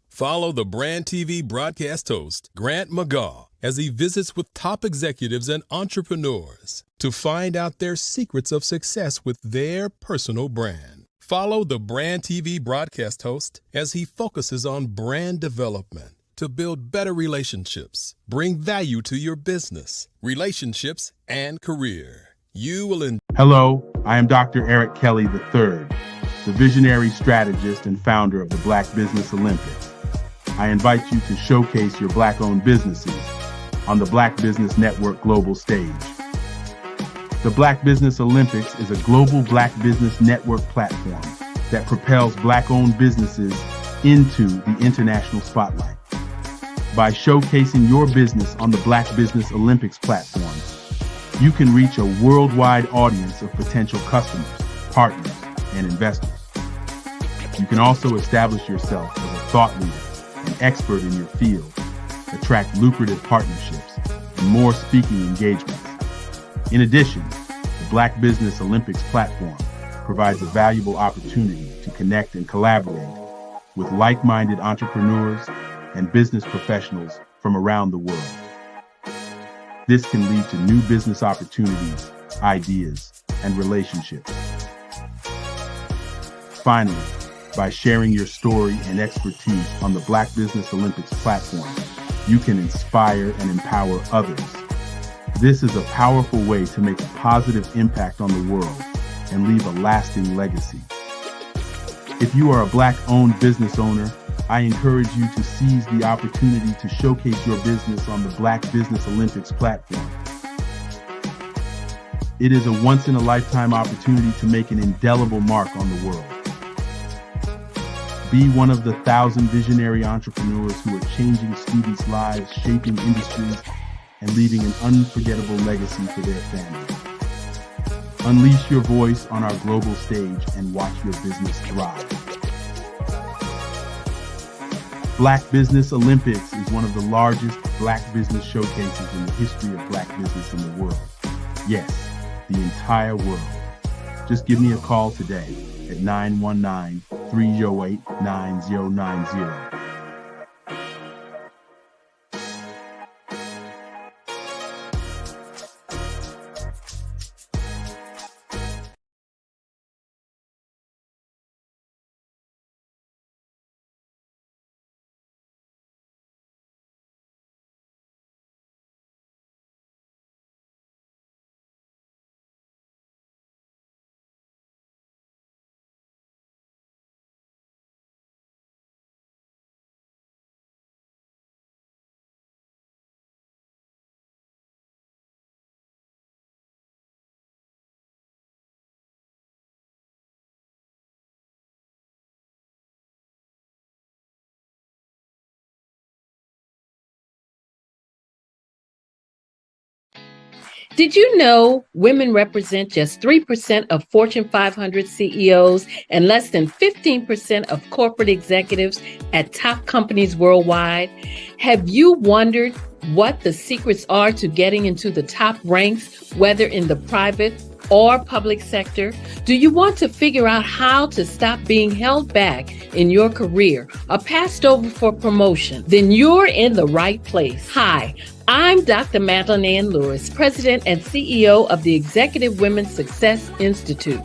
Follow the Brand TV broadcast host, Grant McGaw, as he visits with top executives and entrepreneurs to find out their secrets of success with their personal brand. Follow the Brand TV broadcast host as he focuses on brand development to build better relationships, bring value to your business, relationships, and career. You will Hello, I am Dr. Eric Kelly III, the visionary strategist and founder of the Black Business Olympics. I invite you to showcase your Black-owned businesses on the Black Business Network global stage. The Black Business Olympics is a global Black Business Network platform that propels Black-owned businesses into the international spotlight. By showcasing your business on the Black Business Olympics platform, you can reach a worldwide audience of potential customers, partners, and investors. You can also establish yourself as a thought leader and expert in your field, attract lucrative partnerships, and more speaking engagements. In addition, the Black Business Olympics platform provides a valuable opportunity to connect and collaborate with like-minded entrepreneurs and business professionals from around the world. This can lead to new business opportunities, ideas, and relationships. Finally, by sharing your story and expertise on the Black Business Olympics platform, you can inspire and empower others. This is a powerful way to make a positive impact on the world and leave a lasting legacy. If you are a Black-owned business owner, I encourage you to seize the opportunity to showcase your business on the Black Business Olympics platform. It is a once-in-a-lifetime opportunity to make an indelible mark on the world. Be one of the 1,000 visionary entrepreneurs who are changing students' lives, shaping industries, and leaving an unforgettable legacy for their families. Unleash your voice on our global stage and watch your business thrive. Black Business Olympics is one of the largest Black business showcases in the history of Black business in the world. Yes, the entire world. Just give me a call today at 919-308-9090. Did you know women represent just 3% of Fortune 500 CEOs and less than 15% of corporate executives at top companies worldwide? Have you wondered what the secrets are to getting into the top ranks, whether in the private or public sector? Do you want to figure out how to stop being held back in your career or passed over for promotion? Then you're in the right place. Hi, I'm Dr. Madeline Ann Lewis, President and CEO of the Executive Women's Success Institute.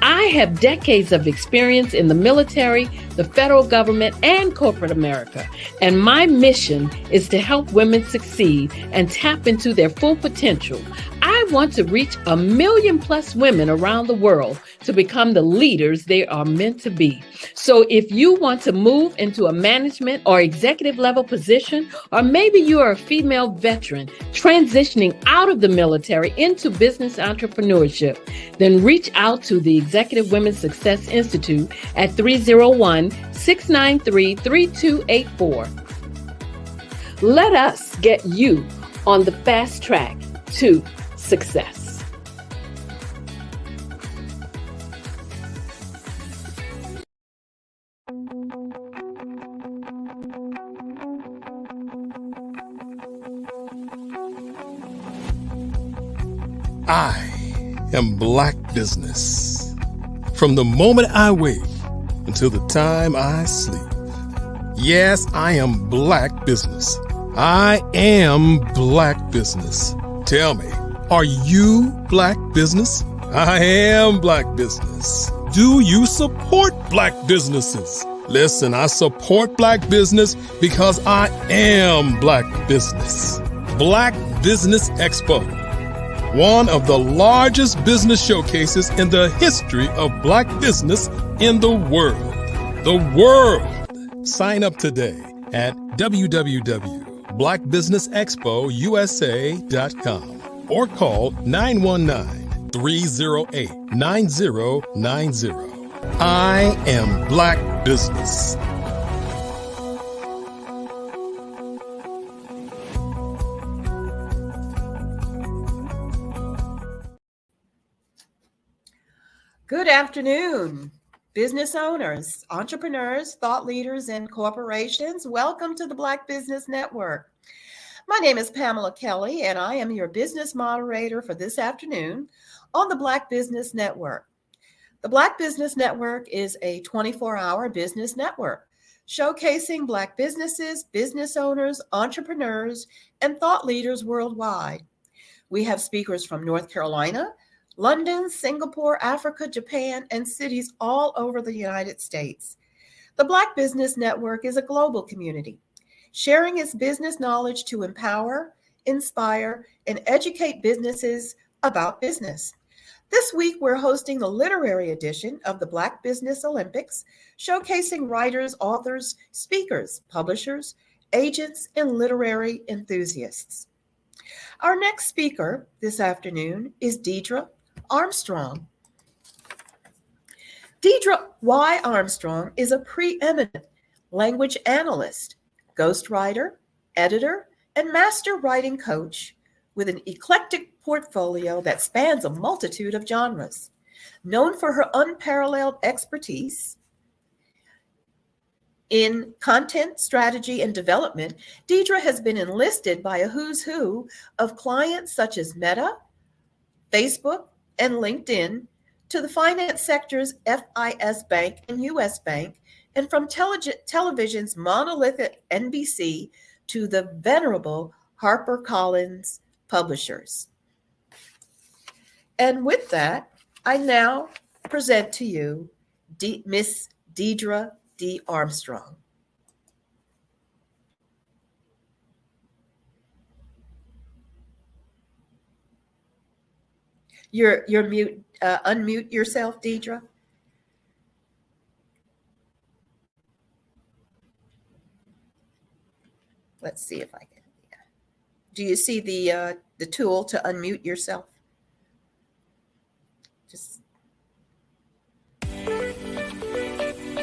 I have decades of experience in the military, the federal government, and corporate America, and my mission is to help women succeed and tap into their full potential. I want to reach 1 million+ women around the world to become the leaders they are meant to be. So if you want to move into a management or executive level position, or maybe you are a female veteran transitioning out of the military into business entrepreneurship, then reach out to the Executive Women's Success Institute at 301-693-3284. Let us get you on the fast track to success. I am Black business. From the moment I wake until the time I sleep. Yes, I am Black business. I am Black business. Tell me, are you Black business? I am Black business. Do you support Black businesses? Listen, I support Black business because I am Black business. Black Business Expo, one of the largest business showcases in the history of Black business in the world. The world! Sign up today at www.blackbusinessexpousa.com or call 919-308-9090. I am Black business. Good afternoon, business owners, entrepreneurs, thought leaders, and corporations. Welcome to the Black Business Network. My name is Pamela Kelly, and I am your business moderator for this afternoon on the Black Business Network. The Black Business Network is a 24-hour business network showcasing Black businesses, business owners, entrepreneurs, and thought leaders worldwide. We have speakers from North Carolina, London, Singapore, Africa, Japan, and cities all over the United States. The Black Business Network is a global community, sharing its business knowledge to empower, inspire, and educate businesses about business. This week, we're hosting the literary edition of the Black Business Olympics, showcasing writers, authors, speakers, publishers, agents, and literary enthusiasts. Our next speaker this afternoon is Deidre Armstrong. Deidre Y. Armstrong is a preeminent language analyst, ghostwriter, editor, and master writing coach with an eclectic portfolio that spans a multitude of genres. Known for her unparalleled expertise in content, strategy, and development, Deidre has been enlisted by a who's who of clients such as Meta, Facebook, and LinkedIn, to the finance sector's FIS Bank and US Bank, and from television's monolithic NBC to the venerable HarperCollins publishers. And with that, I now present to you Miss Deidre D. Armstrong. You're mute. Unmute yourself, Deidre. Let's see if I can. Yeah. Do you see the tool to unmute yourself? Just.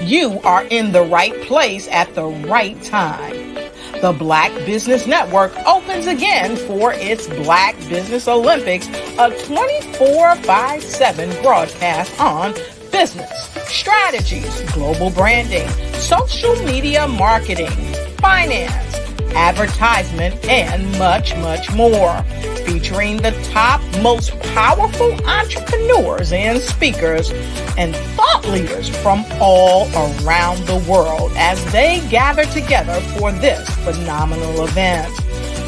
You are in the right place at the right time. The Black Business Network opens again for its Black Business Olympics, a 24/7 broadcast on business, strategies, global branding, social media marketing, finance, advertisement, and much, much more. Featuring the top, most powerful entrepreneurs and speakers and thought leaders from all around the world as they gather together for this phenomenal event.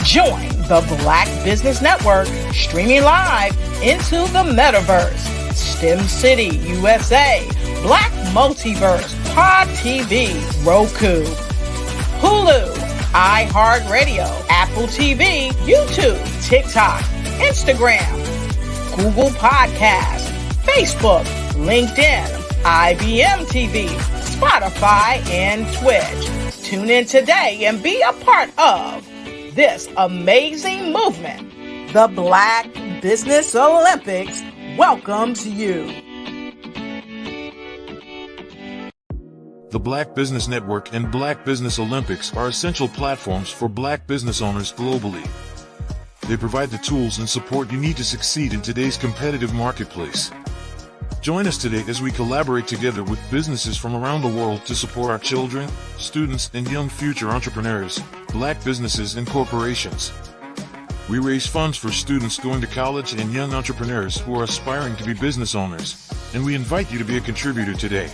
Join the Black Business Network streaming live into the metaverse, STEM City, USA, Black Multiverse, Pod TV, Roku, Hulu, iHeartRadio, Apple TV, YouTube, TikTok, Instagram, Google Podcasts, Facebook, LinkedIn, IBM TV, Spotify, and Twitch. Tune in today and be a part of this amazing movement. The Black Business Olympics welcomes you. The Black Business Network and Black Business Olympics are essential platforms for Black business owners globally. They provide the tools and support you need to succeed in today's competitive marketplace. Join us today as we collaborate together with businesses from around the world to support our children, students, and young future entrepreneurs, Black businesses and corporations. We raise funds for students going to college and young entrepreneurs who are aspiring to be business owners, and we invite you to be a contributor today.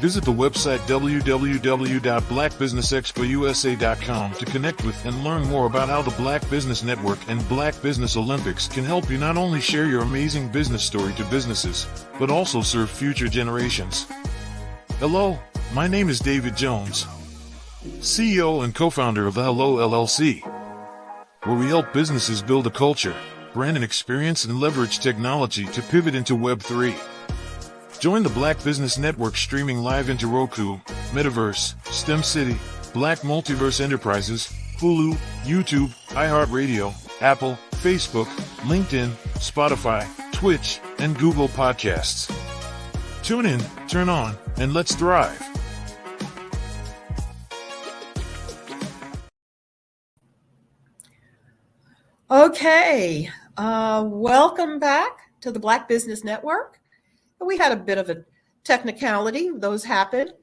Visit the website www.blackbusinessexpousa.com to connect with and learn more about how the Black Business Network and Black Business Olympics can help you not only share your amazing business story to businesses, but also serve future generations. Hello, my name is David Jones, CEO and co-founder of the Hello LLC, where we help businesses build a culture, brand and experience, and leverage technology to pivot into Web3. Join the Black Business Network streaming live into Roku, Metaverse, STEM City, Black Multiverse Enterprises, Hulu, YouTube, iHeartRadio, Apple, Facebook, LinkedIn, Spotify, Twitch, and Google Podcasts. Tune in, turn on, and let's thrive. Okay, welcome back to the Black Business Network. We had a bit of a technicality. Those happen.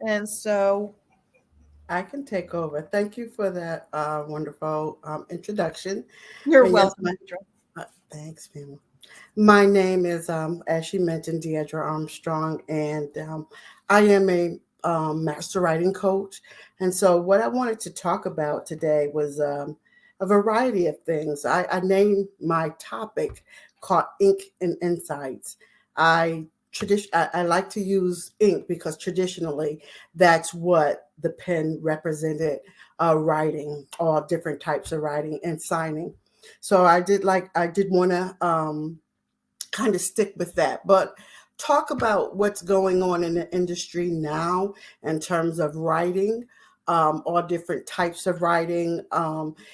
And so I can take over. Thank you for that wonderful introduction. You're And welcome. Thanks, Pamela. My name is, as she mentioned, Deidre Armstrong, and I am a master writing coach. And so what I wanted to talk about today was a variety of things. I named my topic called Ink and Insights. I like to use ink because traditionally that's what the pen represented, writing, all different types of writing and signing. So I did want to kind of stick with that, but talk about what's going on in the industry now in terms of writing, all different types of writing.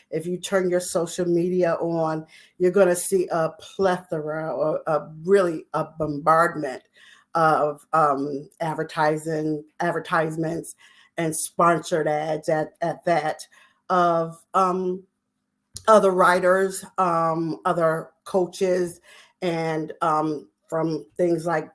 If you turn your social media on, you're going to see a plethora or really a bombardment of advertisements and sponsored ads at that of other writers, other coaches, and from things like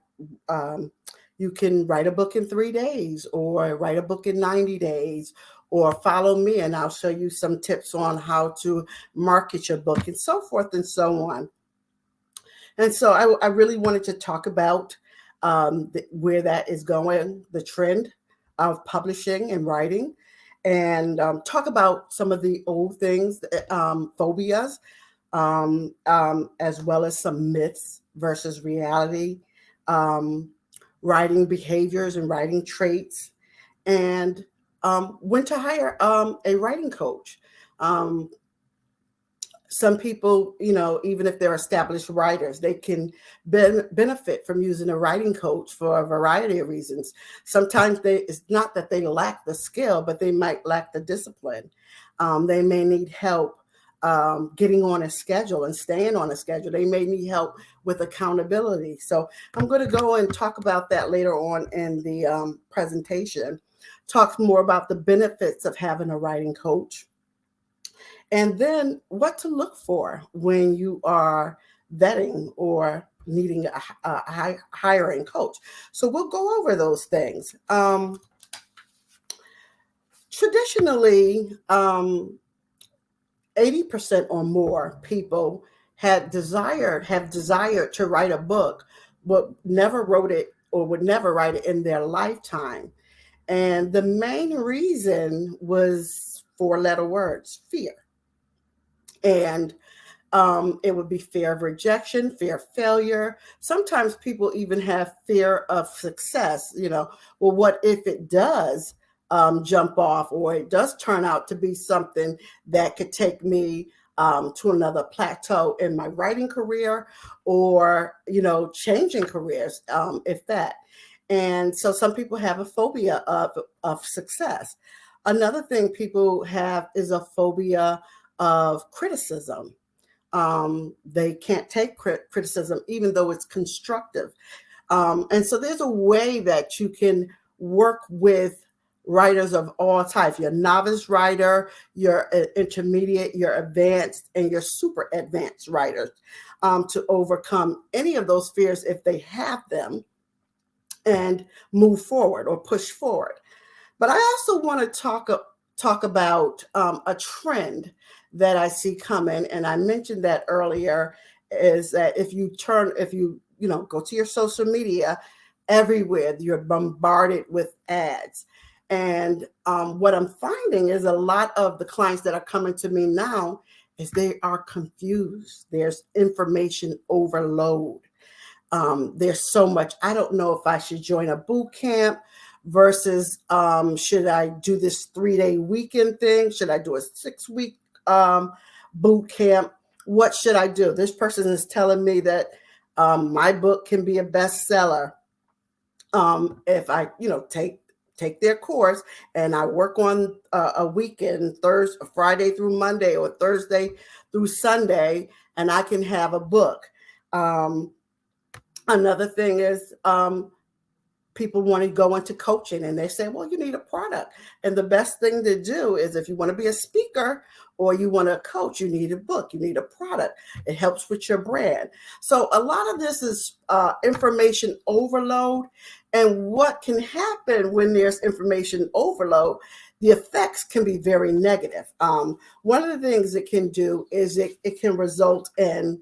you can write a book in 3 days or write a book in 90 days or follow me and I'll show you some tips on how to market your book and so forth and so on. And so I really wanted to talk about where that is going, the trend of publishing and writing, and talk about some of the old things, phobias, as well as some myths versus reality, writing behaviors and writing traits, and when to hire a writing coach. Some people, even if they're established writers, they can benefit from using a writing coach for a variety of reasons. Sometimes it's not that they lack the skill, but they might lack the discipline. They may need help getting on a schedule and staying on a schedule. They may need help with accountability. So I'm going to go and talk about that later on in the presentation. talks more about the benefits of having a writing coach, and then what to look for when you are vetting or needing a hiring coach. So we'll go over those things. Traditionally, 80% or more people have desired to write a book, but never wrote it or would never write it in their lifetime. And the main reason was 4-letter words: fear. And it would be fear of rejection, fear of failure. Sometimes people even have fear of success. Well, what if it does jump off, or it does turn out to be something that could take me to another plateau in my writing career, or, changing careers, if that. And so some people have a phobia of success. Another thing people have is a phobia of criticism. They can't take criticism, even though it's constructive. And so there's a way that you can work with writers of all types: your novice writer, your intermediate, your advanced, and your super advanced writers, to overcome any of those fears if they have them, and move forward or push forward. But I also want to talk about a trend that I see coming, and I mentioned that earlier, is that if you go to your social media, everywhere you're bombarded with ads. And what I'm finding is a lot of the clients that are coming to me now is they are confused. There's information overload. There's so much. I don't know if I should join a boot camp versus should I do this 3-day weekend thing? Should I do a 6-week boot camp? What should I do? This person is telling me that my book can be a bestseller if I, take their course and I work on a weekend, Friday through Monday, or Thursday through Sunday, and I can have a book. Another thing is people want to go into coaching, and they say, well, you need a product. And the best thing to do is, if you want to be a speaker or you want to coach, you need a book, you need a product. It helps with your brand. So a lot of this is information overload. And what can happen when there's information overload, the effects can be very negative. One of the things it can do is it can result in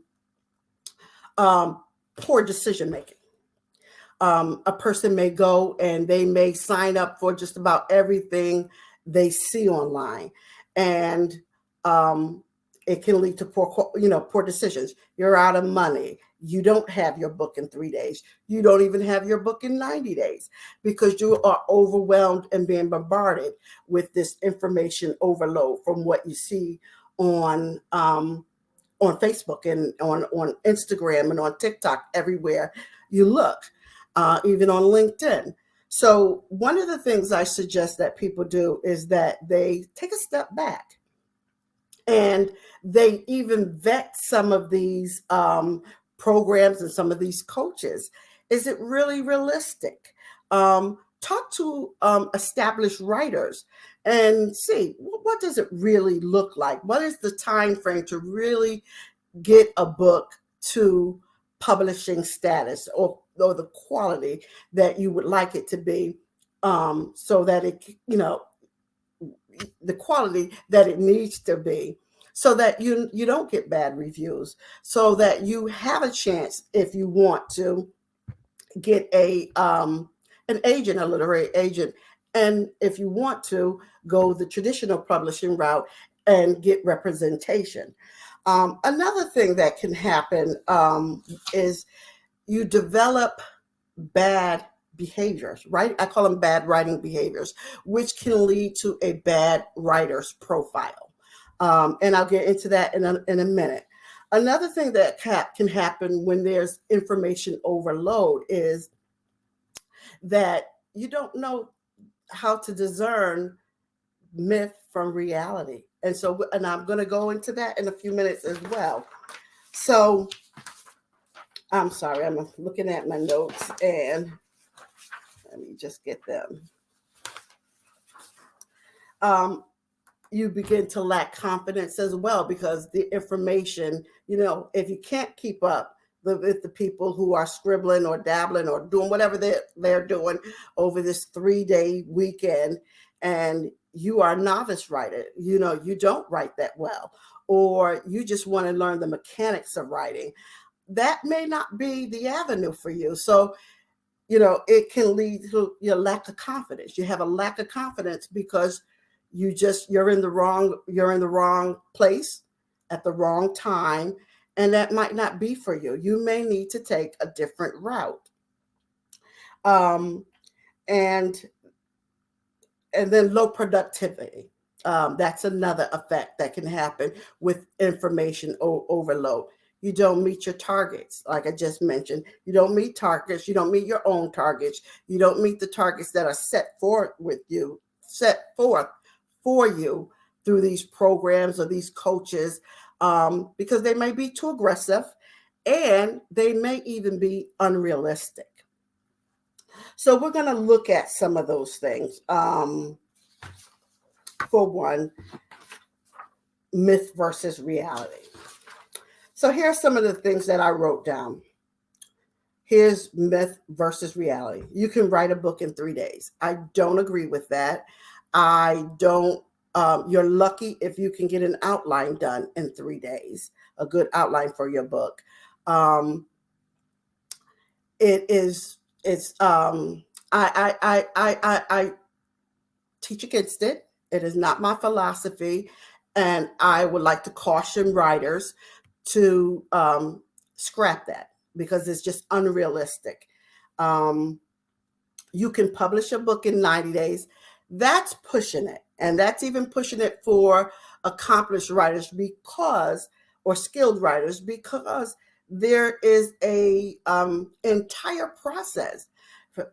poor decision making. A person may go and they may sign up for just about everything they see online, and it can lead to poor decisions. You're out of money. You don't have your book in 3 days. You don't even have your book in 90 days because you are overwhelmed and being bombarded with this information overload from what you see on Facebook and on Instagram and on TikTok, everywhere you look, even on LinkedIn. So one of the things I suggest that people do is that they take a step back and they even vet some of these programs and some of these coaches. Is it really realistic? Talk to established writers and see, what does it really look like? What is the time frame to really get a book to publishing status, or the quality that you would like it to be, so that it, the quality that it needs to be, so that you don't get bad reviews, so that you have a chance, if you want to, get an agent, a literary agent, and if you want to, go the traditional publishing route and get representation. Another thing that can happen is you develop bad behaviors, right? I call them bad writing behaviors, which can lead to a bad writer's profile. And I'll get into that in a minute. Another thing that can happen when there's information overload is that you don't know how to discern myth from reality. And I'm going to go into that in a few minutes as well. So I'm sorry, I'm looking at my notes and let me just get them. you begin to lack confidence as well, because the information, if you can't keep up with the people who are scribbling or dabbling or doing whatever they're doing over this 3-day weekend, and you are a novice writer, you don't write that well, or you just want to learn the mechanics of writing, that may not be the avenue for you. So, it can lead to your lack of confidence. You have a lack of confidence because you're in the wrong place at the wrong time, and that might not be for you. You may need to take a different route. And then low productivity. That's another effect that can happen with information overload. You don't meet your targets. Like I just mentioned, you don't meet targets. You don't meet your own targets. You don't meet the targets that are set forth for you through these programs or these coaches, because they may be too aggressive and they may even be unrealistic. So we're going to look at some of those things. For one, myth versus reality. So here's some of the things that I wrote down. Here's myth versus reality. You can write a book in 3 days. I don't agree with that. You're lucky if you can get an outline done in 3 days, a good outline for your book. I teach against it. It is not my philosophy. And I would like to caution writers to scrap that, because it's just unrealistic. You can publish a book in 90 days. That's pushing it. And that's even pushing it for accomplished writers or skilled writers, because there is a entire process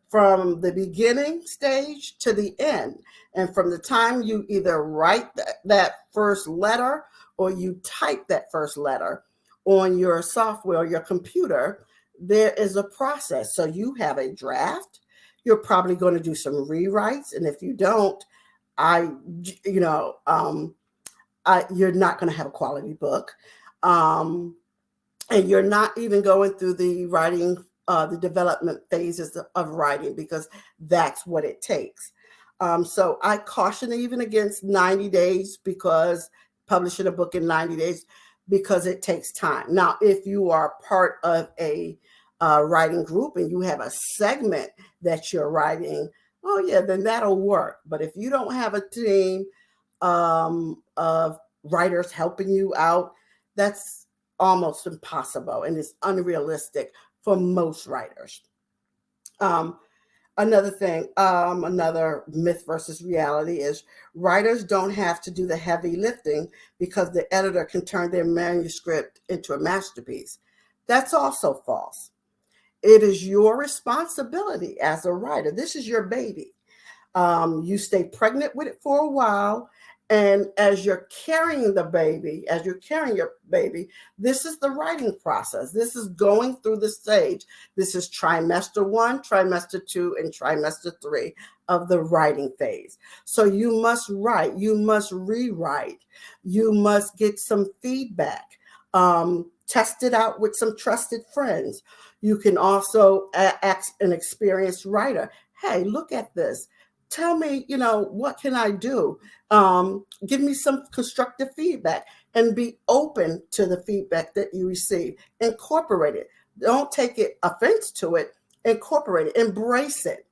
from the beginning stage to the end. And from the time you either write that first letter or you type that first letter on your software or your computer, there is a process. So you have a draft. You're probably going to do some rewrites. And if you don't, you're not going to have a quality book. And you're not even going through the writing, the development phases of writing, because that's what it takes. So I caution even against 90 days, because publishing a book in 90 days, because it takes time. Now, if you are part of a writing group and you have a segment that you're writing, then that'll work. But if you don't have a team of writers helping you out, that's almost impossible, and it's unrealistic for most writers. Another thing, another myth versus reality is writers don't have to do the heavy lifting, because the editor can turn their manuscript into a masterpiece. That's also false. It is your responsibility as a writer. This is your baby. You stay pregnant with it for a while. And as you're carrying your baby, this is the writing process. This is going through the stage. This is trimester 1, trimester 2, and trimester 3 of the writing phase. So you must write, you must rewrite, you must get some feedback, test it out with some trusted friends. You can also ask an experienced writer, hey, look at this. Tell me, what can I do? Give me some constructive feedback, and be open to the feedback that you receive. Incorporate it. Don't take offense to it. Incorporate it. Embrace it.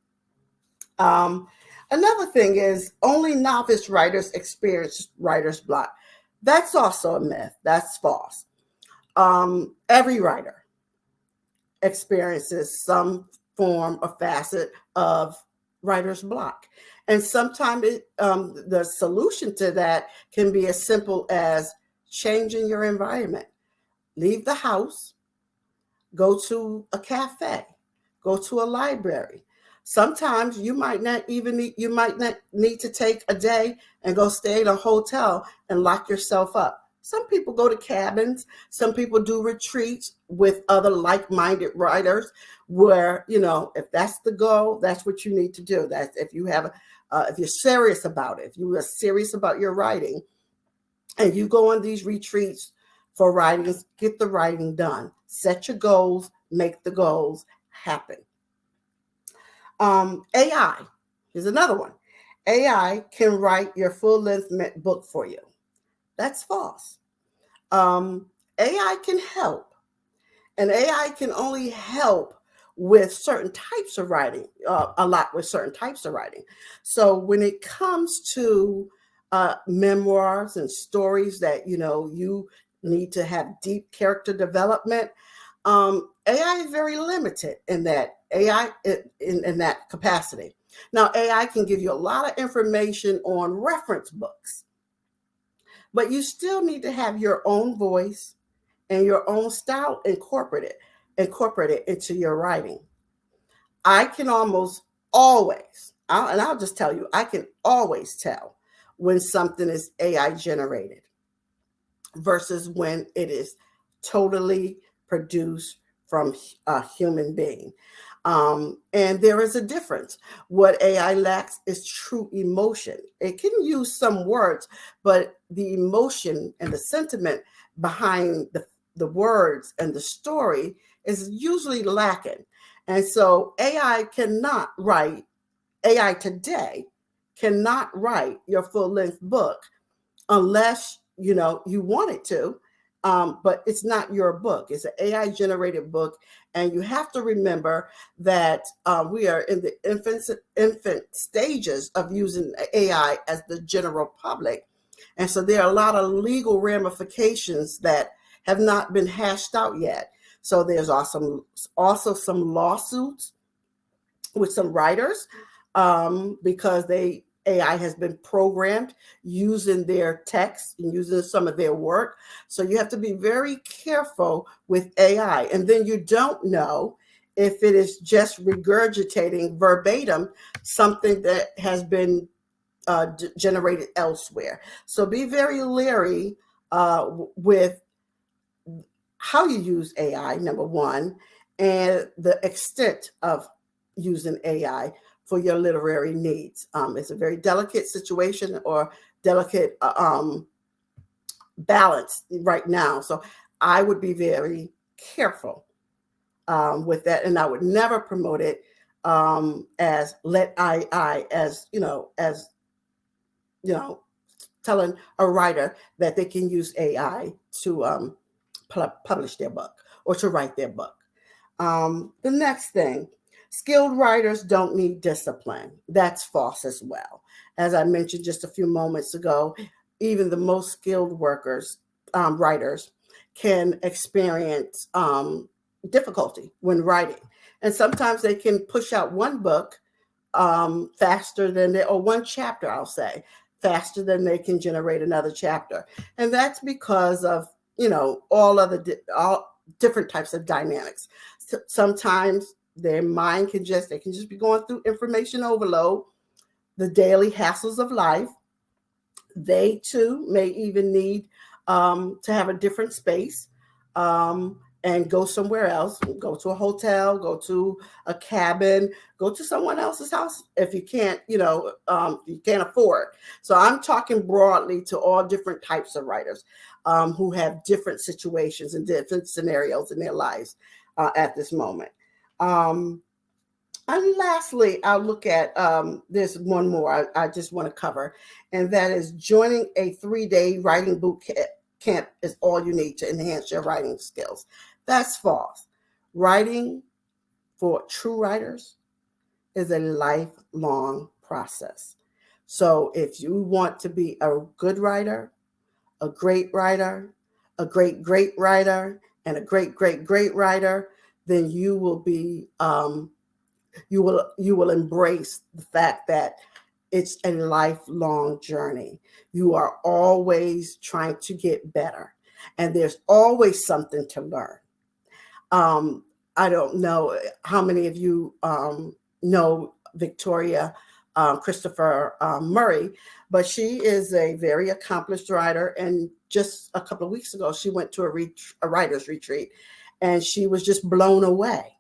Another thing is only novice writers experience writer's block. That's also a myth. That's false. Every writer experiences some form or facet of writer's block. And sometimes the solution to that can be as simple as changing your environment. Leave the house, go to a cafe, go to a library. Sometimes you might not need to take a day and go stay in a hotel and lock yourself up. Some people go to cabins. Some people do retreats with other like-minded writers where, if that's the goal, that's what you need to do. That's if you have if you're serious about it, if you are serious about your writing, and you go on these retreats for writing, get the writing done. Set your goals, make the goals happen. AI is another one. AI can write your full-length book for you. That's false. AI can help, and AI can only help with certain types of writing, a lot with certain types of writing. So when it comes to memoirs and stories that you need to have deep character development, AI is very limited in that in that capacity. Now, AI can give you a lot of information on reference books, but you still need to have your own voice and your own style incorporated into your writing. I can almost always, and I'll just tell you, I can always tell when something is AI generated versus when it is totally produced from a human being. And there is a difference. What AI lacks is true emotion. It can use some words, but the emotion and the sentiment behind the words and the story is usually lacking. And so AI today cannot write your full-length book unless you want it to, but it's not your book. It's an AI generated book, and you have to remember that we are in the infant stages of using AI as the general public, and so there are a lot of legal ramifications that have not been hashed out yet. So there's also some lawsuits with some writers because AI has been programmed using their text and using some of their work. So you have to be very careful with AI. And then you don't know if it is just regurgitating verbatim something that has been generated elsewhere. So be very leery with how you use AI, number one, and the extent of using AI for your literary needs. It's a very delicate situation or delicate balance right now. So I would be very careful with that, and I would never promote it as let AI, as telling a writer that they can use AI to publish their book or to write their book. The next thing, skilled writers don't need discipline. That's false as well. As I mentioned just a few moments ago, even the most skilled writers can experience difficulty when writing. And sometimes they can push out one book faster than or one chapter, I'll say, faster than they can generate another chapter. And that's because of, all different types of dynamics. Sometimes their mind can just be going through information overload, the daily hassles of life. They too may even need to have a different space and go somewhere else, go to a hotel, go to a cabin, go to someone else's house if you can't, you can't afford. So I'm talking broadly to all different types of writers who have different situations and different scenarios in their lives at this moment. And lastly, I'll look at there's one more I just want to cover, and that is joining a 3-day writing boot camp is all you need to enhance your writing skills. That's false. Writing for true writers is a lifelong process. So if you want to be a good writer, a great writer, a great writer, and a great writer, then you will be you will embrace the fact that it's a lifelong journey. You are always trying to get better, and there's always something to learn. I don't know how many of you know Victoria Christopher Murray, but she is a very accomplished writer. And just a couple of weeks ago, she went to a writer's retreat, and she was just blown away.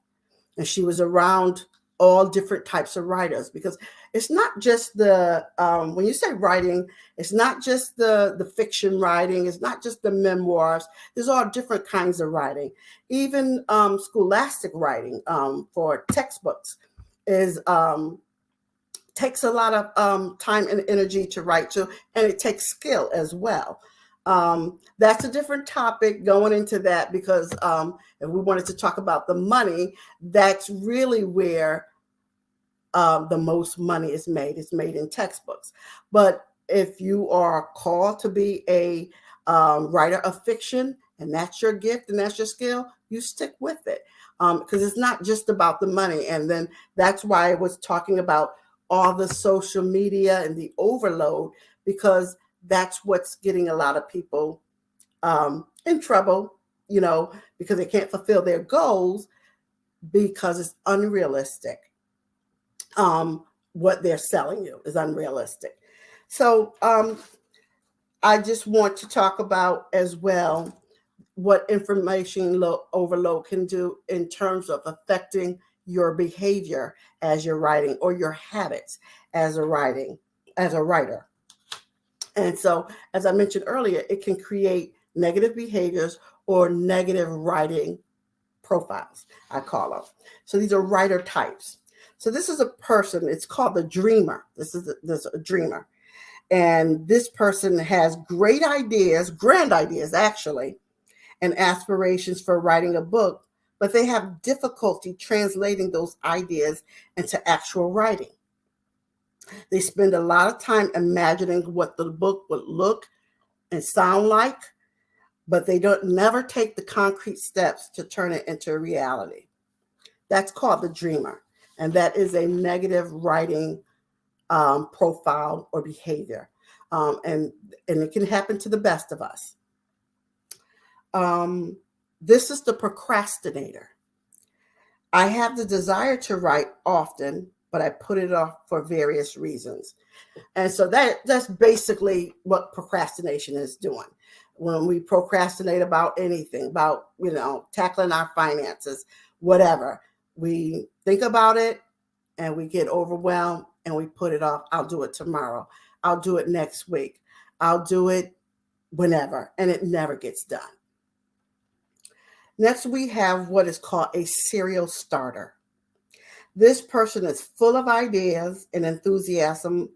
And she was around all different types of writers, because it's not just the when you say writing, it's not just the fiction writing, it's not just the memoirs. There's all different kinds of writing. Even scholastic writing for textbooks is takes a lot of time and energy to write to, and it takes skill as well. That's a different topic going into that, because if we wanted to talk about the money, that's really where the most money is made. It's made in textbooks. But if you are called to be a writer of fiction, and that's your gift and that's your skill, you stick with it, because it's not just about the money. And then that's why I was talking about all the social media and the overload, because that's what's getting a lot of people in trouble, because they can't fulfill their goals because it's unrealistic. What they're selling you is unrealistic. So I just want to talk about as well what information overload can do in terms of affecting your behavior as you're writing, or your habits as a writer. And so, as I mentioned earlier, it can create negative behaviors or negative writing profiles, I call them. So these are writer types. So this is a person, it's called the dreamer. This is a dreamer. And this person has great ideas, grand ideas actually, and aspirations for writing a book, but they have difficulty translating those ideas into actual writing. They spend a lot of time imagining what the book would look and sound like, but they never take the concrete steps to turn it into reality. That's called the dreamer, and that is a negative writing profile or behavior, and it can happen to the best of us. This is the procrastinator. I have the desire to write often, but I put it off for various reasons. And so that's basically what procrastination is doing. When we procrastinate about anything, about, tackling our finances, whatever, we think about it and we get overwhelmed and we put it off. I'll do it tomorrow. I'll do it next week. I'll do it whenever, and it never gets done. Next, we have what is called a serial starter. This person is full of ideas and enthusiasm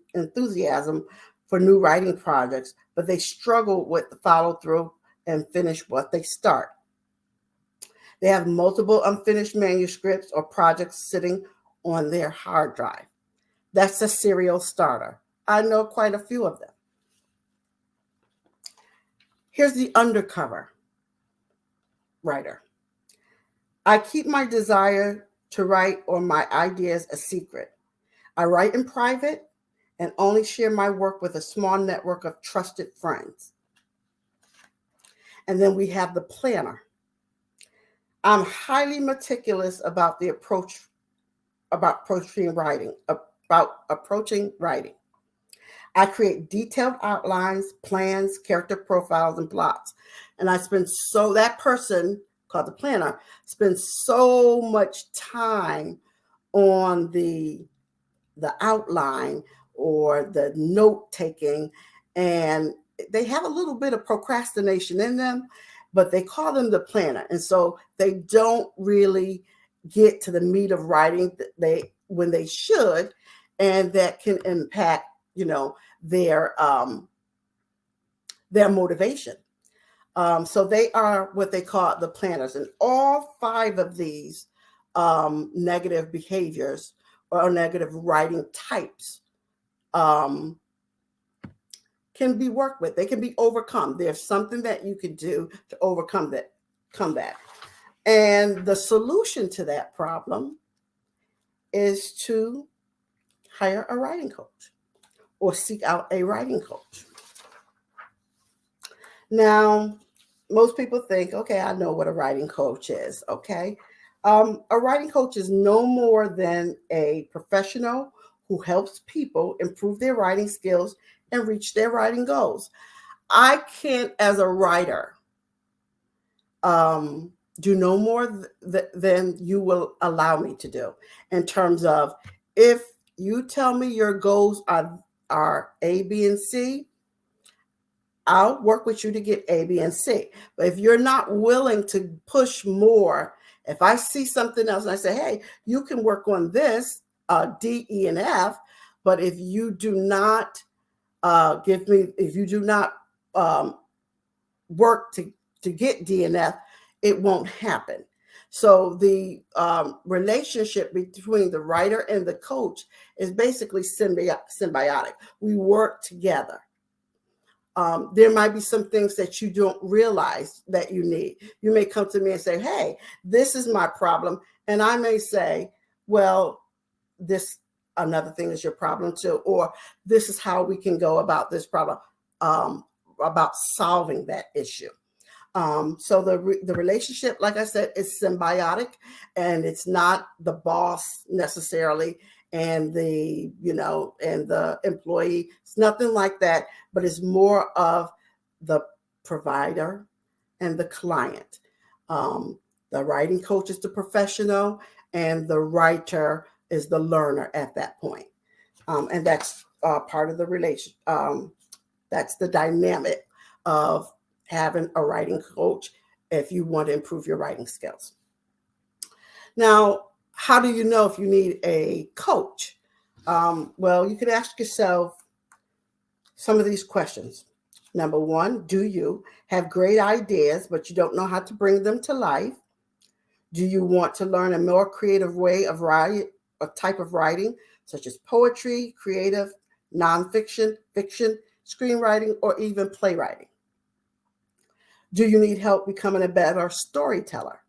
for new writing projects, but they struggle with the follow through and finish what they start. They have multiple unfinished manuscripts or projects sitting on their hard drive. That's a serial starter. I know quite a few of them. Here's the undercover writer. I keep my desire to write or my ideas a secret. I write in private and only share my work with a small network of trusted friends. And then we have the planner. I'm highly meticulous about approaching writing. I create detailed outlines, plans, character profiles, and plots. And that person called the planner spends so much time on the outline or the note taking, and they have a little bit of procrastination in them, but they call them the planner. And so they don't really get to the meat of writing when they should, and that can impact, their motivation. So they are what they call the planners. And all 5 of these negative behaviors or negative writing types can be worked with. They can be overcome. There's something that you can do to overcome that. And the solution to that problem is to hire a writing coach or seek out a writing coach. Now, most people think, okay, I know what a writing coach is, okay? A writing coach is no more than a professional who helps people improve their writing skills and reach their writing goals. I can't, as a writer, do no more than you will allow me to do in terms of if you tell me your goals are A, B, and C, I'll work with you to get A, B, and C. But if you're not willing to push more, if I see something else and I say, hey, you can work on this, D, E, and F, but if you do not if you do not work to get D and F, it won't happen. So the relationship between the writer and the coach is basically symbiotic. We work together. There might be some things that you don't realize that you need. You may come to me and say, hey, this is my problem. And I may say, well, this another thing is your problem too, or this is how we can go about this problem, about solving that issue. So the relationship, like I said, is symbiotic, and it's not the boss necessarily and the employee. It's nothing like that, but it's more of the provider and the client. The writing coach is the professional, and the writer is the learner at that point. And that's part of the relation. That's the dynamic of having a writing coach if you want to improve your writing skills. Now, how do you know if you need a coach? Well, you can ask yourself some of these questions. Number one, do you have great ideas, but you don't know how to bring them to life? Do you want to learn a more creative way of writing, a type of writing, such as poetry, creative, nonfiction, fiction, screenwriting, or even playwriting? Do you need help becoming a better storyteller?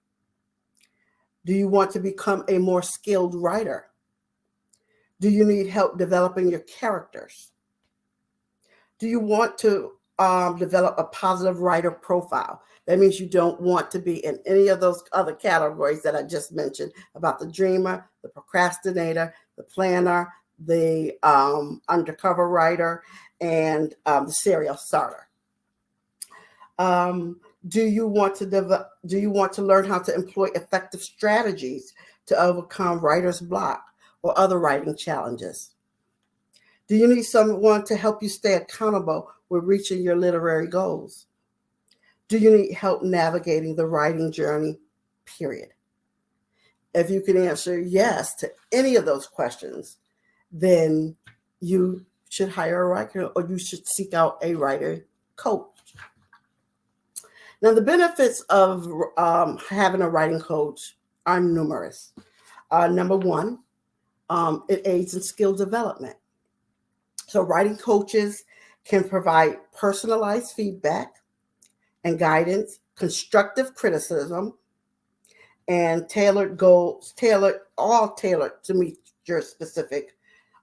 Do you want to become a more skilled writer? Do you need help developing your characters? Do you want to develop a positive writer profile? That means you don't want to be in any of those other categories that I just mentioned about the dreamer, the procrastinator, the planner, the undercover writer, and the serial starter. Do you want to learn how to employ effective strategies to overcome writer's block or other writing challenges? Do you need someone to help you stay accountable with reaching your literary goals? Do you need help navigating the writing journey, period? If you can answer yes to any of those questions, then you should hire a writer, or you should seek out a writer coach. Now, the benefits of having a writing coach are numerous. Number one, it aids in skill development. So writing coaches can provide personalized feedback and guidance, constructive criticism, and tailored goals, tailored to meet your specific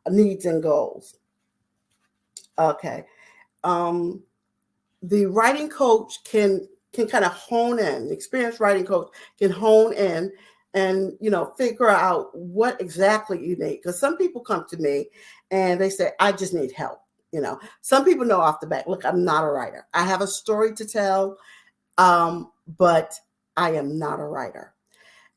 needs and goals. Okay. The writing coach can kind of hone in, the experienced writing coach can hone in and, figure out what exactly you need. Because some people come to me and they say, I just need help. Some people know off the bat, look, I'm not a writer. I have a story to tell, but I am not a writer.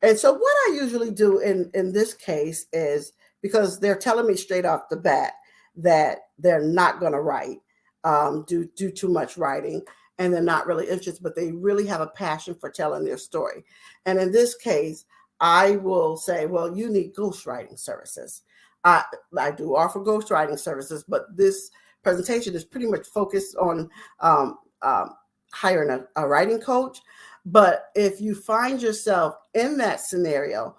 And so what I usually do in this case is, because they're telling me straight off the bat that they're not going to write, do too much writing, and they're not really interested, but they really have a passion for telling their story. And in this case, I will say, well, you need ghostwriting services. I do offer ghostwriting services, but this presentation is pretty much focused on hiring a writing coach. But if you find yourself in that scenario,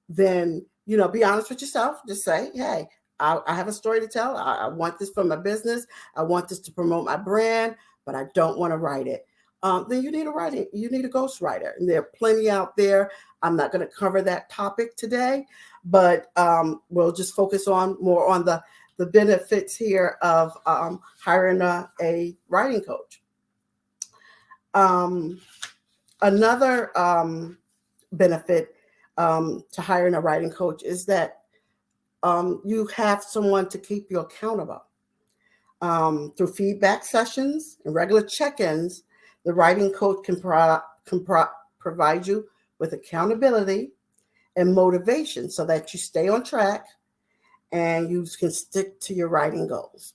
then, be honest with yourself. Just say, hey, I have a story to tell. I want this for my business. I want this to promote my brand, but I don't want to write it. Then you need a ghostwriter. And there are plenty out there. I'm not going to cover that topic today, but we'll just focus more on the benefits here of hiring a writing coach. Another benefit to hiring a writing coach is that you have someone to keep you accountable. Through feedback sessions and regular check-ins, the writing coach can provide you with accountability and motivation so that you stay on track and you can stick to your writing goals.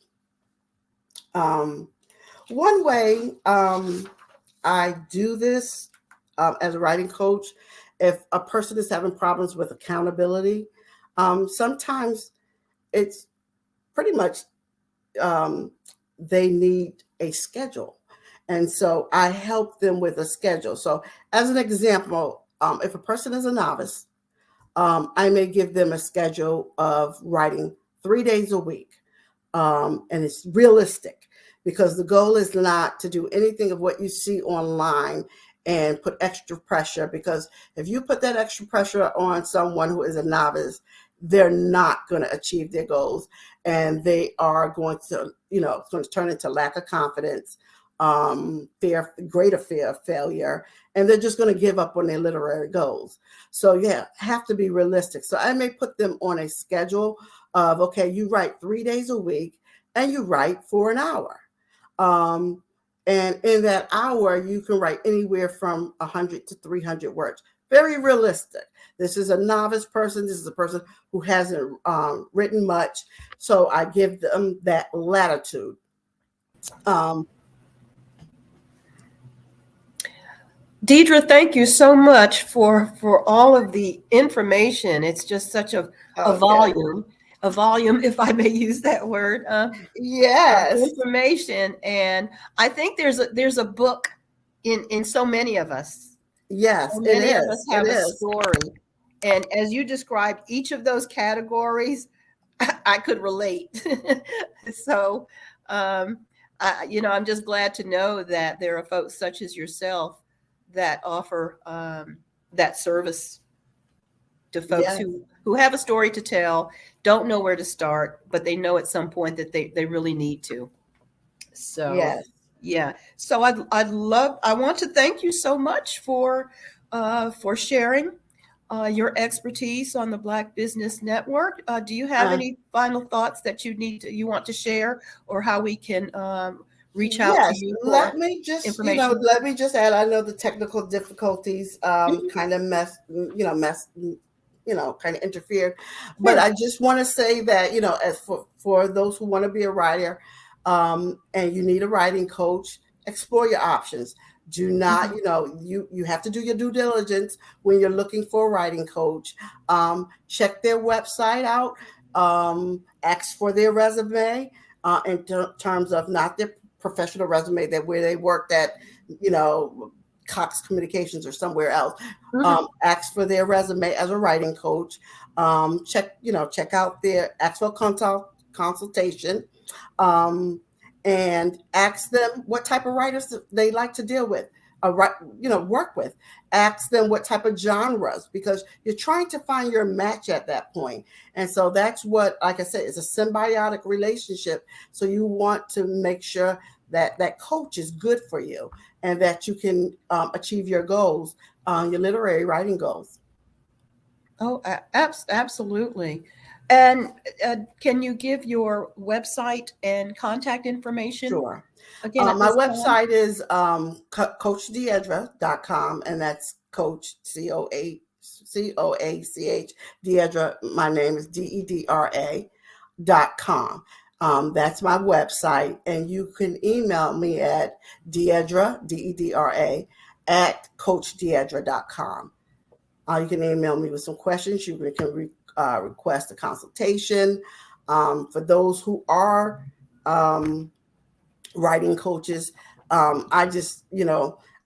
One way I do this as a writing coach, if a person is having problems with accountability, sometimes it's pretty much they need a schedule. And so I help them with a schedule. So as an example, if a person is a novice, I may give them a schedule of writing 3 days a week. And it's realistic because the goal is not to do anything of what you see online and put extra pressure, because if you put that extra pressure on someone who is a novice, they're not going to achieve their goals, and they are going to, it's going to turn into lack of confidence, greater fear of failure, and they're just going to give up on their literary goals. So yeah, have to be realistic. So I may put them on a schedule of, okay, you write 3 days a week and you write for an hour. And in that hour, you can write anywhere from 100 to 300 words. Very realistic. This is a novice person. This is a person who hasn't written much. So I give them that latitude. Deidre, thank you so much for all of the information. It's just such a volume, if I may use that word. Yes. Information, and I think there's a book in so many of us. Yes, so many it is. of us have it a is. story, and as you described each of those categories, I could relate. So, I'm just glad to know that there are folks such as yourself that offer that service to folks who have a story to tell, don't know where to start, but they know at some point that they really need to. So yeah. So I want to thank you so much for sharing your expertise on the Black Business Network. Do you have any final thoughts that you want to share, or how we can reach out to you for let me just information? Let me just add, I know the technical difficulties kind of kind of interfered, but I just want to say that, as for those who want to be a writer, and you need a writing coach, explore your options. Do not, you have to do your due diligence when you're looking for a writing coach. Check their website out, ask for their resume in terms of not their professional resume, that where they worked at, Cox Communications or somewhere else. Ask for their resume as a writing coach. Check out ask for consultation, and ask them what type of writers they like to deal with, work with. Ask them what type of genres, because you're trying to find your match at that point. And so that's what, like I said, it's a symbiotic relationship. So you want to make sure that that coach is good for you and that you can achieve your goals, your literary writing goals. Oh, absolutely. And can you give your website and contact information? Sure. Again, my website is coachdeidra.com, and that's Coach COACH Deidra. My name is DEDRA.com. That's my website, and you can email me at Deidra, DEDRA, at coachdeidra.com. You can email me with some questions. You can request a consultation. For those who are writing coaches, I just,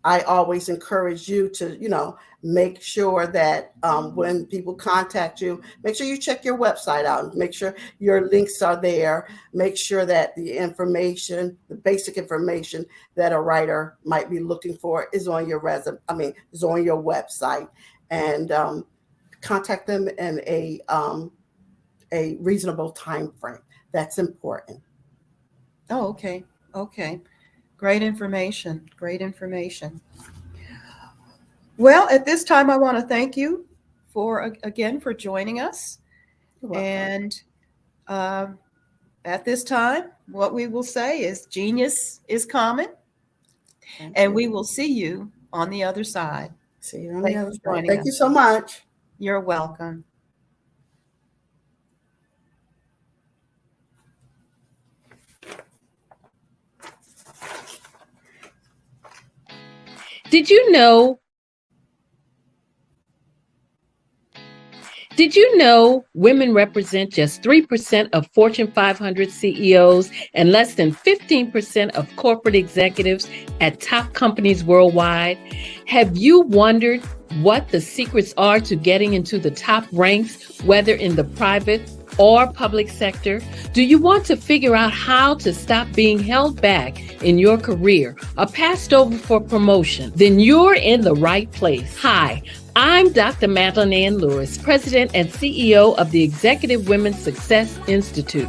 I always encourage you to, make sure that when people contact you, make sure you check your website out. Make sure your links are there. Make sure that the information, the basic information that a writer might be looking for is on your is on your website. And contact them in a reasonable time frame. That's important. Oh, okay. Okay. Great information. Great information. Well, at this time, I want to thank you for joining us. And at this time, what we will say is genius is common. And we will see you on the other side. See you on the other side. Thank you so much. You're welcome. Did you know women represent just 3% of Fortune 500 CEOs and less than 15% of corporate executives at top companies worldwide? Have you wondered what the secrets are to getting into the top ranks, whether in the private or public sector? Do you want to figure out how to stop being held back in your career or passed over for promotion? Then you're in the right place. Hi, I'm Dr. Madeline Ann Lewis, President and CEO of the Executive Women's Success Institute.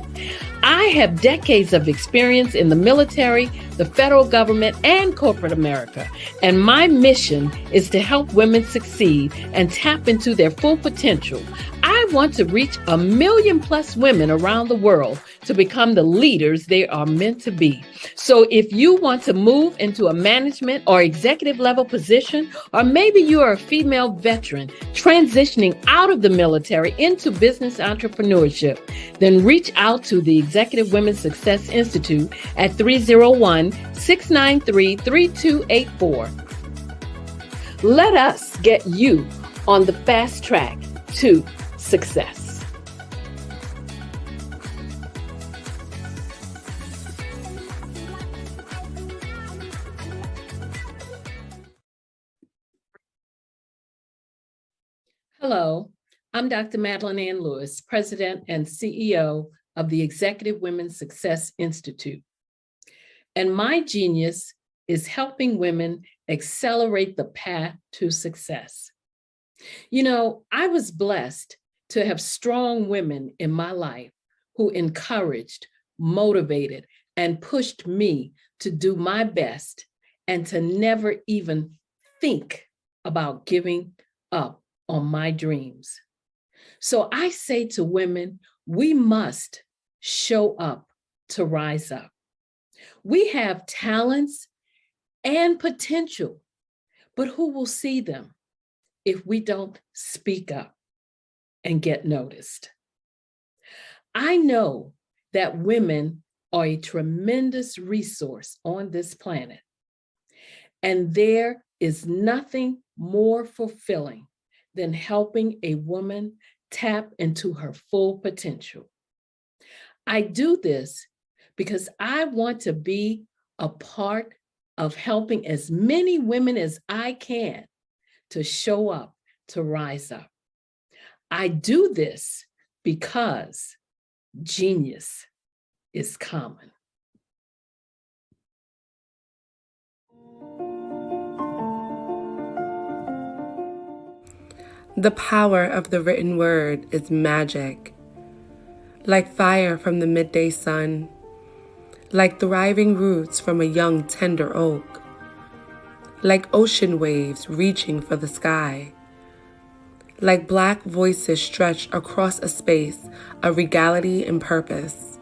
I have decades of experience in the military, the federal government, and corporate America, and my mission is to help women succeed and tap into their full potential. I want to reach 1 million plus women around the world to become the leaders they are meant to be. So if you want to move into a management or executive level position, or maybe you are a female veteran transitioning out of the military into business entrepreneurship, then reach out to the Executive Women's Success Institute at 301-693-3284. Let us get you on the fast track to success. Hello, I'm Dr. Madeline Ann Lewis, President and CEO of the Executive Women's Success Institute. And my genius is helping women accelerate the path to success. You know, I was blessed to have strong women in my life who encouraged, motivated, and pushed me to do my best and to never even think about giving up on my dreams. So I say to women, we must show up to rise up. We have talents and potential, but who will see them if we don't speak up and get noticed? I know that women are a tremendous resource on this planet, and there is nothing more fulfilling than helping a woman tap into her full potential. I do this because I want to be a part of helping as many women as I can to show up, to rise up. I do this because genius is common. The power of the written word is magic. Like fire from the midday sun, like thriving roots from a young tender oak, like ocean waves reaching for the sky, like black voices stretched across a space of regality and purpose,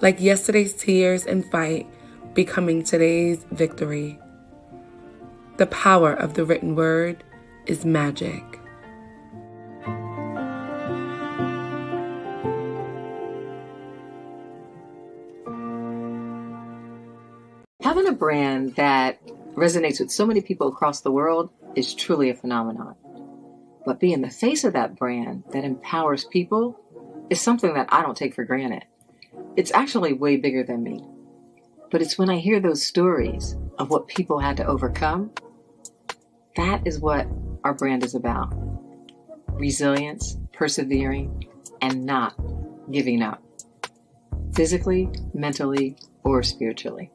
like yesterday's tears and fight becoming today's victory. The power of the written word is magic. Having a brand that resonates with so many people across the world is truly a phenomenon. But being the face of that brand that empowers people is something that I don't take for granted. It's actually way bigger than me. But it's when I hear those stories of what people had to overcome, that is what our brand is about. Resilience, persevering, and not giving up. Physically, mentally, or spiritually.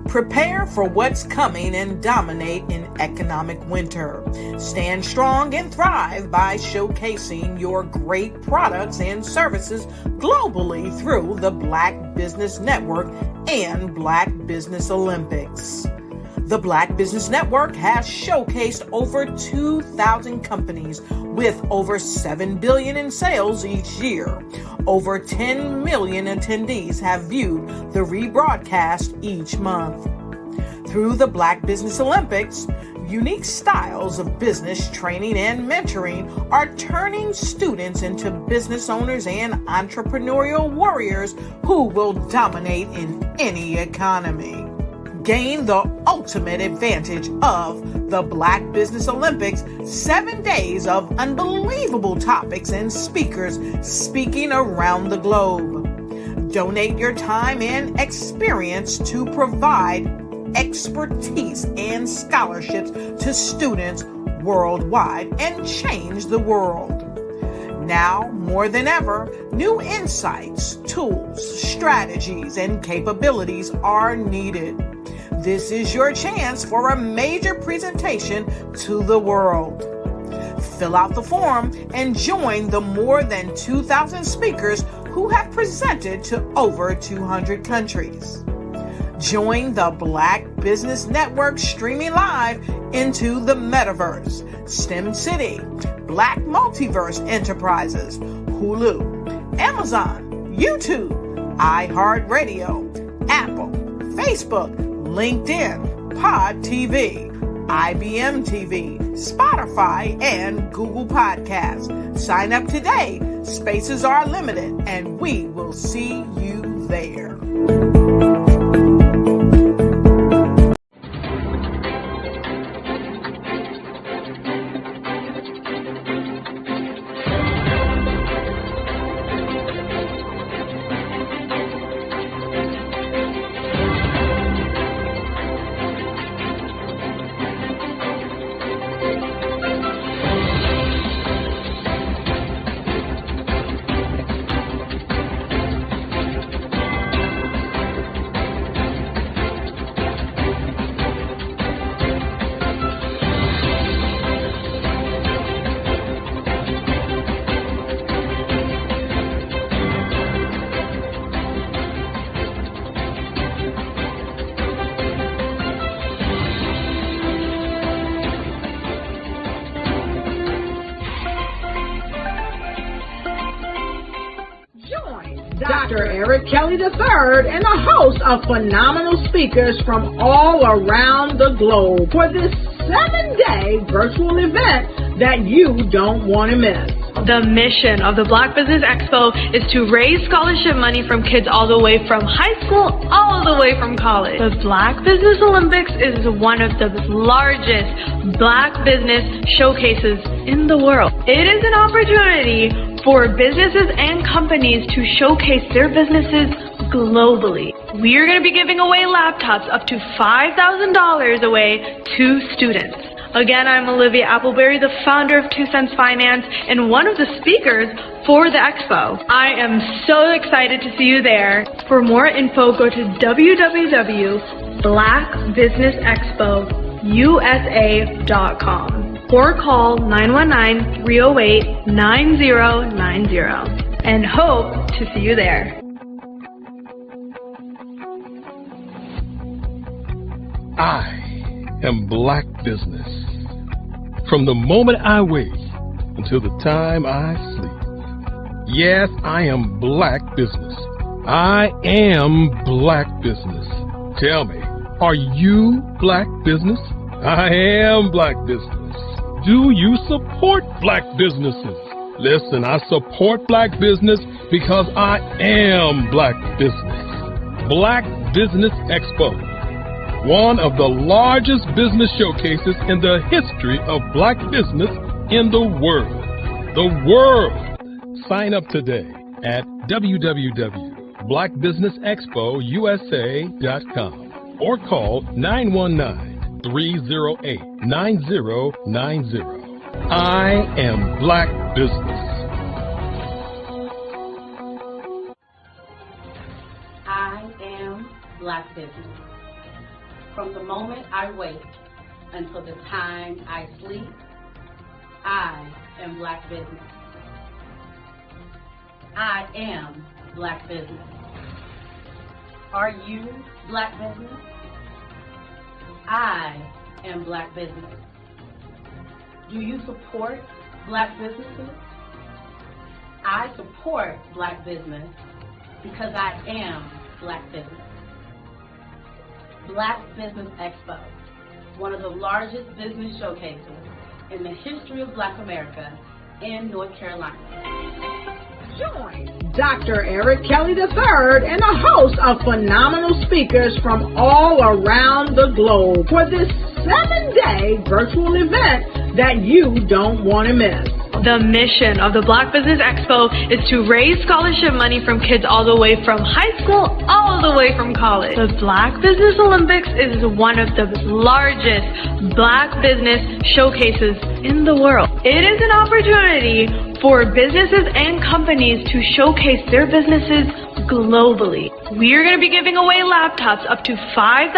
Prepare for what's coming and dominate in economic winter. Stand strong and thrive by showcasing your great products and services globally through the Black Business Network and Black Business Olympics. The Black Business Network has showcased over 2,000 companies with over $7 billion in sales each year. Over 10 million attendees have viewed the rebroadcast each month. Through the Black Business Olympics, Unique styles of business training and mentoring are turning students into business owners and entrepreneurial warriors who will dominate in any economy. Gain the ultimate advantage of the Black Business Olympics, 7 days of unbelievable topics and speakers speaking around the globe. Donate your time and experience to provide expertise and scholarships to students worldwide and change the world. Now, more than ever, new insights, tools, strategies, and capabilities are needed. This is your chance for a major presentation to the world. Fill out the form and join the more than 2,000 speakers who have presented to over 200 countries. Join the Black Business Network streaming live into the Metaverse, STEM City, Black Multiverse Enterprises, Hulu, Amazon, YouTube, iHeartRadio, Apple, Facebook, LinkedIn, Pod TV, IBM TV, Spotify, and Google Podcasts. Sign up today. Spaces are limited, and we will see you there. Dr. Eric Kelly III and a host of phenomenal speakers from all around the globe for this 7-day virtual event that you don't want to miss. The mission of the Black Business Expo is to raise scholarship money from kids all the way from high school all the way from college. The Black Business Olympics is one of the largest Black business showcases in the world. It is an opportunity for businesses and companies to showcase their businesses globally. We are going to be giving away laptops up to $5,000 away to students. Again, I'm Olivia Appleberry, the founder of 2 Cents Finance and one of the speakers for the expo. I am so excited to see you there. For more info, go to www.blackbusinessexpousa.com or call 919-308-9090 and hope to see you there. I am Black Business. From the moment I wake until the time I sleep. Yes, I am Black Business. I am Black Business. Tell me, are you Black Business? I am Black Business. Do you support Black businesses? Listen, I support Black business because I am Black Business. Black Business Expo, one of the largest business showcases in the history of Black business in the world. The world! Sign up today at www.blackbusinessexpousa.com or call 919-308-9090. I am Black Business. I am Black Business. From the moment I wake until the time I sleep, I am Black Business. I am Black Business. Are you Black Business? I am Black Business. Do you support Black businesses? I support Black business because I am Black Business. Black Business Expo, one of the largest business showcases in the history of Black America in North Carolina. Join Dr. Eric Kelly III and a host of phenomenal speakers from all around the globe for this 7-day virtual event that you don't want to miss. The mission of the Black Business Expo is to raise scholarship money from kids all the way from high school, all the way from college. The Black Business Olympics is one of the largest Black business showcases in the world. It is an opportunity for businesses and companies to showcase their businesses globally. We are going to be giving away laptops up to $5,000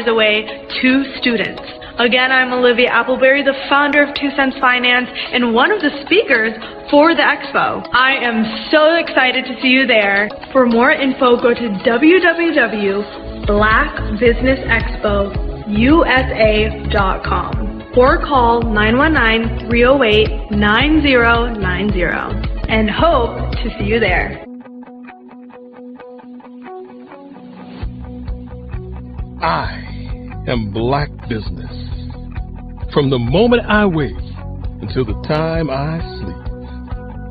away to students. Again, I'm Olivia Appleberry, the founder of 2 Cents Finance and one of the speakers for the expo. I am so excited to see you there. For more info, go to www.blackbusinessexpousa.com or call 919-308-9090 and hope to see you there. I am Black business. From the moment I wake until the time I sleep.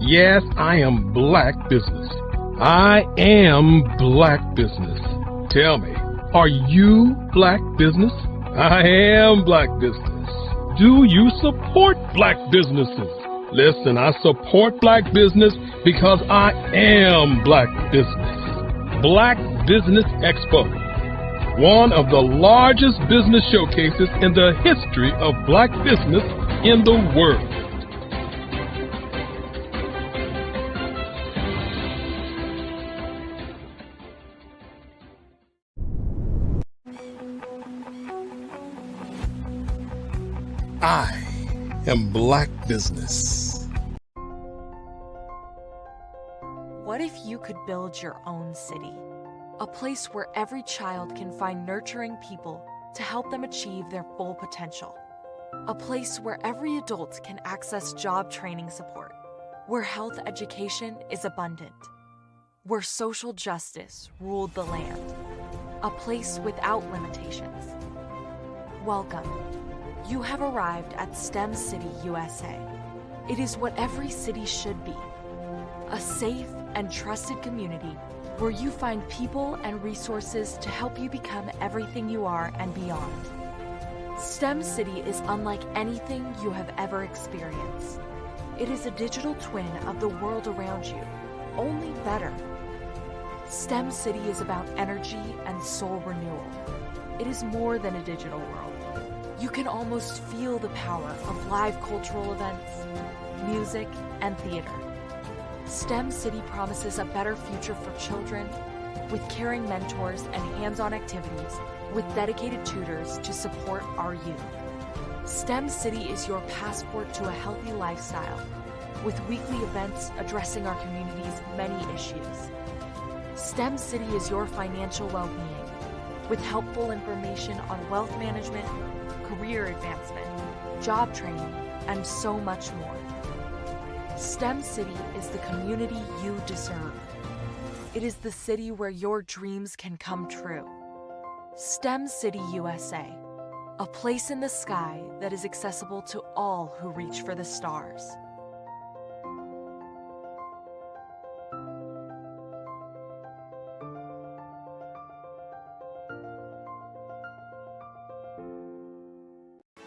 Yes, I am Black business. I am Black business. Tell me, are you Black business? I am Black business. Do you support Black businesses? Listen, I support Black business because I am Black business. Black Business Expo, one of the largest business showcases in the history of Black business in the world. I am Black business. What if you could build your own city? A place where every child can find nurturing people to help them achieve their full potential. A place where every adult can access job training support, where health education is abundant, where social justice ruled the land. A place without limitations. Welcome. You have arrived at STEM City, USA. It is what every city should be. A safe and trusted community where you find people and resources to help you become everything you are and beyond. STEM City is unlike anything you have ever experienced. It is a digital twin of the world around you, only better. STEM City is about energy and soul renewal. It is more than a digital world. You can almost feel the power of live cultural events, music, and theater. STEM City promises a better future for children with caring mentors and hands-on activities with dedicated tutors to support our youth. STEM City is your passport to a healthy lifestyle with weekly events addressing our community's many issues. STEM City is your financial well-being with helpful information on wealth management, career advancement, job training, and so much more. STEM City is the community you deserve. It is the city where your dreams can come true. STEM City USA, a place in the sky that is accessible to all who reach for the stars.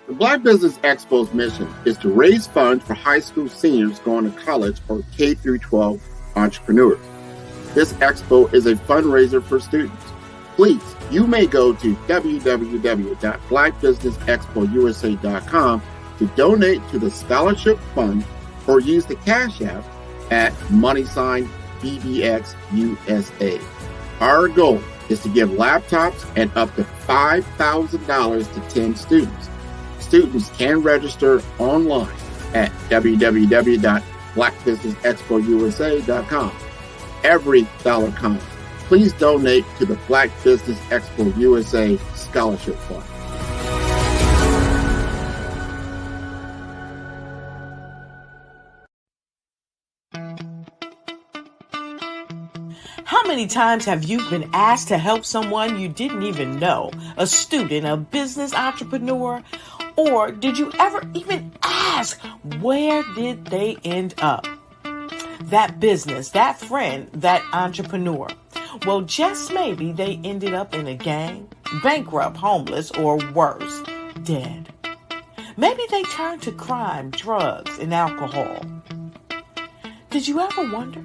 The Black Business Expo's mission is to raise funds for high school seniors going to college or K-12 entrepreneurs. This expo is a fundraiser for students. Please, you may go to www.blackbusinessexpousa.com to donate to the scholarship fund or use the Cash App at $BBXUSA. Our goal is to give laptops and up to $5,000 to 10 students. Students can register online at www.blackbusinessexpousa.com. Every dollar counts. Please donate to the Black Business Expo USA Scholarship Fund. How many times have you been asked to help someone you didn't even know, a student, a business entrepreneur? Or did you ever even ask, where did they end up? That business, that friend, that entrepreneur. Well, just maybe they ended up in a gang, bankrupt, homeless, or worse, dead. Maybe they turned to crime, drugs, and alcohol. Did you ever wonder?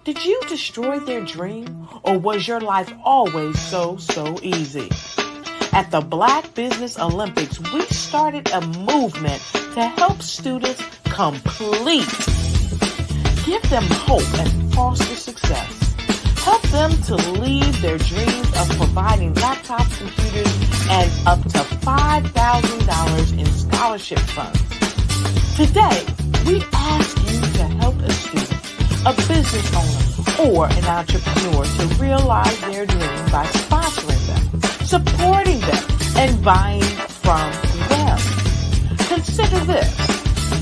Did you destroy their dream, or was your life always so easy? At the Black Business Olympics, we started a movement to help students complete. Give them hope and foster success. Help them to leave their dreams of providing laptops, computers, and up to $5,000 in scholarship funds. Today, we ask you to help a student, a business owner, or an entrepreneur to realize their dream by sponsoring them, supporting them, and buying from them. Consider this.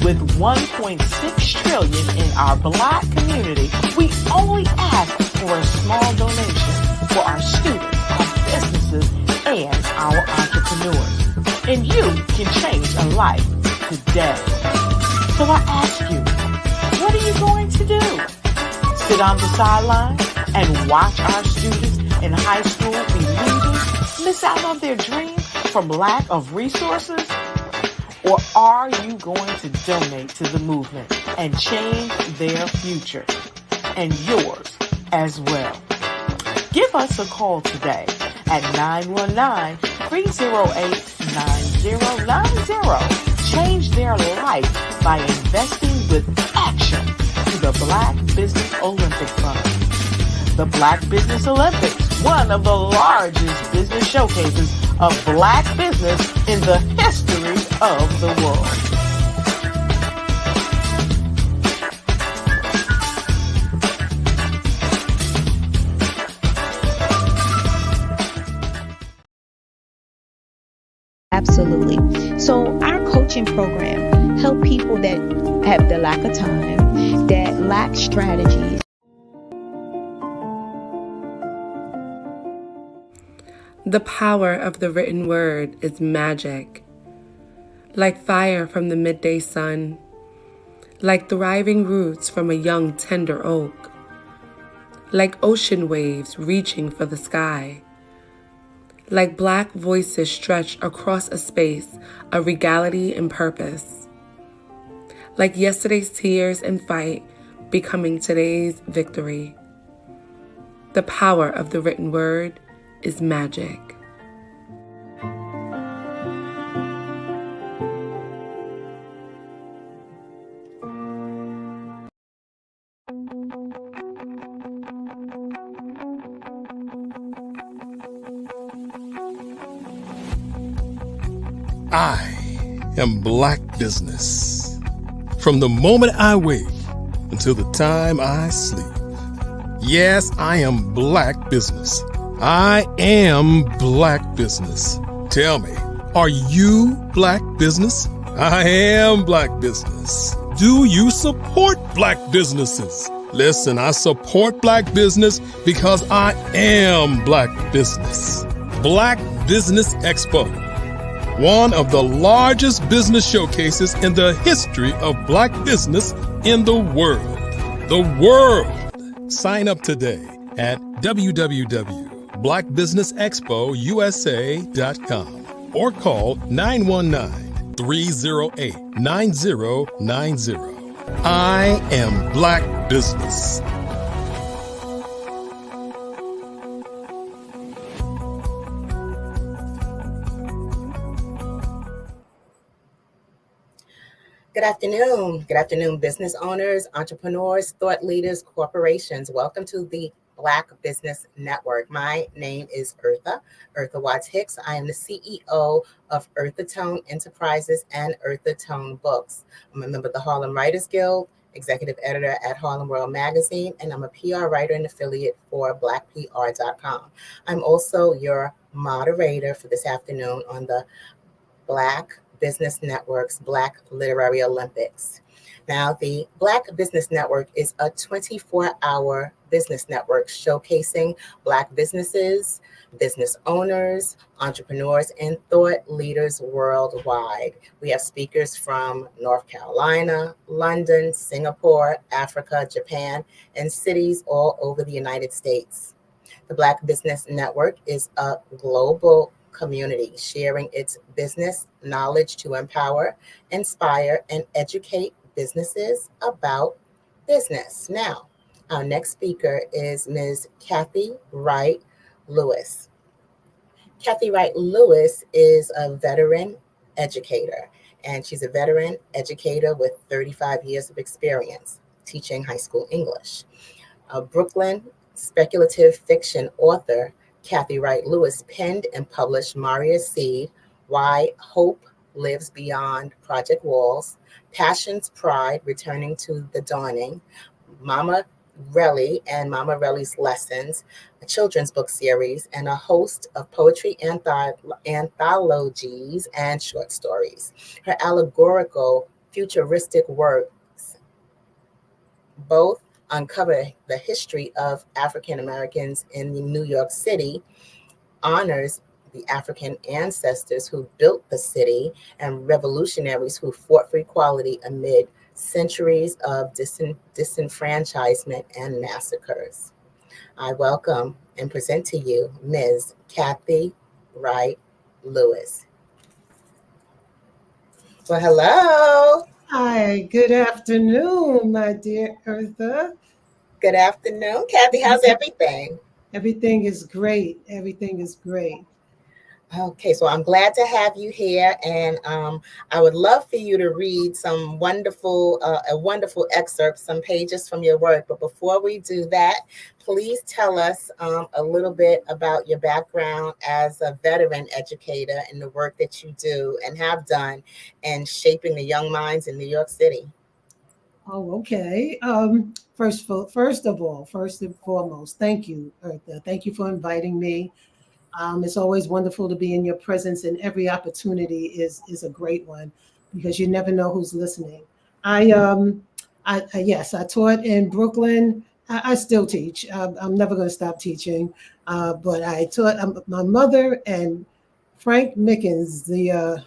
With $1.6 trillion in our Black community, we only ask for a small donation for our students, our businesses, and our entrepreneurs. And you can change a life today. So I ask you, what are you going to do? Sit on the sideline and watch our students in high school be leaving, miss out on their dream from lack of resources? Or are you going to donate to the movement and change their future and yours as well? Give us a call today at 919-308-9090. Change their life by investing with action to the Black Business Olympic Fund. The Black Business Olympics, one of the largest business showcases of Black business in the history of the world. Absolutely. So our coaching program help people that have the lack of time, that lack strategies. The power of the written word is magic. Like fire from the midday sun, like thriving roots from a young tender oak, like ocean waves reaching for the sky, like Black voices stretched across a space of regality and purpose, like yesterday's tears and fight becoming today's victory. The power of the written word is magic. I am Black business. From the moment I wake until the time I sleep. Yes, I am Black business. I am Black business. Tell me, are you Black business? I am Black business. Do you support Black businesses? Listen, I support Black business because I am Black business. Black Business Expo, one of the largest business showcases in the history of Black business in the world. The world. Sign up today at www.blackbusinessexpousa.com or call 919-308-9090. I am Black business. Good afternoon. Good afternoon, business owners, entrepreneurs, thought leaders, corporations. Welcome to the Black Business Network. My name is Eartha Watts Hicks. I am the CEO of Eartha Tone Enterprises and Eartha Tone Books. I'm a member of the Harlem Writers Guild, executive editor at Harlem World Magazine, and I'm a PR writer and affiliate for blackpr.com. I'm also your moderator for this afternoon on the Black Business Network's Black Literary Olympics. Now, the Black Business Network is a 24-hour business network showcasing Black businesses, business owners, entrepreneurs, and thought leaders worldwide. We have speakers from North Carolina, London, Singapore, Africa, Japan, and cities all over the United States. The Black Business Network is a global community sharing its business knowledge to empower, inspire, and educate businesses about business. Now, our next speaker is Ms. Kathy Wright Lewis. Kathy Wright Lewis is a veteran educator, and she's a veteran educator with 35 years of experience teaching high school English. A Brooklyn speculative fiction author, Kathy Wright Lewis penned and published Maria's Seed, Why Hope Lives Beyond Project Walls, Passion's Pride, Returning to the Dawning, Mama Relly and Mama Relly's Lessons, a children's book series, and a host of poetry anthologies and short stories. Her allegorical, futuristic works both uncover the history of African Americans in New York City, honors the African ancestors who built the city, and revolutionaries who fought for equality amid centuries of disenfranchisement and massacres. I welcome and present to you Ms. Kathy Wright Lewis. Well, hello. Hi, good afternoon, my dear Eartha. Good afternoon, Kathy. How's everything? Everything is great. Everything is great. Okay, so I'm glad to have you here, and I would love for you to read some a wonderful excerpt, some pages from your work. But before we do that, please tell us a little bit about your background as a veteran educator and the work that you do and have done in shaping the young minds in New York City. Oh, okay. First and foremost, thank you, Eartha. Thank you for inviting me. It's always wonderful to be in your presence, and every opportunity is a great one because you never know who's listening. I taught in Brooklyn. I still teach. I'm never going to stop teaching, but I taught my mother and Frank Mickens, the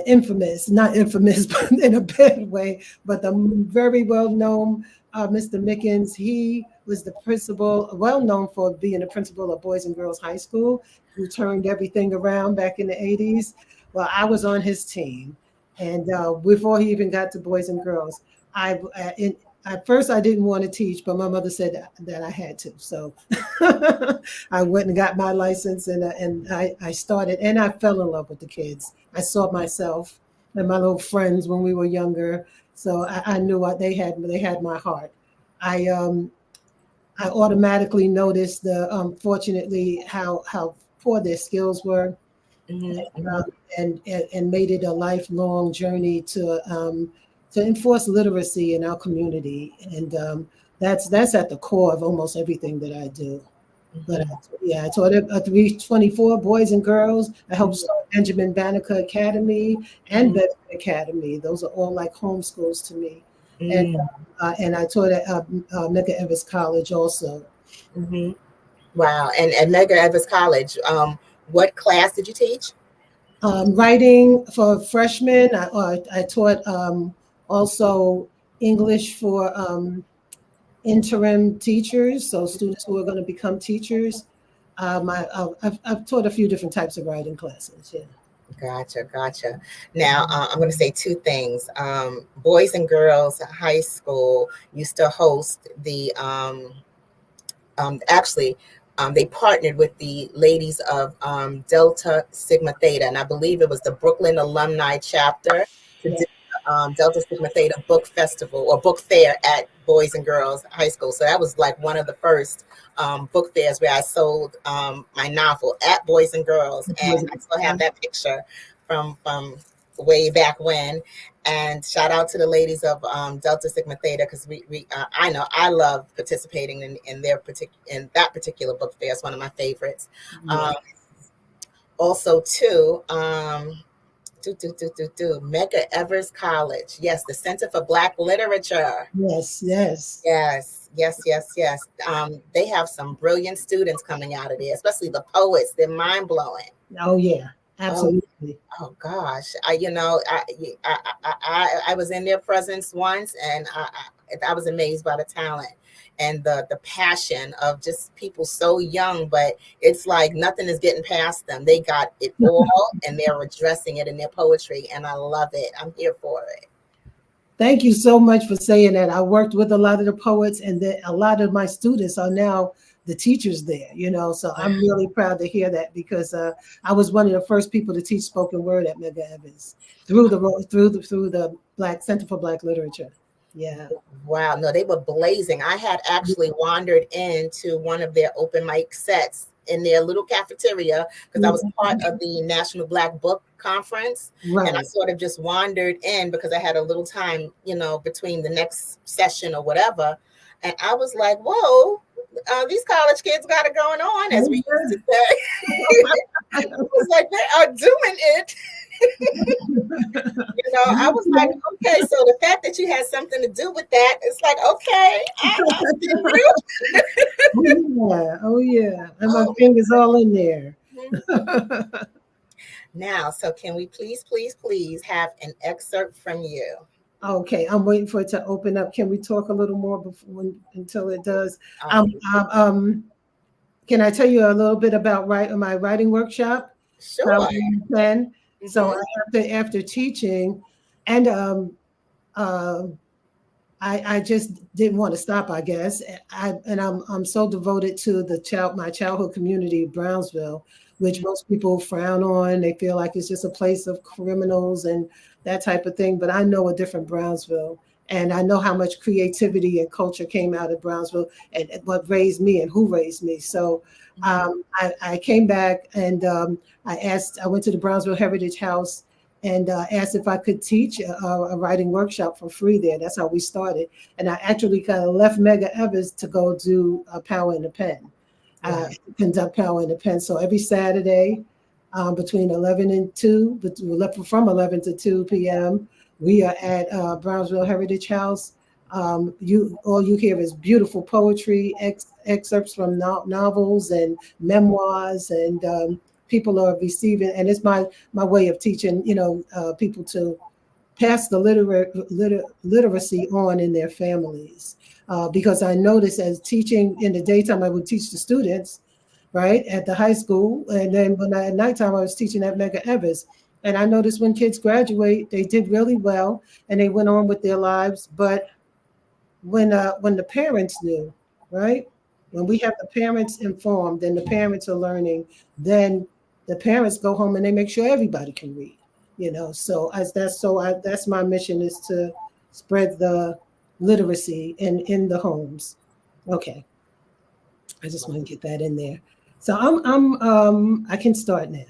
infamous, not infamous, but in a bad way, but the very well-known Mr. Mickens. He was the principal, well known for being the principal of Boys and Girls High School, who turned everything around back in the 80s. Well, I was on his team. And before he even got to Boys and Girls, at first I didn't want to teach, but my mother said that I had to. So I went and got my license, and I started, and I fell in love with the kids. I saw myself and my little friends when we were younger. So I knew what they had my heart. I automatically noticed fortunately how poor their skills were, and made it a lifelong journey to enforce literacy in our community, and that's at the core of almost everything that I do. But I taught at 324 Boys and Girls. I helped start Benjamin Banneker Academy and Bedford Academy. Those are all like homeschools to me. And I taught at Medgar Evers College also. Wow, and at Medgar Evers College, what class did you teach? Writing for freshmen. I taught also English for interim teachers, so students who are going to become teachers. I've taught a few different types of writing classes. Yeah. Gotcha. Now, I'm going to say two things. Boys and Girls High School used to host the, they partnered with the ladies of Delta Sigma Theta, and I believe it was the Brooklyn alumni chapter to do Delta Sigma Theta Book Festival or Book Fair at Boys and Girls High School. So that was like one of the first book fairs where I sold my novel at Boys and Girls, and I still have that picture from way back when. And shout out to the ladies of Delta Sigma Theta, because I know I love participating in that particular book fair. It's one of my favorites. Also, too, Medgar Evers College. Yes, the Center for Black Literature. Yes, yes. Yes. They have some brilliant students coming out of there, especially the poets. They're mind blowing. Oh yeah, absolutely. Oh gosh, I was in their presence once, and I was amazed by the talent and the passion of just people so young, but it's like nothing is getting past them. They got it all, and they're addressing it in their poetry, and I love it. I'm here for it. Thank you so much for saying that. I worked with a lot of the poets, and a lot of my students are now the teachers there, so I'm really proud to hear that, because I was one of the first people to teach spoken word at Medgar Evers through the Black Center for Black Literature. Yeah. Wow. No, they were blazing. I had actually wandered into one of their open mic sets in their little cafeteria, because I was part of the National Black Book Conference. Right. And I sort of just wandered in because I had a little time, between the next session or whatever. And I was like, whoa, these college kids got it going on, as we used to say. It was like, they are doing it. I was like, okay, so the fact that you had something to do with that, it's like, okay, I see you. Oh yeah, and my fingers all in there. Now, so can we please have an excerpt from you? Okay, I'm waiting for it to open up. Can we talk a little more until it does? Can I tell you a little bit about my writing workshop? Sure. So after teaching, and I just didn't want to stop, I guess. I'm so devoted to my childhood community of Brownsville, which most people frown on. They feel like it's just a place of criminals and that type of thing. But I know a different Brownsville, and I know how much creativity and culture came out of Brownsville, and what raised me and who raised me. So I came back, and I went to the Brownsville Heritage House and asked if I could teach a writing workshop for free there. That's how we started. And I actually kind of left Medgar Evers to go do Power in the Pen, conduct Power in the Pen. So every Saturday between 11 and 2, from 11 to 2 p.m., we are at Brownsville Heritage House. All you hear is beautiful poetry, excerpts from novels and memoirs, and people are receiving, and it's my way of teaching, people to pass the literacy on in their families. Because I noticed, as teaching in the daytime, I would teach the students, right, at the high school, and then at nighttime, I was teaching at Medgar Evers. And I noticed when kids graduate, they did really well, and they went on with their lives. But when the parents knew, right, when we have the parents informed, and the parents are learning, then the parents go home and they make sure everybody can read, So that's my mission, is to spread the literacy in the homes. Okay, I just want to get that in there. So I can start now.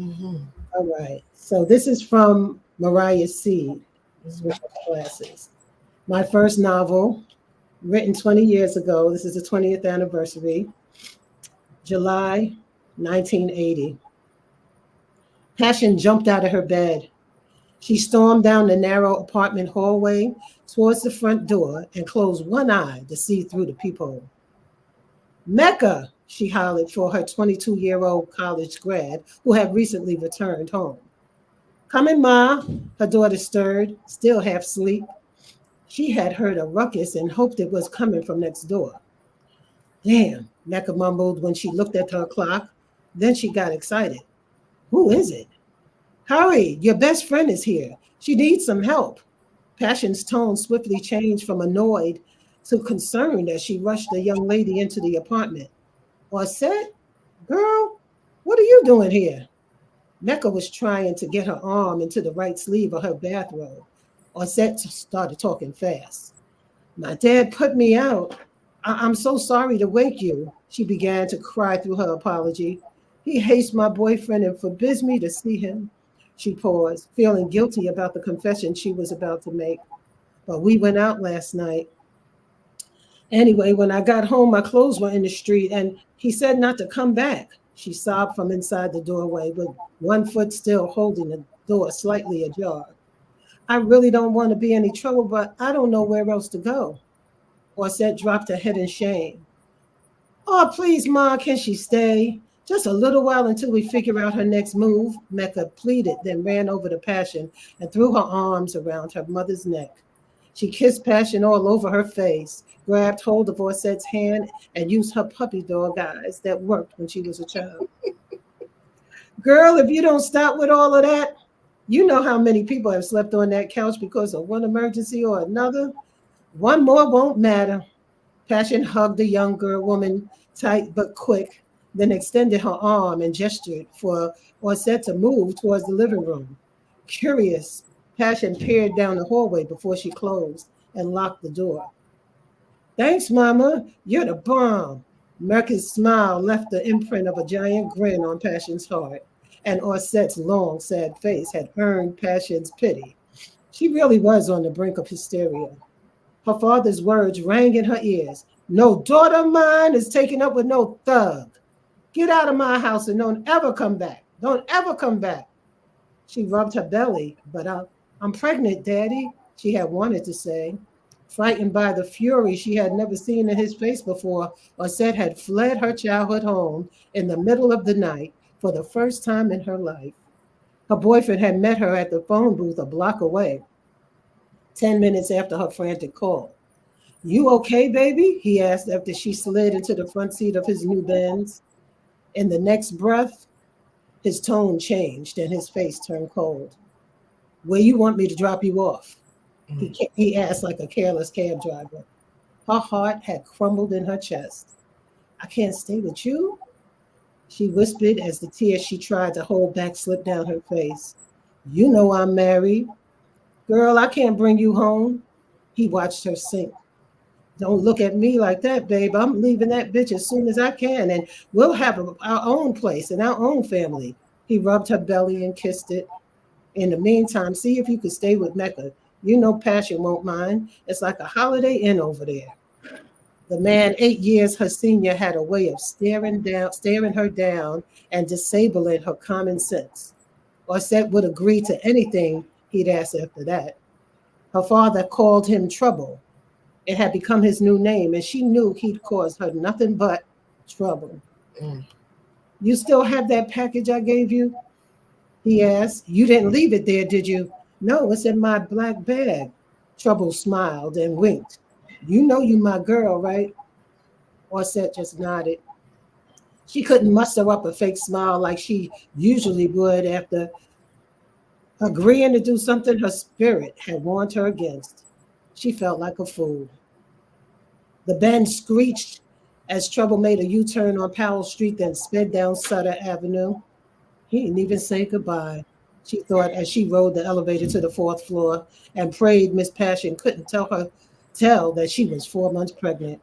Mm-hmm. All right. So this is from Mariah Seed, Special Classes. My first novel, written 20 years ago. This is the 20th anniversary. July 1980. Passion jumped out of her bed. She stormed down the narrow apartment hallway towards the front door and closed one eye to see through the peephole. Mecca, she hollered for her 22-year-old college grad who had recently returned home. Coming, Ma, her daughter stirred, still half asleep. She had heard a ruckus and hoped it was coming from next door. Damn, Mecca mumbled when she looked at her clock. Then she got excited. Who is it? Hurry, your best friend is here. She needs some help. Passion's tone swiftly changed from annoyed to concerned as she rushed the young lady into the apartment. Orset, girl, what are you doing here? Mecca was trying to get her arm into the right sleeve of her bathrobe. Orset started talking fast. My dad put me out. I'm so sorry to wake you. She began to cry through her apology. He hates my boyfriend and forbids me to see him. She paused, feeling guilty about the confession she was about to make. But we went out last night. Anyway, when I got home, my clothes were in the street, and he said not to come back. She sobbed from inside the doorway, with one foot still holding door slightly ajar. I really don't want to be any trouble, but I don't know where else to go. Orset dropped her head in shame. Oh, please, Ma, can she stay? Just a little while until we figure out her next move, Mecca pleaded, then ran over to Passion and threw her arms around her mother's neck. She kissed Passion all over her face, grabbed hold of Orset's hand, and used her puppy dog eyes that worked when she was a child. Girl, if you don't stop with all of that, you know how many people have slept on that couch because of one emergency or another. One more won't matter. Passion hugged the young girl woman tight but quick, then extended her arm and gestured for Orset to move towards the living room. Curious, Passion peered down the hallway before she closed and locked the door. Thanks, Mama. You're the bomb. Mercy's smile left the imprint of a giant grin on Passion's heart, and Orset's long, sad face had earned Passion's pity. She really was on the brink of hysteria. Her father's words rang in her ears. No daughter of mine is taken up with no thug. Get out of my house and don't ever come back. Don't ever come back. She rubbed her belly, but I'm pregnant, Daddy, she had wanted to say. Frightened by the fury she had never seen in his face before, Orset had fled her childhood home in the middle of the night for the first time in her life. Her boyfriend had met her at the phone booth a block away, 10 minutes after her frantic call. You okay, baby? He asked after she slid into the front seat of his new Benz. In the next breath, his tone changed and his face turned cold. Where you want me to drop you off? He asked like a careless cab driver. Her heart had crumbled in her chest. I can't stay with you, she whispered as the tears she tried to hold back slipped down her face. You know I'm married. Girl, I can't bring you home. He watched her sink. Don't look at me like that, babe. I'm leaving that bitch as soon as I can, and we'll have our own place and our own family. He rubbed her belly and kissed it. In the meantime, see if you could stay with Mecca. You know Passion won't mind. It's like a Holiday Inn over there. The man, 8 years her senior, had a way of staring her down and disabling her common sense. Orset would agree to anything he'd ask after that. Her father called him Trouble. It had become his new name, and she knew he'd cause her nothing but trouble. You still have that package I gave you? He asked. You didn't leave it there, did you? No, it's in my black bag. Trouble smiled and winked. You know you my girl, right? Orset just nodded. She couldn't muster up a fake smile like she usually would after agreeing to do something her spirit had warned her against. She felt like a fool. The band screeched as Trouble made a U-turn on Powell Street, then sped down Sutter Avenue. He didn't even say goodbye, she thought as she rode the elevator to the 4th floor and prayed Miss Passion couldn't tell that she was 4 months pregnant.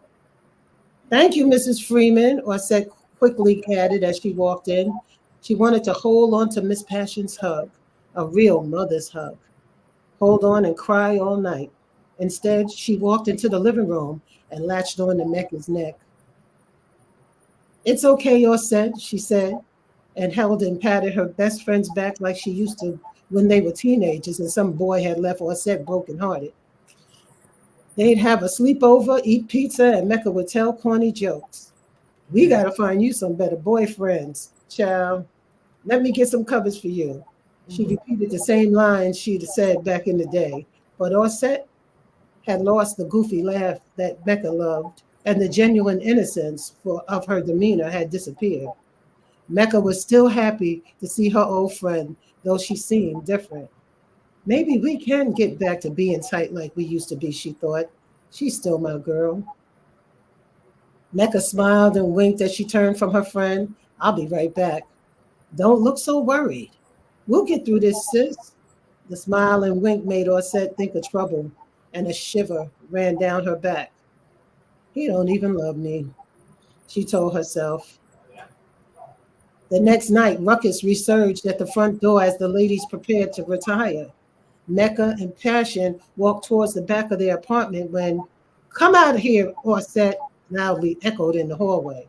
Thank you, Mrs. Freeman, Orset quickly added as she walked in. She wanted to hold on to Miss Passion's hug, a real mother's hug. Hold on and cry all night. Instead, she walked into the living room and latched on to Mecca's neck. It's okay, Orset, she said, and held and patted her best friend's back like she used to when they were teenagers and some boy had left Orset brokenhearted. They'd have a sleepover, eat pizza, and Mecca would tell corny jokes. We got to find you some better boyfriends, child. Let me get some covers for you. She repeated the same lines she'd said back in the day, but Orset had lost the goofy laugh that Mecca loved, and the genuine innocence of her demeanor had disappeared. Mecca was still happy to see her old friend, though she seemed different. Maybe we can get back to being tight like we used to be, she thought. She's still my girl. Mecca smiled and winked as she turned from her friend. I'll be right back. Don't look so worried. We'll get through this, sis. The smile and wink made Orset think of Trouble, and a shiver ran down her back. He don't even love me, she told herself. The next night, ruckus resurged at the front door as the ladies prepared to retire. Mecca and Passion walked towards the back of their apartment when, come out of here, Orset loudly echoed in the hallway.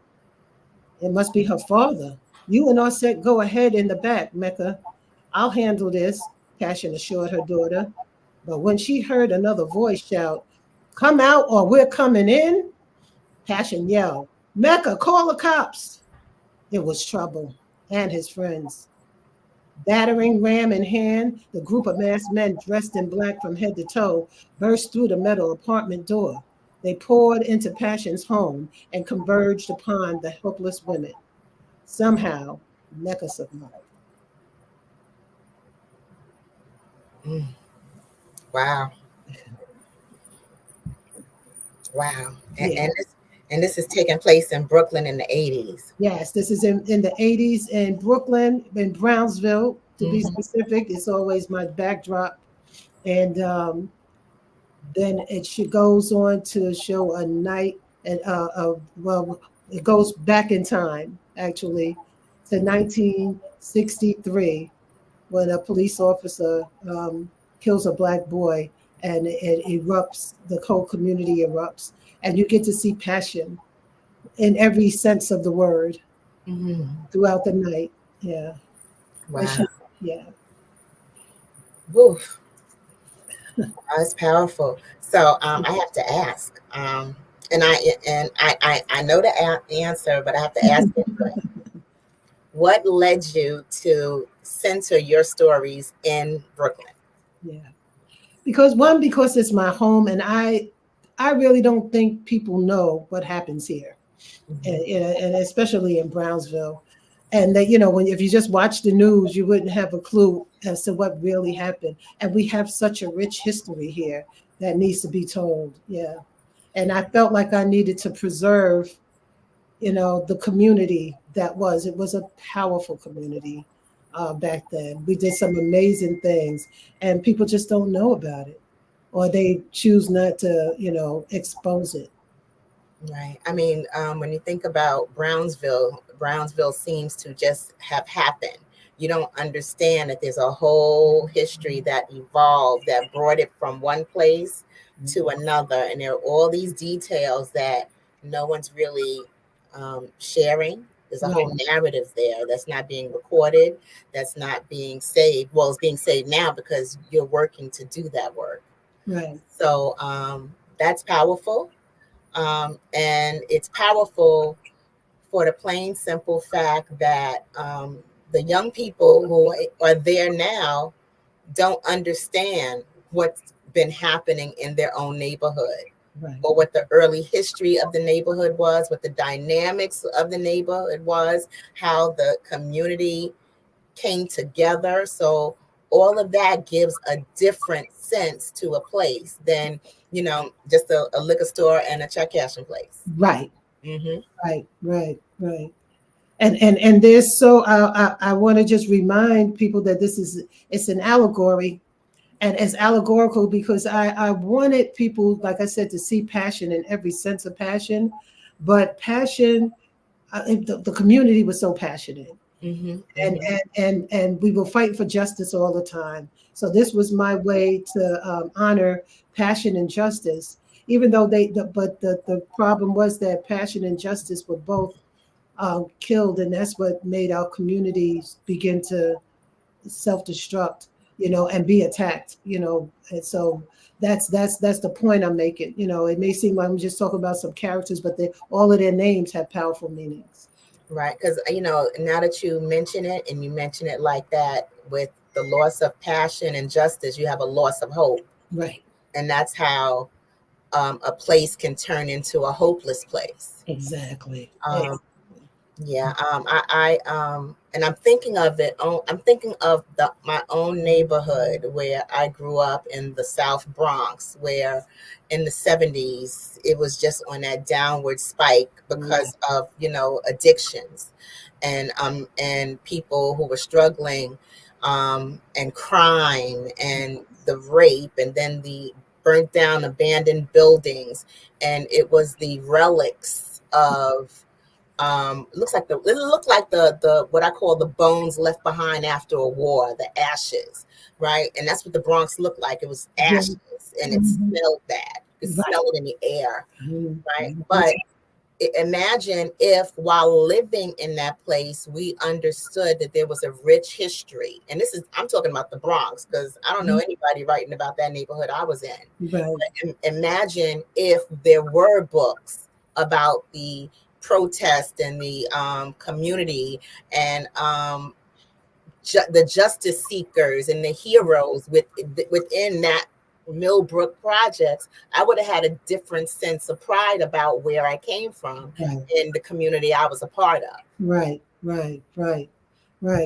It must be her father. You and Orset go ahead in the back, Mecca. I'll handle this, Passion assured her daughter. But when she heard another voice shout, "Come out or we're coming in," Passion yelled, "Mecca, call the cops." It was trouble and his friends. Battering ram in hand, the group of masked men dressed in black from head to toe burst through the metal apartment door. They poured into Passion's home and converged upon the helpless women. Somehow, Mecca survived. Wow. Wow. Yeah. And this is taking place in Brooklyn in the 80s. Yes, this is in the 80s in Brooklyn, in Brownsville, to be specific. It's always my backdrop. And then goes on to show a night, and well, it goes back in time, actually, to 1963, when a police officer kills a black boy, and it erupts, the whole community erupts. And you get to see passion in every sense of the word throughout the night. Yeah. Wow. Yeah. Woof. That's powerful. So I have to ask, and I know the answer, but I have to ask it. What led you to censor your stories in Brooklyn? Yeah. Because it's my home, and I really don't think people know what happens here, and especially in Brownsville. And that, if you just watch the news, you wouldn't have a clue as to what really happened. And we have such a rich history here that needs to be told. Yeah. And I felt like I needed to preserve, the community it was a powerful community back then. We did some amazing things, and people just don't know about it, or they choose not to, expose it. Right. I mean, when you think about Brownsville seems to just have happened. You don't understand that there's a whole history that evolved, that brought it from one place to another. And there are all these details that no one's really sharing. There's a whole narrative there that's not being recorded, that's not being saved. Well, it's being saved now because you're working to do that work. Right. So that's powerful. And it's powerful for the plain, simple fact that the young people who are there now don't understand what's been happening in their own neighborhood, or what the early history of the neighborhood was, what the dynamics of the neighborhood was, how the community came together. So all of that gives a different sense to a place than, just a liquor store and a check cashing place. Right. Right. And there's I want to just remind people that it's an allegory, and it's allegorical because I wanted people, like I said, to see passion in every sense of passion, but passion, the community was so passionate. And we were fighting for justice all the time. So this was my way to honor passion and justice, even though the problem was that passion and justice were both killed, and that's what made our communities begin to self-destruct, and be attacked, and so that's the point I'm making. It may seem like I'm just talking about some characters, but all of their names have powerful meanings. Right, because now that you mention it, and you mention it like that, with the loss of passion and justice, you have a loss of hope. Right. And that's how a place can turn into a hopeless place. Exactly. Yeah. And I'm thinking of it. I'm thinking of my own neighborhood where I grew up in the South Bronx, where in the 70s it was just on that downward spike because of addictions, and people who were struggling, and crime, and the rape, and then the burnt down abandoned buildings, and it was the relics of it looked like the what I call the bones left behind after a war, the ashes, right? And that's what the Bronx looked like. It was ashes, and it smelled bad. You could smell it in the air, right? But imagine if while living in that place, we understood that there was a rich history. And I'm talking about the Bronx, because I don't know anybody writing about that neighborhood I was in. Right. But imagine if there were books about the protest and the community and the justice seekers and the heroes within that Millbrook projects. I would have had a different sense of pride about where I came from and the community I was a part of. Right.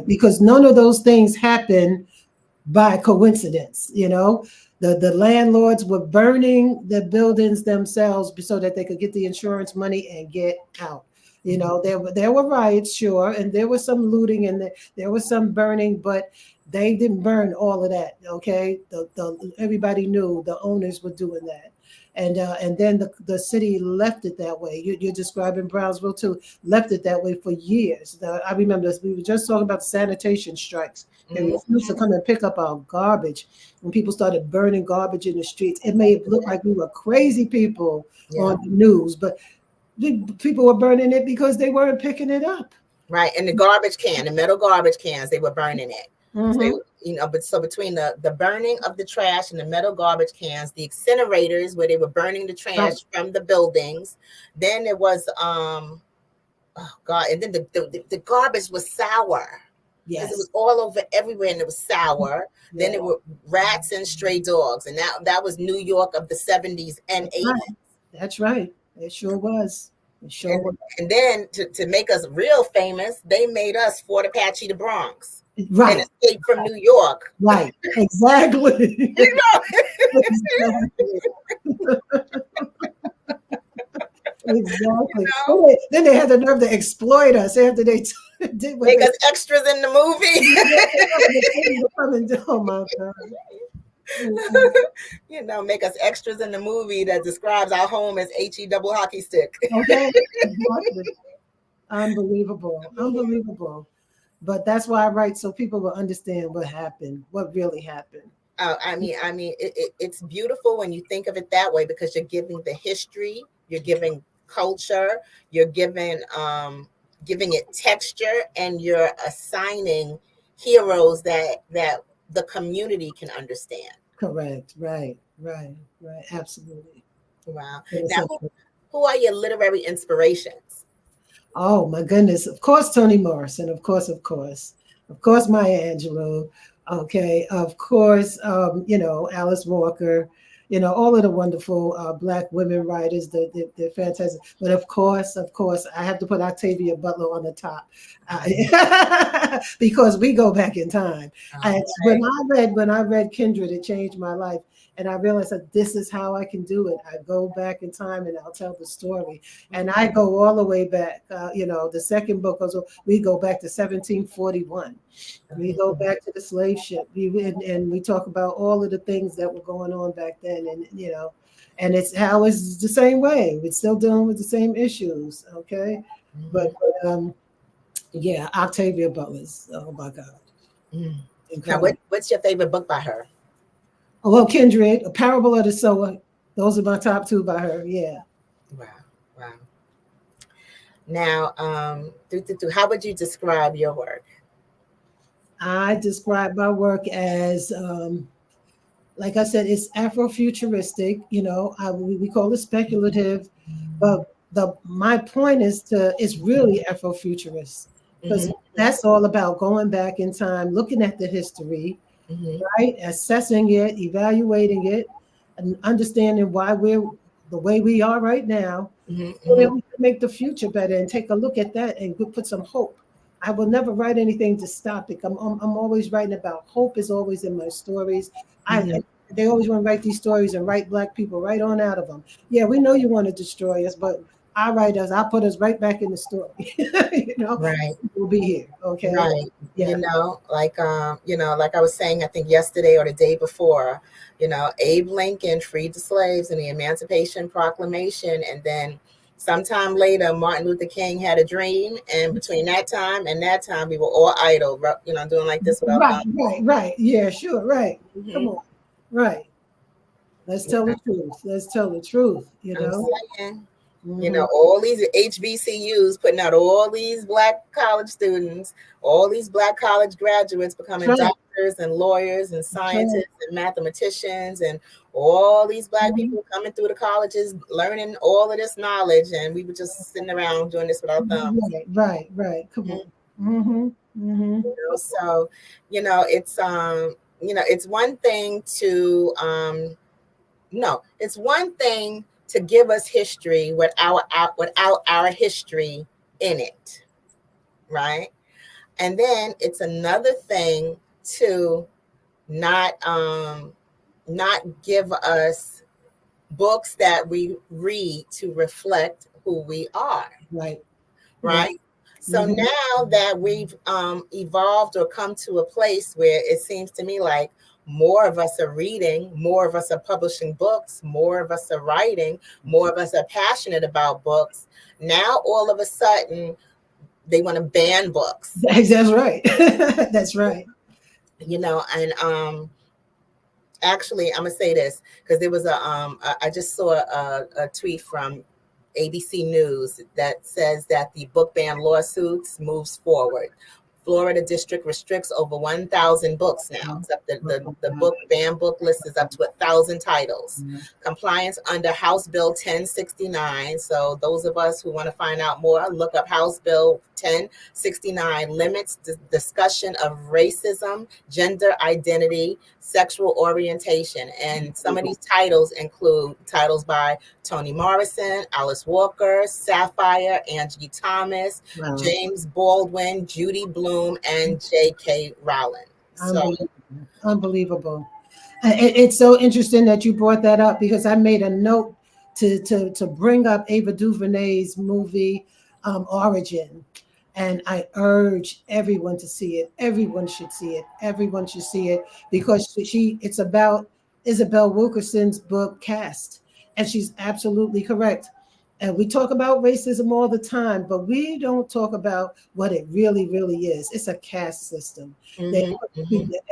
Because none of those things happen by coincidence. The landlords were burning the buildings themselves so that they could get the insurance money and get out. There were riots, sure, and there was some looting and there was some burning, but they didn't burn all of that. Okay, everybody knew the owners were doing that, and then the city left it that way. You're describing Brownsville too, left it that way for years. I remember this. We were just talking about sanitation strikes. They refused to come and pick up our garbage. When people started burning garbage in the streets, it made it look like we were crazy people on the news, but people were burning it because they weren't picking it up. Right. And the metal garbage cans, they were burning it. Mm-hmm. So between the burning of the trash and the metal garbage cans, the incinerators where they were burning the trash from the buildings, then it was and then the garbage was sour. Yes. It was all over everywhere and it was sour. Yeah. Then there were rats and stray dogs. And that was New York of the 70s and 80s. That's right. It sure was. And then to make us real famous, they made us Fort Apache the Bronx. Right. And Escape from New York. Right. Exactly. Exactly. Then they had the nerve to exploit us after they did make us extras in the movie. Oh my God. Make us extras in the movie that describes our home as HE double hockey stick. Okay. Unbelievable. But that's why I write, so people will understand what happened, what really happened. It's beautiful when you think of it that way, because you're giving the history, you're giving culture, you're giving it texture, and you're assigning heroes that the community can understand. Correct. Right. Absolutely. Wow. Now, who are your literary inspirations? Oh my goodness. Of course, Toni Morrison. Of course, Maya Angelou. Okay. Of course, Alice Walker. All of the wonderful Black women writers, they're fantastic. But of course, I have to put Octavia Butler on the top because we go back in time. Okay. When I read Kindred, it changed my life. And I realized that this is how I can do it. I go back in time and I'll tell the story. And I go all the way back. The second book, we go back to 1741. We go back to the slave ship. And we talk about all of the things that were going on back then. And it's how it's the same way. We're still dealing with the same issues. Okay. But Octavia Butler's, oh my God. Now, what's your favorite book by her? Well, Kindred, A Parable of the Sower. Those are my top two by her. Yeah. Wow. Now, how would you describe your work? I describe my work as, like I said, it's Afrofuturistic. We call it speculative, but my point is it's really Afrofuturist, because that's all about going back in time, looking at the history. Right, assessing it, evaluating it, and understanding why we're the way we are right now, so that we can make the future better and take a look at that and put some hope. I will never write anything dystopic. I'm always writing about hope. Is always in my stories. They always want to write these stories and write Black people right on out of them. Yeah, we know you want to destroy us, but I write us. I'll put us right back in the story. Right. We'll be here. Okay. Right. Yeah. Like I was saying, I think yesterday or the day before, Abe Lincoln freed the slaves in the Emancipation Proclamation, and then sometime later, Martin Luther King had a dream, and between that time and that time, we were all idle, doing like this. Right. Yeah, sure. Right. Come on. Right. Let's tell the truth. You know, all these HBCUs putting out all these Black college students, all these Black college graduates becoming doctors and lawyers and scientists and mathematicians, and all these Black people coming through the colleges learning all of this knowledge, and we were just sitting around doing this with our thumbs. Right. Come on. You know, so it's it's one thing to it's one thing to give us history without our history in it, right? And then it's another thing to not give us books that we read to reflect who we are, right? So now that we've evolved or come to a place where it seems to me like more of us are reading, more of us are publishing books, more of us are writing, more of us are passionate about books. Now, all of a sudden, they want to ban books. That's right. That's right. You know, and actually, I'm gonna say this because there was I just saw a tweet from ABC News that says that the book ban lawsuits moves forward. Florida district restricts over 1,000 books now. The book ban book list is up to 1,000 titles. Compliance under House Bill 1069. So those of us who want to find out more, look up House Bill 1069. Limits discussion of racism, gender identity, sexual orientation. And some of these titles include titles by Toni Morrison, Alice Walker, Sapphire, Angie Thomas, James Baldwin, Judy Blume, and J.K. Rowling. So Unbelievable. It's so interesting that you brought that up because I made a note to bring up Ava DuVernay's movie Origin. And I urge everyone to see it. Everyone should see it. Everyone should see it because it's about Isabel Wilkerson's book Caste. And she's absolutely correct. And we talk about racism all the time, but we don't talk about what it really, really is. It's a caste system. And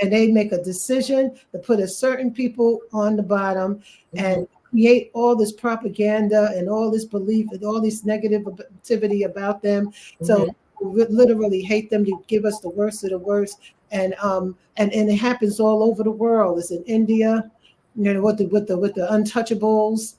they make a decision to put a certain people on the bottom and create all this propaganda and all this belief and all this negativity about them. So we literally hate them to give us the worst of the worst. And it happens all over the world. It's in India, you know, with the untouchables.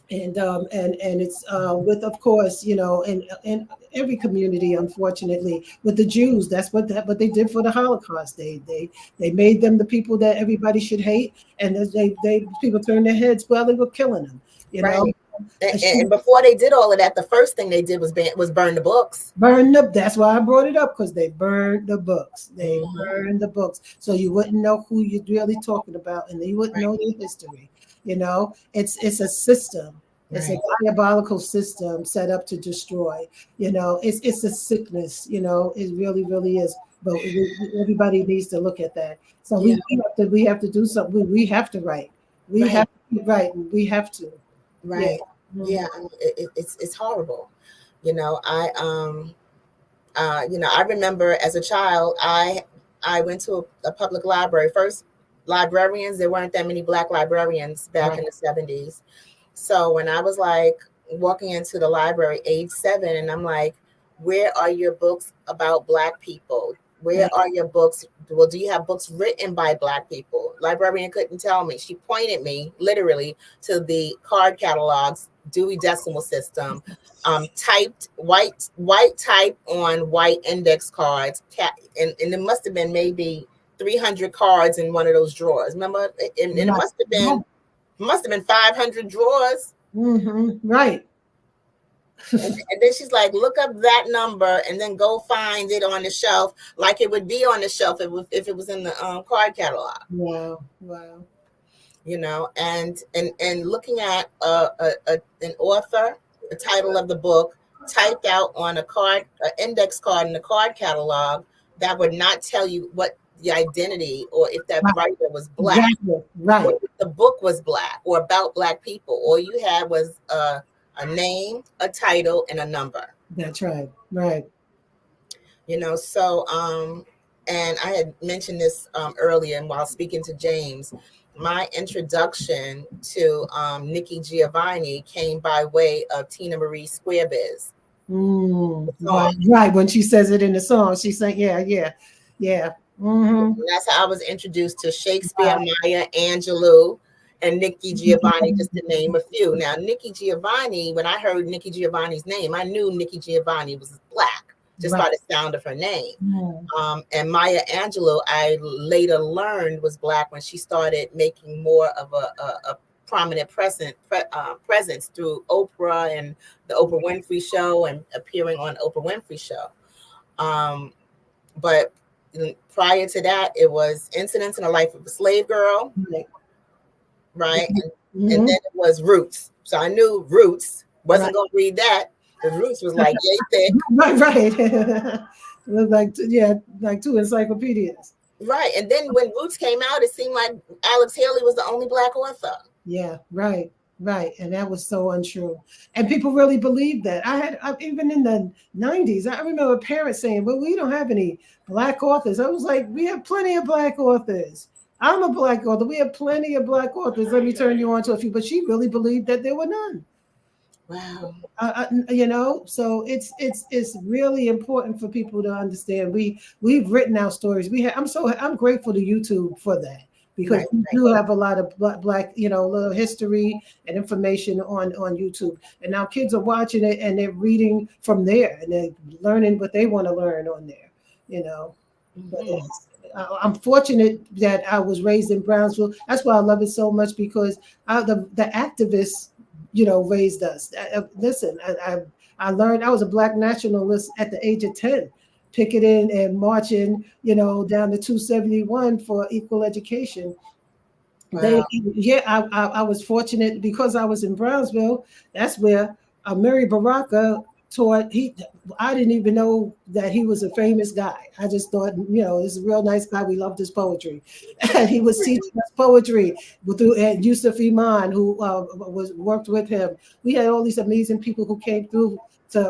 And it's with, of course, you know, in every community, unfortunately, with the Jews. That's what they did for the Holocaust. They made them the people that everybody should hate, and people turned their heads while they were killing them. You know. And before they did all of that, the first thing they did was burn the books. Burn them. That's why I brought it up, because they burned the books. They burned the books, so you wouldn't know who you're really talking about, and you wouldn't know their history. You know, it's a system. It's a diabolical system set up to destroy. You know, it's a sickness. You know, it really, really is. But everybody needs to look at that. So we have to do something. We have to write. We have to write. We have to. Right. Yeah. I mean, it's horrible. You know, I remember as a child, I went to a public library. First, librarians, there weren't that many Black librarians back in the 70s. So when I was like walking into the library age 7, and I'm like, where are your books about Black people? Where are your books? Well, do you have books written by Black people? Librarian couldn't tell me. She pointed me literally to the card catalogs, Dewey Decimal System, typed white type on white index cards, and it must have been maybe 300 cards in one of those drawers. Remember? And it must have been 500 drawers. Right. And then she's like, look up that number and then go find it on the shelf, like it would be on the shelf if it was in the card catalog. Wow. You know, and looking at an author, the title of the book typed out on an index card in the card catalog, that would not tell you what the identity or if that writer was Black. Exactly. Right. Or if the book was Black or about Black people. All you had was a name, a title, and a number. That's right. Right. You know, so and I had mentioned this earlier, and while speaking to James, my introduction to Nikki Giovanni came by way of Tina Marie Squarebiz. Right. When she says it in the song, she's saying, yeah. Mm-hmm. That's how I was introduced to Shakespeare, Maya Angelou, and Nikki Giovanni, just to name a few. Now, Nikki Giovanni, when I heard Nikki Giovanni's name, I knew Nikki Giovanni was Black just by the sound of her name. And Maya Angelou, I later learned was Black when she started making more of a prominent presence through Oprah and the Oprah Winfrey Show and appearing on Oprah Winfrey Show. But prior to that, it was Incidents in the Life of a Slave Girl, right? And then it was Roots. So I knew Roots. Wasn't going to read that. The Roots was like yay thick. Right. like two encyclopedias. Right. And then when Roots came out, it seemed like Alex Haley was the only Black author. Yeah, right. And that was so untrue. And people really believed that. Even in the 90s, I remember parents saying, well, we don't have any Black authors. I was like, we have plenty of Black authors. I'm a Black author. We have plenty of Black authors. Let me turn you on to a few. But she really believed that there were none. Wow. So it's really important for people to understand. We've written our stories. I'm grateful to YouTube for that. Because we do have a lot of Black, little history and information on YouTube. And now kids are watching it and they're reading from there and they're learning what they want to learn on there, But I'm fortunate that I was raised in Brownsville. That's why I love it so much, because the activists, raised us. Listen, I learned I was a Black nationalist at the age of 10. Picketing and marching, down to 271 for equal education. Wow. I was fortunate because I was in Brownsville. That's where Mary Baraka taught. I didn't even know that he was a famous guy. I just thought, this is a real nice guy. We loved his poetry. And he was teaching us poetry and Yusuf Iman, who worked with him. We had all these amazing people who came through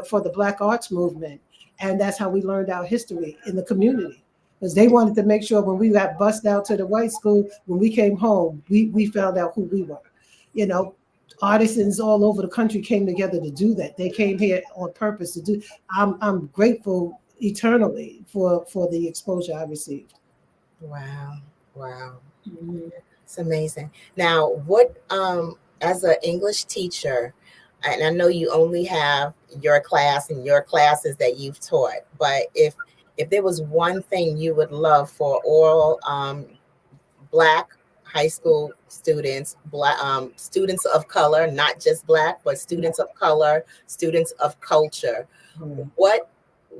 for the Black arts movement. And that's how we learned our history in the community, because they wanted to make sure when we got bussed out to the white school, when we came home, we found out who we were. Artisans all over the country came together to do that. They came here on purpose to do. I'm grateful eternally for the exposure I received. Wow. Mm-hmm. It's amazing. Now, what as an English teacher, and I know you only have your class and your classes that you've taught, but if there was one thing you would love for all Black high school students, Black students of color, not just Black, but students of color, students of culture, what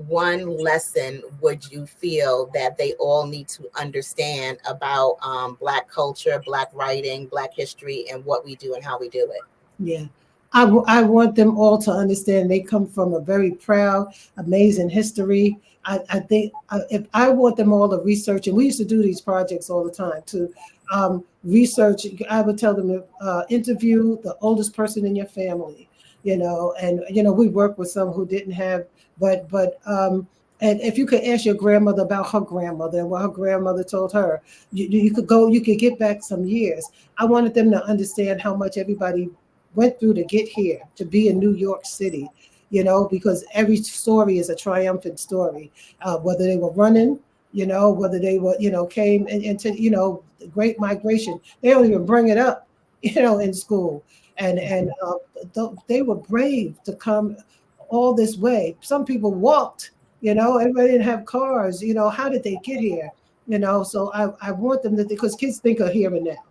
one lesson would you feel that they all need to understand about Black culture, Black writing, Black history, and what we do and how we do it? Yeah. I want them all to understand they come from a very proud, amazing history. I think if I want them all to research, and we used to do these projects all the time to research. I would tell them to interview the oldest person in your family, and we work with some who didn't have, but and if you could ask your grandmother about her grandmother and what her grandmother told her, you could get back some years. I wanted them to understand how much everybody went through to get here, to be in New York City, because every story is a triumphant story, whether they were running, whether they were, came into, the Great Migration. They don't even bring it up, in school. And they were brave to come all this way. Some people walked, everybody didn't have cars, how did they get here? So I want them to, because kids think of here and now.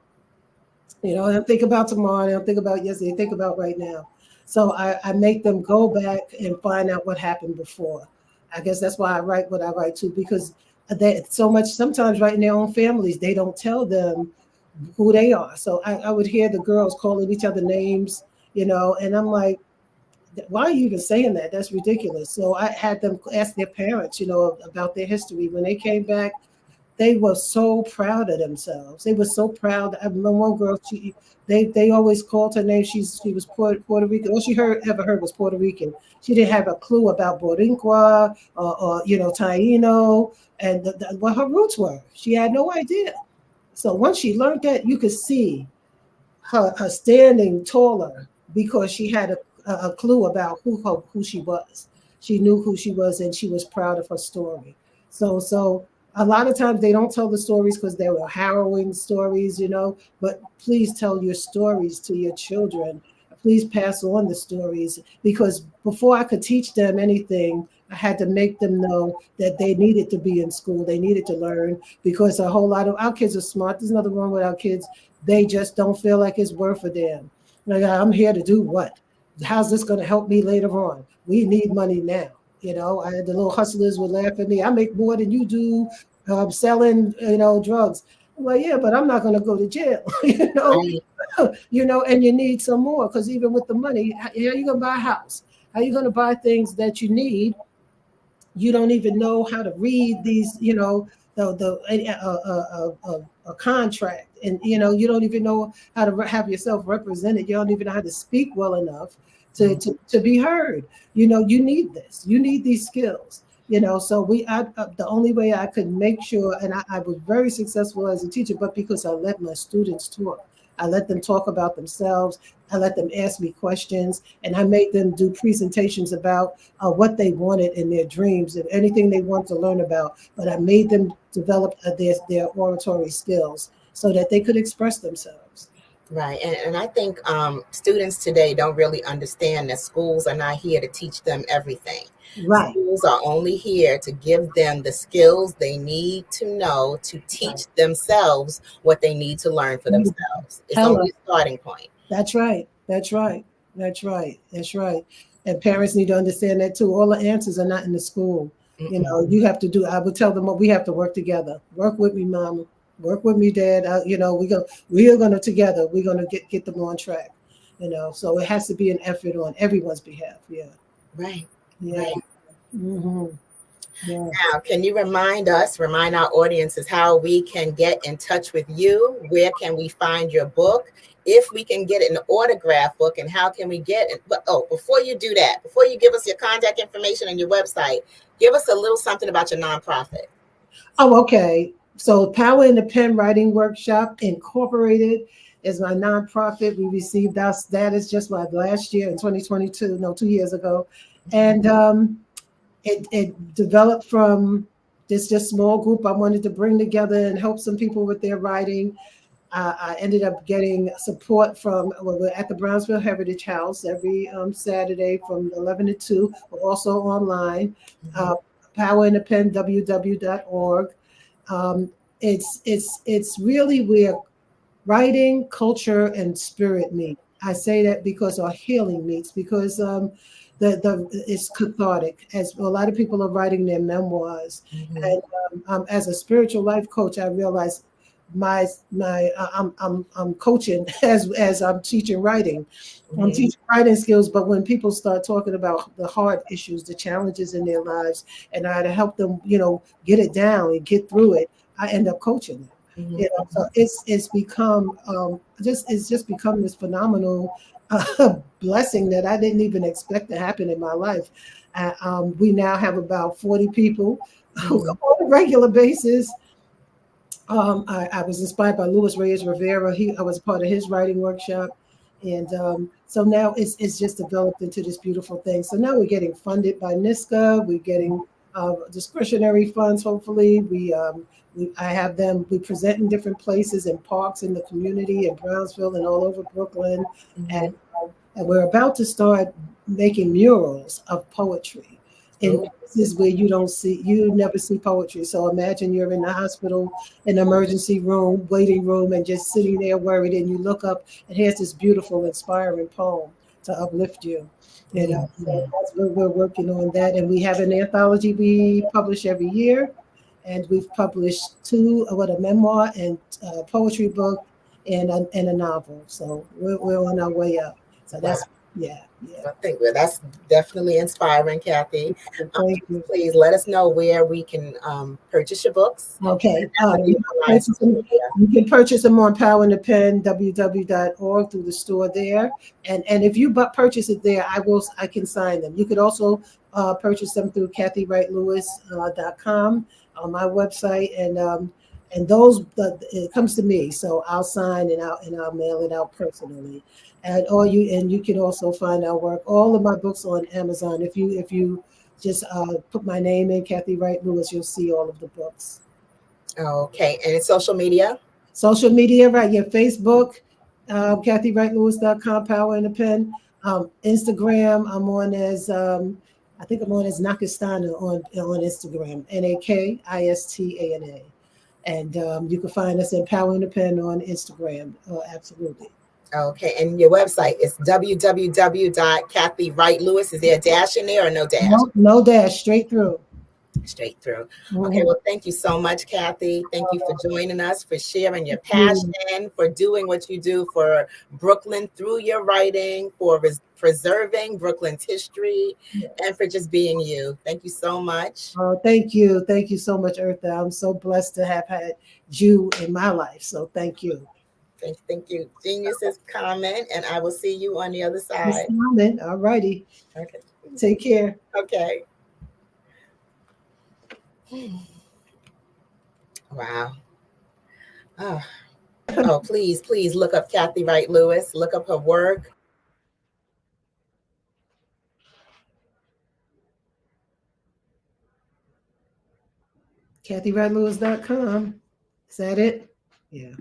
They don't think about tomorrow. They don't think about yesterday. They think about right now. So I make them go back and find out what happened before. I guess that's why I write what I write too, because they so much, sometimes right in their own families, they don't tell them who they are. So I would hear the girls calling each other names, and I'm like, why are you even saying that? That's ridiculous. So I had them ask their parents, about their history. When they came back, they were so proud of themselves. They were so proud. I remember one girl, they always called her name. She was Puerto Rican. All she ever heard was Puerto Rican. She didn't have a clue about Boricua or Taino and what her roots were. She had no idea. So once she learned that, you could see her standing taller because she had a clue about who she was. She knew who she was, and she was proud of her story. So a lot of times they don't tell the stories because they were harrowing stories, but please tell your stories to your children. Please pass on the stories, because before I could teach them anything, I had to make them know that they needed to be in school. They needed to learn, because a whole lot of our kids are smart. There's nothing wrong with our kids. They just don't feel like it's worth a damn. Like, I'm here to do what? How's this going to help me later on? We need money now. I had the little hustlers would laugh at me. I make more than you do selling, drugs. I'm like, yeah, but I'm not going to go to jail, and you need some more, because even with the money, how are you going to buy a house? How are you going to buy things that you need? You don't even know how to read these, a contract, and you don't even know how to have yourself represented. You don't even know how to speak well enough to be heard. You need this. You need these skills. So the only way I could make sure, and I was very successful as a teacher, but because I let my students talk. I let them talk about themselves. I let them ask me questions, and I made them do presentations about what they wanted in their dreams and anything they want to learn about. But I made them develop their oratory skills so that they could express themselves. Right. And I think students today don't really understand that schools are not here to teach them everything. Right. Schools are only here to give them the skills they need to know to teach themselves what they need to learn for themselves. It's only a starting point. That's right. That's right. That's right. That's right. And parents need to understand that too. All the answers are not in the school. You have to I would tell them, we have to work together. Work with me, mama. Work with me, dad. We are going to together. We're going to get them on track. So it has to be an effort on everyone's behalf. Yeah. Right. Yeah. Right. Mm-hmm. Yeah. Now, can you remind our audiences how we can get in touch with you? Where can we find your book? If we can get an autograph book, and how can we get it? But before you do that, before you give us your contact information and your website, give us a little something about your nonprofit. Oh, okay. So Power in the Pen Writing Workshop Incorporated is my nonprofit. We received our status just like last year in 2022, 2 years ago. And it developed from this just small group I wanted to bring together and help some people with their writing. I ended up getting support from, we're at the Brownsville Heritage House every Saturday from 11 to 2. We're also online. Power in the Pen, www.org. It's really where writing, culture, and spirit meet. I say that because our healing meets, because it's cathartic. As a lot of people are writing their memoirs, and as a spiritual life coach, I realize I'm coaching as I'm teaching writing. I'm teaching writing skills, but when people start talking about the hard issues, the challenges in their lives, and I had to help them, get it down and get through it, I end up coaching them. So it's become it's just become this phenomenal blessing that I didn't even expect to happen in my life. We now have about 40 people who come on a regular basis. I was inspired by Luis Reyes Rivera. I was part of his writing workshop. And so now it's just developed into this beautiful thing. So now we're getting funded by NISCA. We're getting discretionary funds, hopefully. I have them, we present in different places, in parks in the community, in Brownsville and all over Brooklyn. And we're about to start making murals of poetry in places where you never see poetry. So imagine you're in the hospital, in the emergency room, waiting room, and just sitting there worried, and you look up and here's this beautiful, inspiring poem to uplift you. So that's what we're working on that. And we have an anthology we publish every year. And we've published a memoir and a poetry book and a novel. So we're on our way up. So that's, I think that's definitely inspiring, Kathy. Please let us know where we can purchase your books. Okay. You can purchase them on Power in the Pen, www.org, through the store there. And if you purchase it there, I can sign them. You could also purchase them through kathywrightlewis.com on my website. And And it comes to me, so I'll sign and I'll mail it out personally. And you can also find our work, all of my books on Amazon. If you just put my name in, Kathy Wright Lewis, you'll see all of the books. Okay, and social media? Social media, right? Yeah, Facebook, KathyWrightLewis.com, Power in the Pen. Instagram, I'm on as I think I'm on as Nakistana on Instagram, Nakistana. And you can find us in Power in the Pen on Instagram. Absolutely. Okay, and your website is www.KathyWrightLewis. Is there a dash in there or no dash? No dash, straight through. Straight through. Okay, well, thank you so much, Kathy. Thank you for joining us, for sharing your passion, for doing what you do for Brooklyn through your writing, for preserving Brooklyn's history, and for just being you. Thank you so much. Oh, thank you. Thank you so much, Eartha. I'm so blessed to have had you in my life. So thank you. Thank you. Genius's comment, and I will see you on the other side. All righty. Okay. Take care. Okay. Wow. Oh, please look up Kathy Wright Lewis. Look up her work. KathyWrightLewis.com. Is that it? Yeah.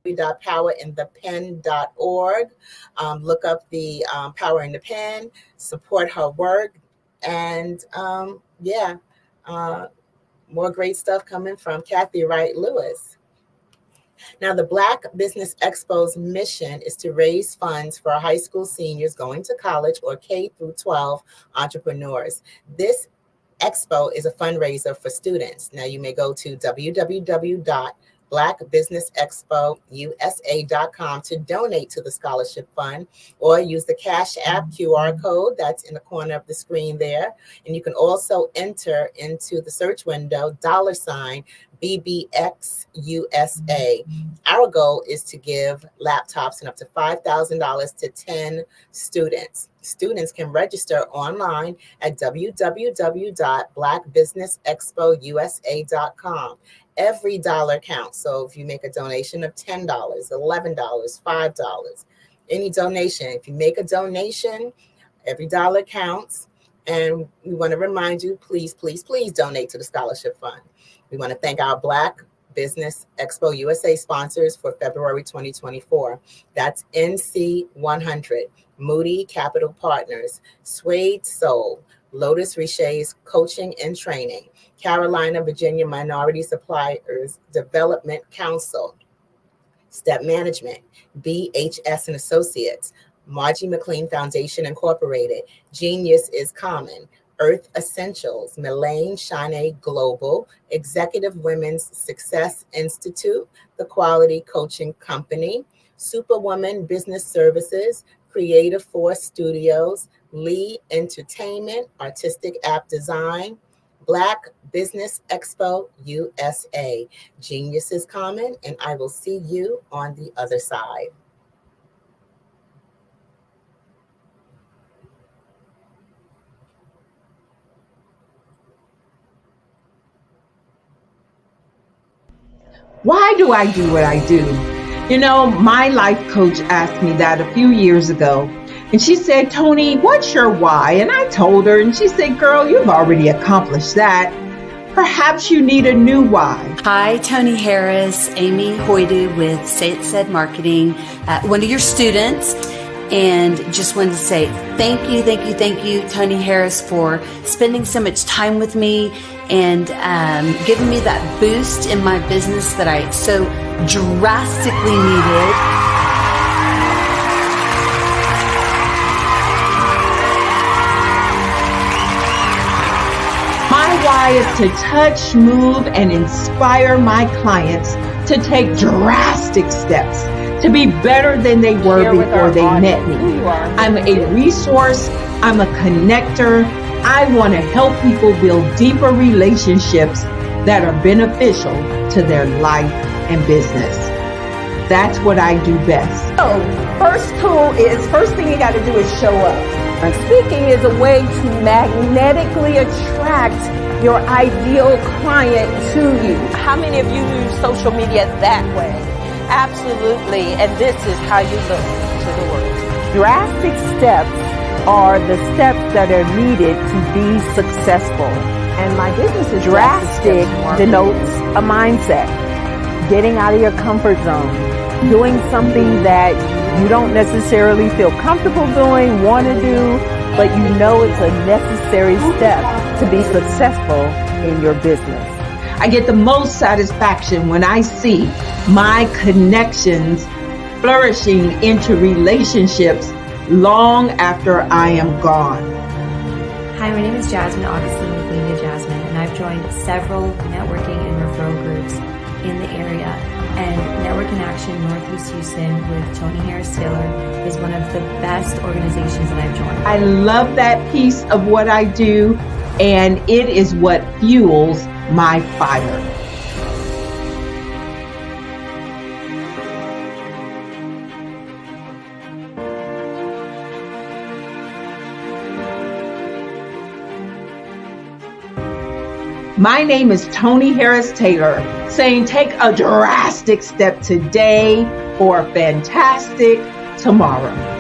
powerinthepen.org. Look up the Power in the Pen, support her work, and more great stuff coming from Kathy Wright Lewis. Now, the Black Business Expo's mission is to raise funds for high school seniors going to college or K through 12 entrepreneurs. This expo is a fundraiser for students. Now, you may go to www.blackbusinessexpousa.com to donate to the scholarship fund, or use the Cash App QR code that's in the corner of the screen there. And you can also enter into the search window $BBXUSA. Our goal is to give laptops and up to $5,000 to 10 students. Students can register online at www.blackbusinessexpousa.com. Every dollar counts. So if you make a donation of $10, $11, $5, any donation, if you make a donation, every dollar counts. And we want to remind you, please donate to the scholarship fund. We want to thank our Black Business Expo USA sponsors for February 2024. That's NC 100, Moody Capital Partners, Suede Soul, Lotus Riche's Coaching and Training, Carolina, Virginia Minority Suppliers Development Council, Step Management, BHS and Associates, Margie McLean Foundation Incorporated, Genius is Common, Earth Essentials, Melaine Shane Global, Executive Women's Success Institute, The Quality Coaching Company, Superwoman Business Services, Creative Force Studios, Lee Entertainment, Artistic App Design, Black Business Expo USA. Genius is common, and I will see you on the other side. Why do I do what I do? You know, my life coach asked me that a few years ago. And she said, Tony, what's your why? And I told her, and she said, girl, you've already accomplished that. Perhaps you need a new why. Hi, Tony Harris, Amy Hoydu with Say It Said Marketing, one of your students. And just wanted to say thank you, Tony Harris, for spending so much time with me and giving me that boost in my business that I so drastically needed. My why is to touch, move, and inspire my clients to take drastic steps to be better than they were before they met me. I'm a resource. I'm a connector. I want to help people build deeper relationships that are beneficial to their life and business. That's what I do best. So, first thing you got to do is show up. Speaking is a way to magnetically attract your ideal client to you. How many of you use social media that way? Absolutely. And this is how you look to the world. Drastic steps are the steps that are needed to be successful. And my business is drastic denotes a mindset. Getting out of your comfort zone. Doing something that you don't necessarily feel comfortable doing, want to do, but you know it's a necessary step to be successful in your business. I get the most satisfaction when I see my connections flourishing into relationships long after I am gone. Hi, my name is Jasmine Augustine with Media Jasmine, and I've joined several networking and referral groups in the area. And Network in Action Northeast Houston with Tony Harris Taylor is one of the best organizations that I've joined. I love that piece of what I do, and it is what fuels my fire. My name is Tony Harris Taylor, saying take a drastic step today for a fantastic tomorrow.